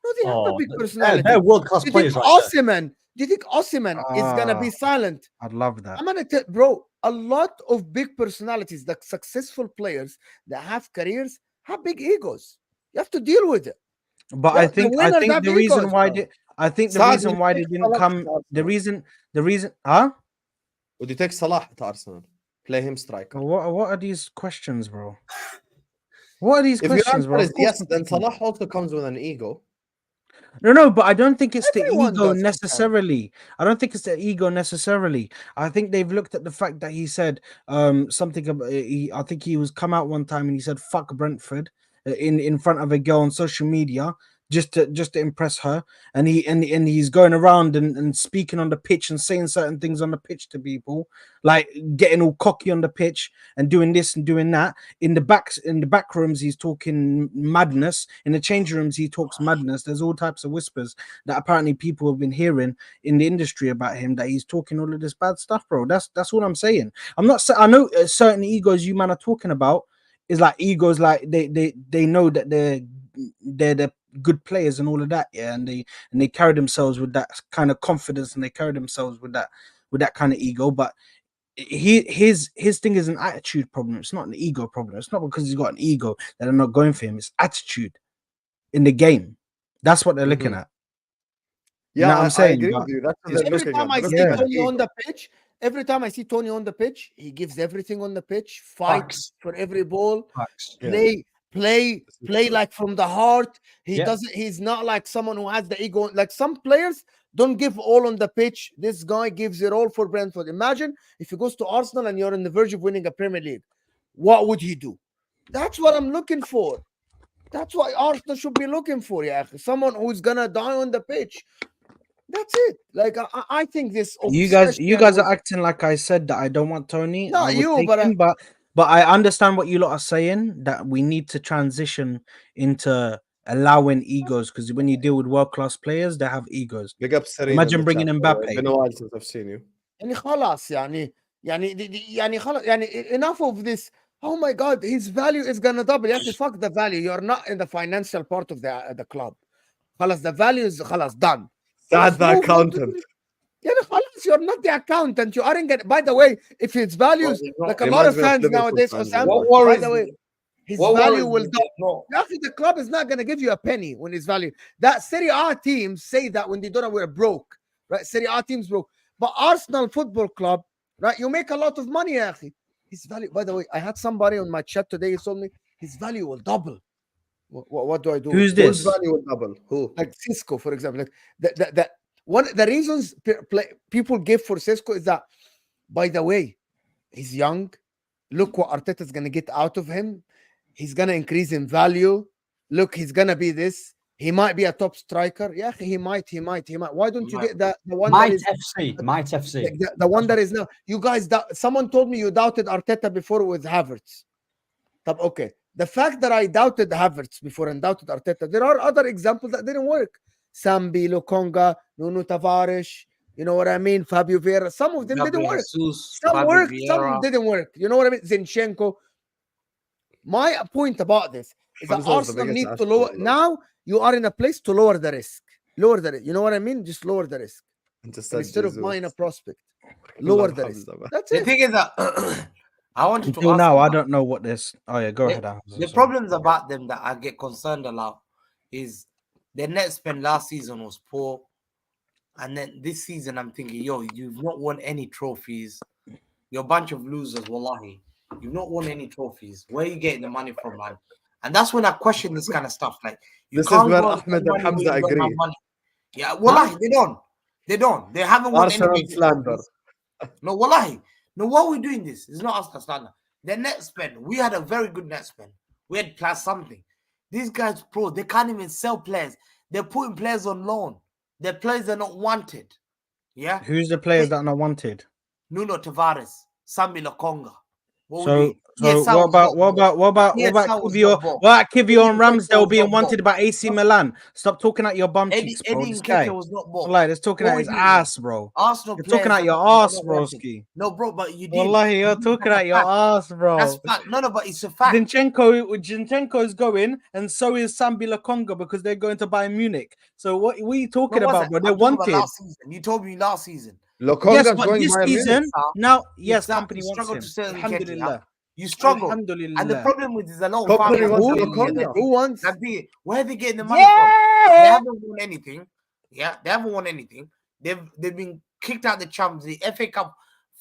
No, they have a big personality. They're world class Do you players. think Right Osimhen? Do you think Osimhen is gonna be silent? I'd love that. I'm gonna tell, bro. A lot of big personalities, the successful players that have careers, have big egos. You have to deal with it. But I think the reason why they didn't come, the reason, huh? Would you take Salah to Arsenal? Play him striker. What are these questions, bro? What are these If questions, your answer bro? is yes, then Salah also comes with an ego. No, but I don't think it's Everyone the ego does necessarily. I don't think it's the ego necessarily. I think they've looked at the fact that he said something about. I think he was come out one time and he said "fuck Brentford" in front of a girl on social media just to impress her, and he's going around and speaking on the pitch and saying certain things on the pitch to people, like getting all cocky on the pitch and doing this and doing that. In the back rooms, he's talking madness. In the changing rooms, he talks madness. There's all types of whispers that apparently people have been hearing in the industry about him, that he's talking all of this bad stuff, bro. That's all I'm saying. I'm not saying I know certain egos you man are talking about is like egos, like they know that they're the good players and all of that, yeah, and they carry themselves with that kind of confidence and they carry themselves with that kind of ego. But his thing is an attitude problem. It's not an ego problem. It's not because he's got an ego that they're not going for him. It's attitude in the game. That's what they're looking at. Yeah, you know what I'm saying? I agree with you. That's what they're every looking time at. I They're see looking at Tony ego. on the pitch, every time I see Tony on the pitch, he gives everything on the pitch, fights for every ball, play like from the heart. He's not like someone who has the ego. Like some players don't give all on the pitch. This guy gives it all for Brentford. Imagine if he goes to Arsenal and you're on the verge of winning a Premier League. What would he do? That's what I'm looking for. That's what Arsenal should be looking for, yeah. Someone who's gonna die on the pitch. That's it. Like I think this. You guys are acting like I said that I don't want Tony. Not you, but I understand what you lot are saying, that we need to transition into allowing egos, because when you deal with world-class players, they have egos. Big up Serena. Imagine bringing Mbappe. It's been a while since I've seen you. enough of this. Oh my God, his value is gonna double. You have to fuck the value. You're not in the financial part of the club. The value is done. That's the accountant. You're not the accountant. You aren't getting. By the way, if his values, like a lot of fans nowadays, Osam, by the way, his value will double. Actually, the club is not going to give you a penny when his value. That Serie A teams say that when they don't know we're broke, right? Serie A teams broke, but Arsenal Football Club, right? You make a lot of money, actually. His value. By the way, I had somebody on my chat today. He told me his value will double. What do I do? Who's this? Whose value will double? Who? Like Sesko, for example. Like one of the reasons people give for Sesko is that, by the way, he's young. Look what Arteta's going to get out of him. He's going to increase in value. Look, he's going to be this. He might be a top striker. Yeah, he might. Why don't you get the one Might that is FC. Might FC. like the one that is now? You guys, someone told me you doubted Arteta before with Havertz. Okay. The fact that I doubted Havertz before and doubted Arteta, there are other examples that didn't work. Sambi, Lokonga, Nuno Tavares, you know what I mean? Fabio Vieira. Some of them didn't work. Some worked, some didn't work. You know what I mean? Zinchenko. My point about this is that Arsenal need to lower. Now you are in a place to lower the risk. Lower the risk. You know what I mean? Just lower the risk. Instead of buying a prospect. Lower the risk. That's it. The thing is that I wanted to Until ask now, I about- don't know what this. Oh yeah, go ahead. Hamza, The sorry. problems about them that I get concerned about is their net spend last season was poor, and then this season I'm thinking, yo, you've not won any trophies. You're a bunch of losers, wallahi. You've not won any trophies. Where are you getting the money from, man? And that's when I question this kind of stuff. Like, you This is can't where go Ahmed and Hamza where you don't have agree. money. Yeah, wallahi, they don't. They don't. They haven't won Arsenal any big slander. trophies. No, wallahi. No, why are we doing this? It's not Arsenal slander. The net spend, we had a very good net spend. We had plus something. These guys, pro, they can't even sell players. They're putting players on loan. Their players are not wanted. Yeah. Who's the players that are not wanted? Nuno Tavares, Sambi Lokonga. So what about Kivio and Ramsdale being wanted by AC Milan? Stop talking at your bum cheeks, bro. Eddie This guy, Nketiah was not bought. like, it's talking What at we his doing? ass, bro. Arsenal You're talking players at your are ass, not wanted. broski. No, bro, but you did. Wallahi, you're talking at your ass, bro. That's fact. No, but it's a fact. Zinchenko is going, and so is Sambi Lokonga because they're going to Bayern Munich. So what are you talking about, bro? They're wanted. Last season. You told me last season. Lokonga's Yes, but going this Bayern season, Munich. now, yes, Exactly. company wants him. To sell Alhamdulillah. You struggle. Alhamdulillah. And the problem with is a lot of Company fans wants are Lokonga. Who wants? where are they getting the money from? They haven't won anything. Yeah, they haven't won anything. They've been kicked out the Champions League, FA Cup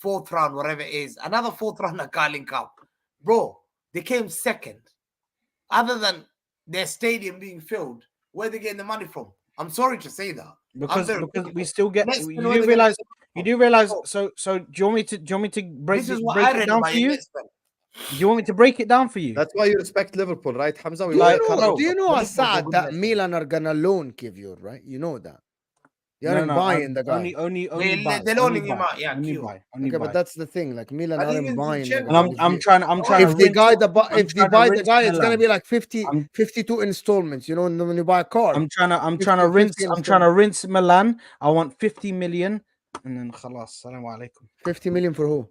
4th round, whatever it is. Another 4th round at Carling Cup. Bro, they came second. Other than their stadium being filled, where are they getting the money from? I'm sorry to say that. Because we still get Next, you do realize so do you want me to break This is it what I read down about for you? your Do you want me to break it down for you? That's why you respect Liverpool, right, Hamza? Do you know Saad that Milan are gonna loan Kivio, right? You know that. You're buying the guy. Only they're loaning him out. Yeah, only cute. buy. Okay, but that's the thing. Like Milan aren't buying. The And guy. I'm trying If they buy the rinse guy, it's gonna Milan. be like 52 installments. You know, when you buy a car. I'm trying to rinse Milan. I want 50 million, and then khalas. Assalamu alaikum. 50 million for who?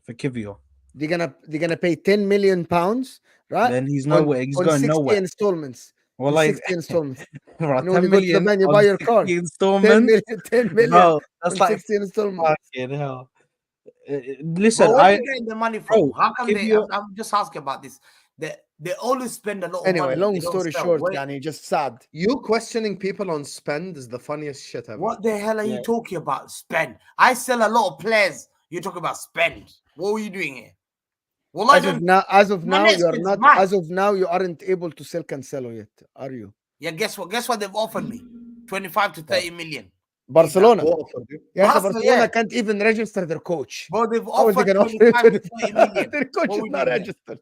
For Kivio. They're gonna pay 10 million pounds, right? Then he's nowhere. He's on going 60 nowhere. installments. Well, like 60 installments. right, You know, when 10 you go to the million. bank, you on buy your car. 60 10 installments. million. 10 million. Bro, that's on like 60 installments. fucking hell. Listen, But where are they getting the money from? bro, How come give they? you- I'm just asking about this. They always spend a lot of Anyway, money. long they don't story sell. short, Where- Yani, just sad. You questioning people on spend is the funniest shit ever. What the hell are you talking about? Spend. I sell a lot of players. You're talking about spend. What were you doing here? Well, As of now, next you're bit's not. mine. As of now, you aren't able to sell Cancelo yet, are you? Yeah, guess what? Guess what they've offered me? 25 to 30 million. Barcelona. Who offered you? Yeah, Barca, Barcelona yeah. can't even register their coach. Bro, they've How are they offered gonna offer 25 to 30 million. Their coach What is we not doing here? registered.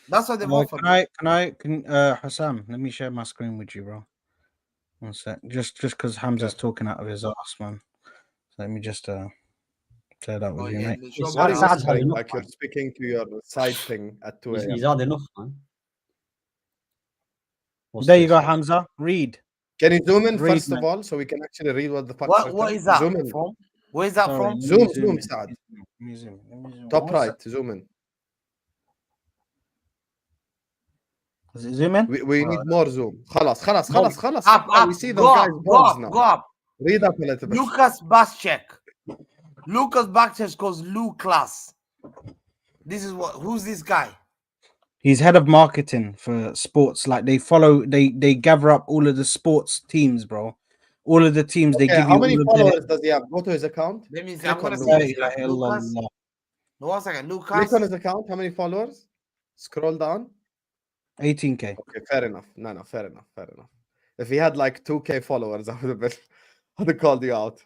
That's what they've offered me. Can Hassam, let me share my screen with you, bro. One sec. Just because Hamza's talking out of his ass, man. So let me just share that with Oh, you, yeah, mate. the show What are you back. Saad's had whispering? enough, Like you're man. speaking to your side thing at 2 He's a.m. had enough, man. What's There you this? go, Hamza. Read. Can you zoom in Read, first man. of all so we can actually read what the fuck? What is that Zoom in. from? Where is that Sorry, from? let me Zoom, in. Saad. Let me zoom. Top What's right, zoom in. that? Is it zoom in? We need more zoom. خلاص. Up, We see go those guys' up, balls now. go up. Read up a little bit. Lucas Baschek. Lucas Baschek goes Lucas. This is what? Who's this guy? He's head of marketing for sports. Like they gather up all of the sports teams, bro. All of the teams they Okay, give how you. many all of followers does he have? Go to his account. Let me see. Click I'm gonna on see the... this guy. Lucas. No, 1 second. Click Lucas. on his account. How many followers? Scroll down. 18k. Okay, fair enough. No, fair enough. If he had like 2k followers, I would have called you out.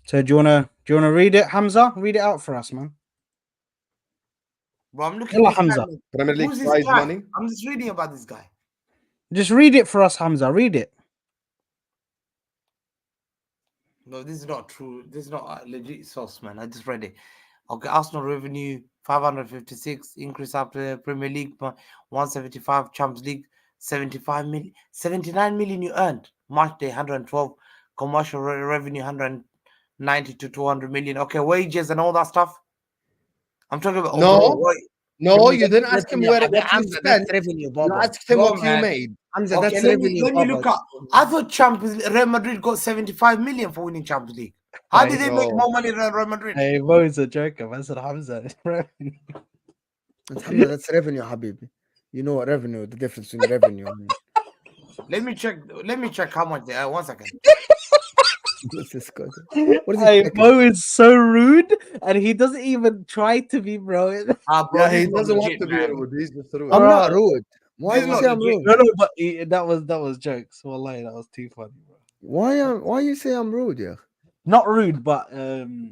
So do you wanna read it, Hamza? Read it out for us, man. Bro, I'm looking Yalla, at this guy. Hamza. Premier League Who's this prize guy? money. I'm just reading about this guy. Just read it for us, Hamza. Read it. No, this is not true. This is not a legit source, man. I just read it. Okay, Arsenal revenue 556, increase after Premier League 175, Champions League 75 million, 79 million you earned. March day 112, commercial revenue 190 to 200 million. Okay, wages and all that stuff. I'm talking about No, you didn't ask him what you Hamza, spent. that's revenue, You Baba. asked him No, what you man. made. Hamza, Okay, that's let revenue, me Baba. look up. I thought Real Madrid got 75 million for winning Champions League. How did they make more money than Real Madrid? Hey, Mo is a joker. Man said Hamza. Hamza, that's revenue, Habibi. You know what revenue, the difference between revenue and Let me check how much they are. 1 second. what's this called? What is Hey, it? Mo is so rude, and he doesn't even try to be, bro. Bro, Yeah, this he is not doesn't want legit, to be man. rude. He's just rude. I'm not Bro. rude. Why This you is say not I'm legit. rude? No, but that was jokes. Wallahi, that was too funny, bro. Why you say I'm rude, yeah? Not rude, but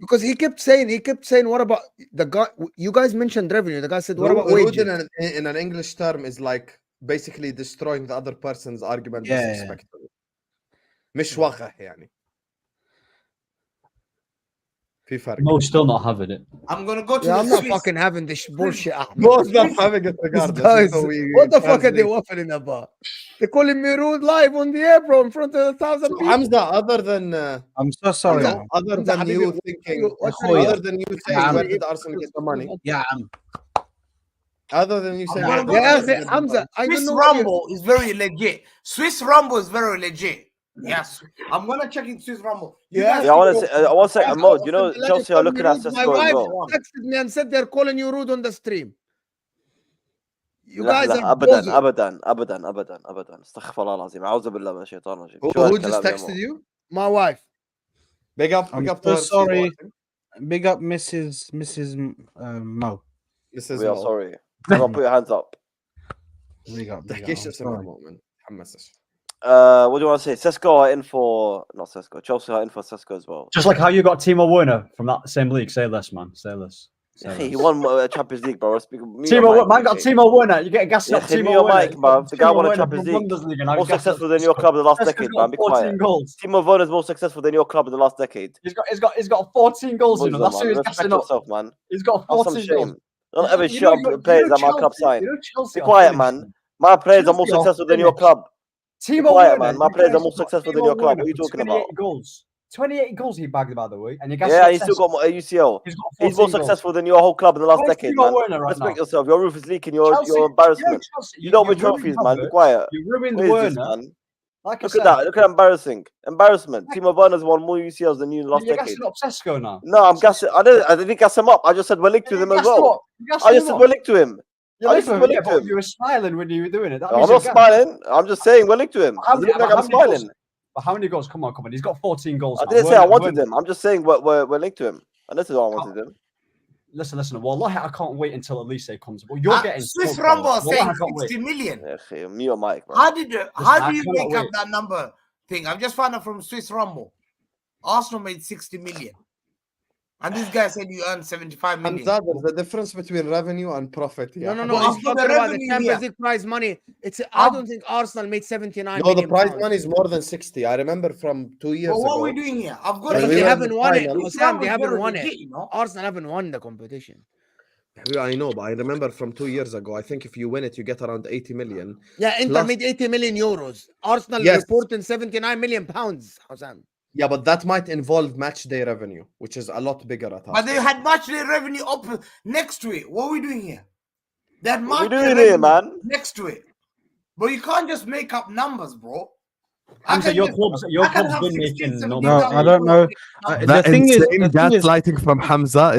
Because he kept saying, what about the guy? You guys mentioned revenue. The guy said, what about Rude wages? in an English term is like basically destroying the other person's argument Yeah. disrespectfully. مش وقح يعني. في فرق. Mo's still not having it. I'm gonna go to Yeah, the I'm not Swiss. fucking having this bullshit, Ahmed. Most not having it These regardless. guys, so we what the fuck are they translate. waffling about? They're calling me rude live on the air, bro, in front of 1,000 So people. Hamza, other than I'm so sorry. Hamza, other Hamza, than Habibi, you what- thinking, what- other than you saying Yeah, where did Arsenal get the money? Yeah, other than you saying I'm where gonna did go Yeah, Arsenal to get the Hamza, money? I don't Swiss know what you Rumble is very legit. Swiss Rumble is very legit. Yes, I'm gonna check in Swiss Rumble. You Yeah. guys Yeah, I want to keep say, I want to say, Guys, Ahmed, you all know, of the Chelsea ladies are looking call at me rude. My Sesko as wife well. texted me and said they're calling you rude on the stream. You لا guys لا are ابدا bozos. ابدا ابدا ابدا ابدا استغفر الله العظيم اعوذ بالله من الشيطان الرجيم شو Who هالكلام just يا texted مو you? My wife. Big up I'm to so her. She's sorry. watching. Big up, Mrs. Mo. Mrs. we are Mo. sorry everyone put your hands up. Big up. تحكيش I'm اسمها sorry. مؤمن تحمسش. What do you want to say? Sesko are in for not Sesko. Chelsea are in for Sesko as well. Just like how you got Timo Werner from that same league. Say less, man. Say less. Say He less. won Champions League, bro. Man got Timo Werner. You get gassed up. Yeah, Timo your Werner. mic, bruv. The guy Timo won a Werner Champions from League. Bundesliga, and now More you're gassing successful up than your Sesko. club in the last Sesko's decade, got man. Be 14 quiet. goals. Timo Werner is more successful than your club in the last decade. He's got 14 goals in him. That's who he's Respect gassing up. yourself, man. He's got Have some 14 goals. shame. Don't ever You shit know on players that my club Chelsea- signed. you know Chelsea Be are quiet, finished, man. My players are more Chelsea are successful than your finished. club. Be Timo quiet, Werner, man. My you players are guys more got successful than Timo your club. Werner What are you for talking 28 about? goals. 28 goals he bagged, by the way. And you guys Yeah, he's still got a UCL. He's got He's more 14 goals. successful than your whole club in the last Where's decade, Timo man. Werner right Respect now? yourself. Your roof is leaking. Your Chelsea, embarrassment. Chelsea, You don't win ruined trophies, man. Be Havertz, quiet. You ruined What is this, Werner. man? Like I Look said, at that. Look at embarrassing. Embarrassment. Timo Werner's won more UCLs than you in the last you're decade. gassing up Sesko now. No, I'm gassing. I didn't gas him up. I just said we're linked to them as gassed him well. up. You gassed I him just said up. we're linked to him. You I just said we're linked to but him. you were smiling when you were doing it. That I'm means not you're gassed. smiling. I'm just saying we're linked to him. How Does it many- look like how I'm many goals? smiling? But how many goals? Come on. He's got 14 goals. I now. didn't say I Werner- wanted Werner- him. I'm just saying we're linked to him. And this is what I wanted him. Listen. Wallahi, I can't wait until Olise comes. Well, you're getting Swiss smoked, Rumble bro. are saying Wallahi, I can't wait. 60 million. Yeah, mute your mic, bro. How do you I make cannot up wait. that number thing? I've just found out from Swiss Rumble. Arsenal made 60 million. And this guy said you earned 75 million. Hamza, there's a difference between revenue and profit here. No. Well, He's I've got the talking about the revenue Champions here. League prize money. I don't think Arsenal made 79 No, the million prize pounds. money is more than 60. I remember from 2 years But what ago. are we doing here? I've got When But we they were in haven't the won it. final- Swiss Osam, Rumble they is haven't very won legit, it. you know? Arsenal haven't won the competition. I know, but I remember from 2 years ago. I think if you win it, you get around 80 million. Yeah, Inter Plus- made 80 million euros. Arsenal Yes. reporting 79 million pounds. Osam. Yeah, but that might involve match day revenue, which is a lot bigger at But they Arsenal. had match day revenue up next to it. What are we doing here? They had What we match day doing here, revenue man? next to it. But you can't just make up numbers, bro. Hamza, your club's I can have been 16, making 17 no No, money. I don't know. The thing is, gaslighting from Hamza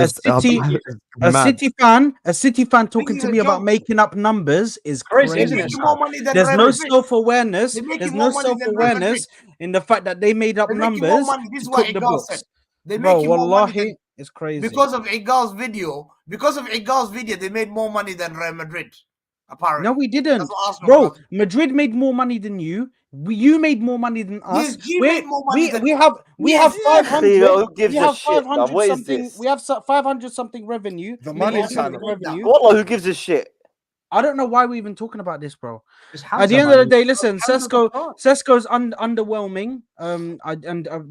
a City fan talking is to a me about joke. making up numbers is Crazy, crazy. isn't it? making more money than There's Real no Madrid. self-awareness. They're making There's more no money than Real self-awareness in the fact that they made up They're making more numbers money. This is to what cook the Igal books. said. They're Bro, making more money wallahi, than, it's crazy. because of Igal's video, they made more money than Real Madrid. Apparently. No, we didn't. That's what Arsenal Bro, does. Madrid made more money than you. You made more money than us. PSG made more money than we have PSG. 500. Who gives We a have shit, man? 500 What is something. this? We have 500 something revenue. The million money something channel. revenue. Wallah, who gives a shit? I don't know why we're even talking about this, bro. It's At Hamza, the end of man. the day, listen, Hamza's the start. Sesko's underwhelming.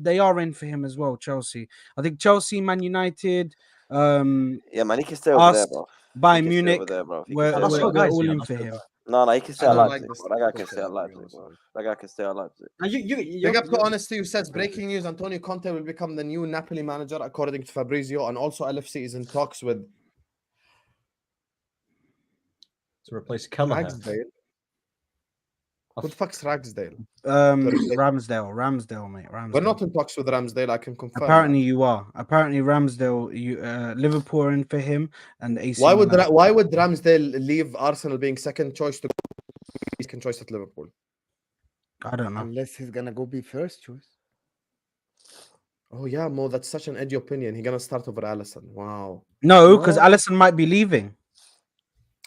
They are in for him as well. Chelsea, I think Chelsea, Man United, Yeah, man, he can stay over there, bro. He Bayern can stay Munich, over there, bro. He can we're, stay That's over we're, what there. we're guys all do. in That's for good. him. No, he can stay I at don't Leipzig, like this. bro. That guy can stay at I'll be Leipzig, honest bro. with you. That guy can stay at Leipzig. Now, Big up to Honesty, who says breaking news: Antonio Conte will become the new Napoli manager, according to Fabrizio, and also LFC is in talks with to replace Kelleher. Ragsdale. Who the fuck's Ragsdale? Ramsdale, mate. Ramsdale. We're not in talks with Ramsdale. I can confirm. Apparently, that. you are. Apparently, Ramsdale. Liverpool are in for him, and AC. Why would Milan. why would Ramsdale leave Arsenal being second choice to second choice at Liverpool? I don't know. Unless he's gonna go be first choice. Oh yeah, Mo, that's such an edgy opinion. He's gonna start over Alisson. Wow. No, because No. Alisson might be leaving.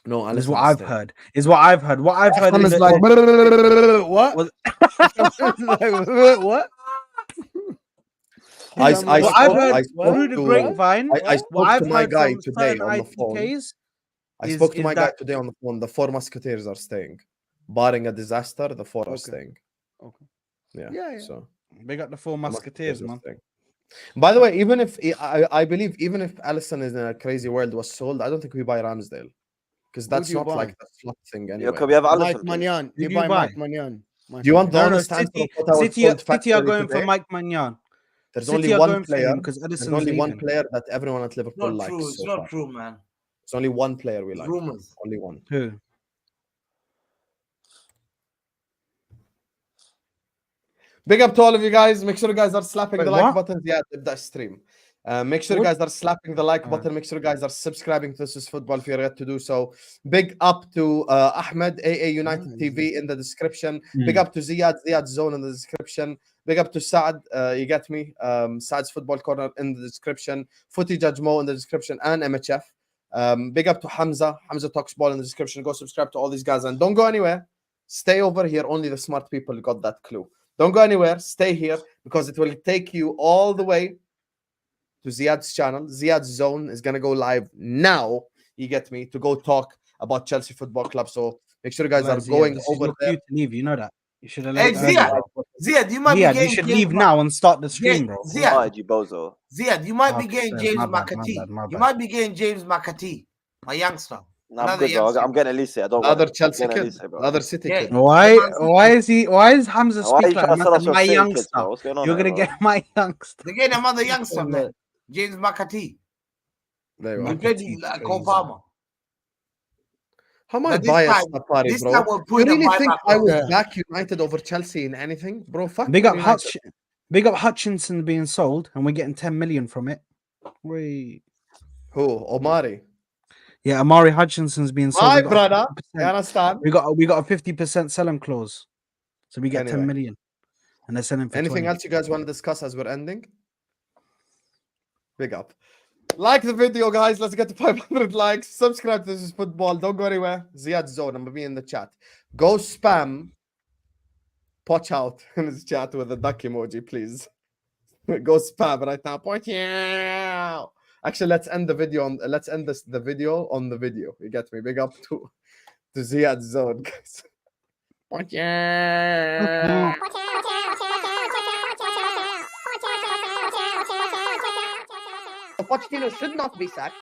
No, Alisson Is what I've heard. Is what I've heard. What I've heard. Is is like, What? was- What? I what I've heard spoke through the to- grapevine. I what spoke I've to my heard guy from today certain on the phone. ITKs I is- spoke to is my guy that- today on the phone. The 4 Musketeers are staying. Barring a disaster, the 4 are Okay. staying. Okay. Yeah. Yeah. So Big up the 4 Musketeers, are man. staying. By the way, even if I believe even if Alisson is in a crazy world was sold, I don't think we buy Ramsdale. Because that's do you not buy? like the slot thing Yo, anyway. can we have Mike Alisson, please? Manyan. Did You you buy buy? Mike Manyan. Do you want the honest answer City, of what I was told City are factually going for today? Mike Maignan. There's City only are one going for player. him because There's Edison's only one leaving. player that everyone at Liverpool Not likes. true. It's so not far. true, man. It's only one player we It's like. rumors. Only one. Who? Big up to all of you guys. Make sure you guys are slapping Wait, the like what? button. Yeah, that stream. Make sure you What? guys are slapping the like button. Make sure you guys are subscribing to This Is Football if you're yet to do so. Big up to Ahmed, AA United TV in the description. Big up to Ziad Zone in the description. Big up to Saad, you get me? Saad's Football Corner in the description. Footy Judge Mo in the description and MHF. Big up to Hamza Talks Ball in the description. Go subscribe to all these guys and don't go anywhere. Stay over here. Only the smart people got that clue. Don't go anywhere. Stay here because it will take you all the way to Ziad's channel. Ziad's Zone is going to go live now. You get me? To go talk about Chelsea Football Club. So make sure you guys are going over there. To leave, you know that. You should have Hey, left earlier. Ziad, you might be Ziad, getting you should James leave now and start the stream, bro. Ziad, Why, you bozo? Ziad, you might be Okay, getting sorry, James my bad, McAtee. my You bad. might be getting James McAtee, my youngster. Nah, I'm Another good, bro. youngster. I'm getting Elise. I don't The other want it. Chelsea I'm getting kid. Elise, bro. The other City Yeah. kid. Why is Hamza Why are speak you like trying to sell us my your City youngster? kids, bro? What's going on You're here, gonna bro? get my youngster. They're getting another youngster, man. James McAtee. There you He are. played Cole Palmer. How am I But this biased, time- Tapari, this bro? time we're You putting a really think buyback I on would there. back United over Chelsea in anything? Bro, fuck Big up Man United. Big up Hutchinson being sold, and we're getting 10 million from it. Wait. Who? Omari. Yeah, Amari Hutchinson's being sold. My We got a brother. 50%. You understand? We got a 50% selling clause, so we get 10 Anyway. million, and they're selling for Anything 20. else you guys want to discuss as we're ending? Big up. Like the video, guys. Let's get to 500 likes. Subscribe to This Is Football. Don't go anywhere. Ziad Zone. I'm going to be in the chat. Go spam Poch out in his chat with the duck emoji, please. Go spam right now. Poch out. Actually, let's end the video on. Let's end the video on the video. You get me? Big up to Ziad Zone, guys. Poch out. Pochettino should not be sacked.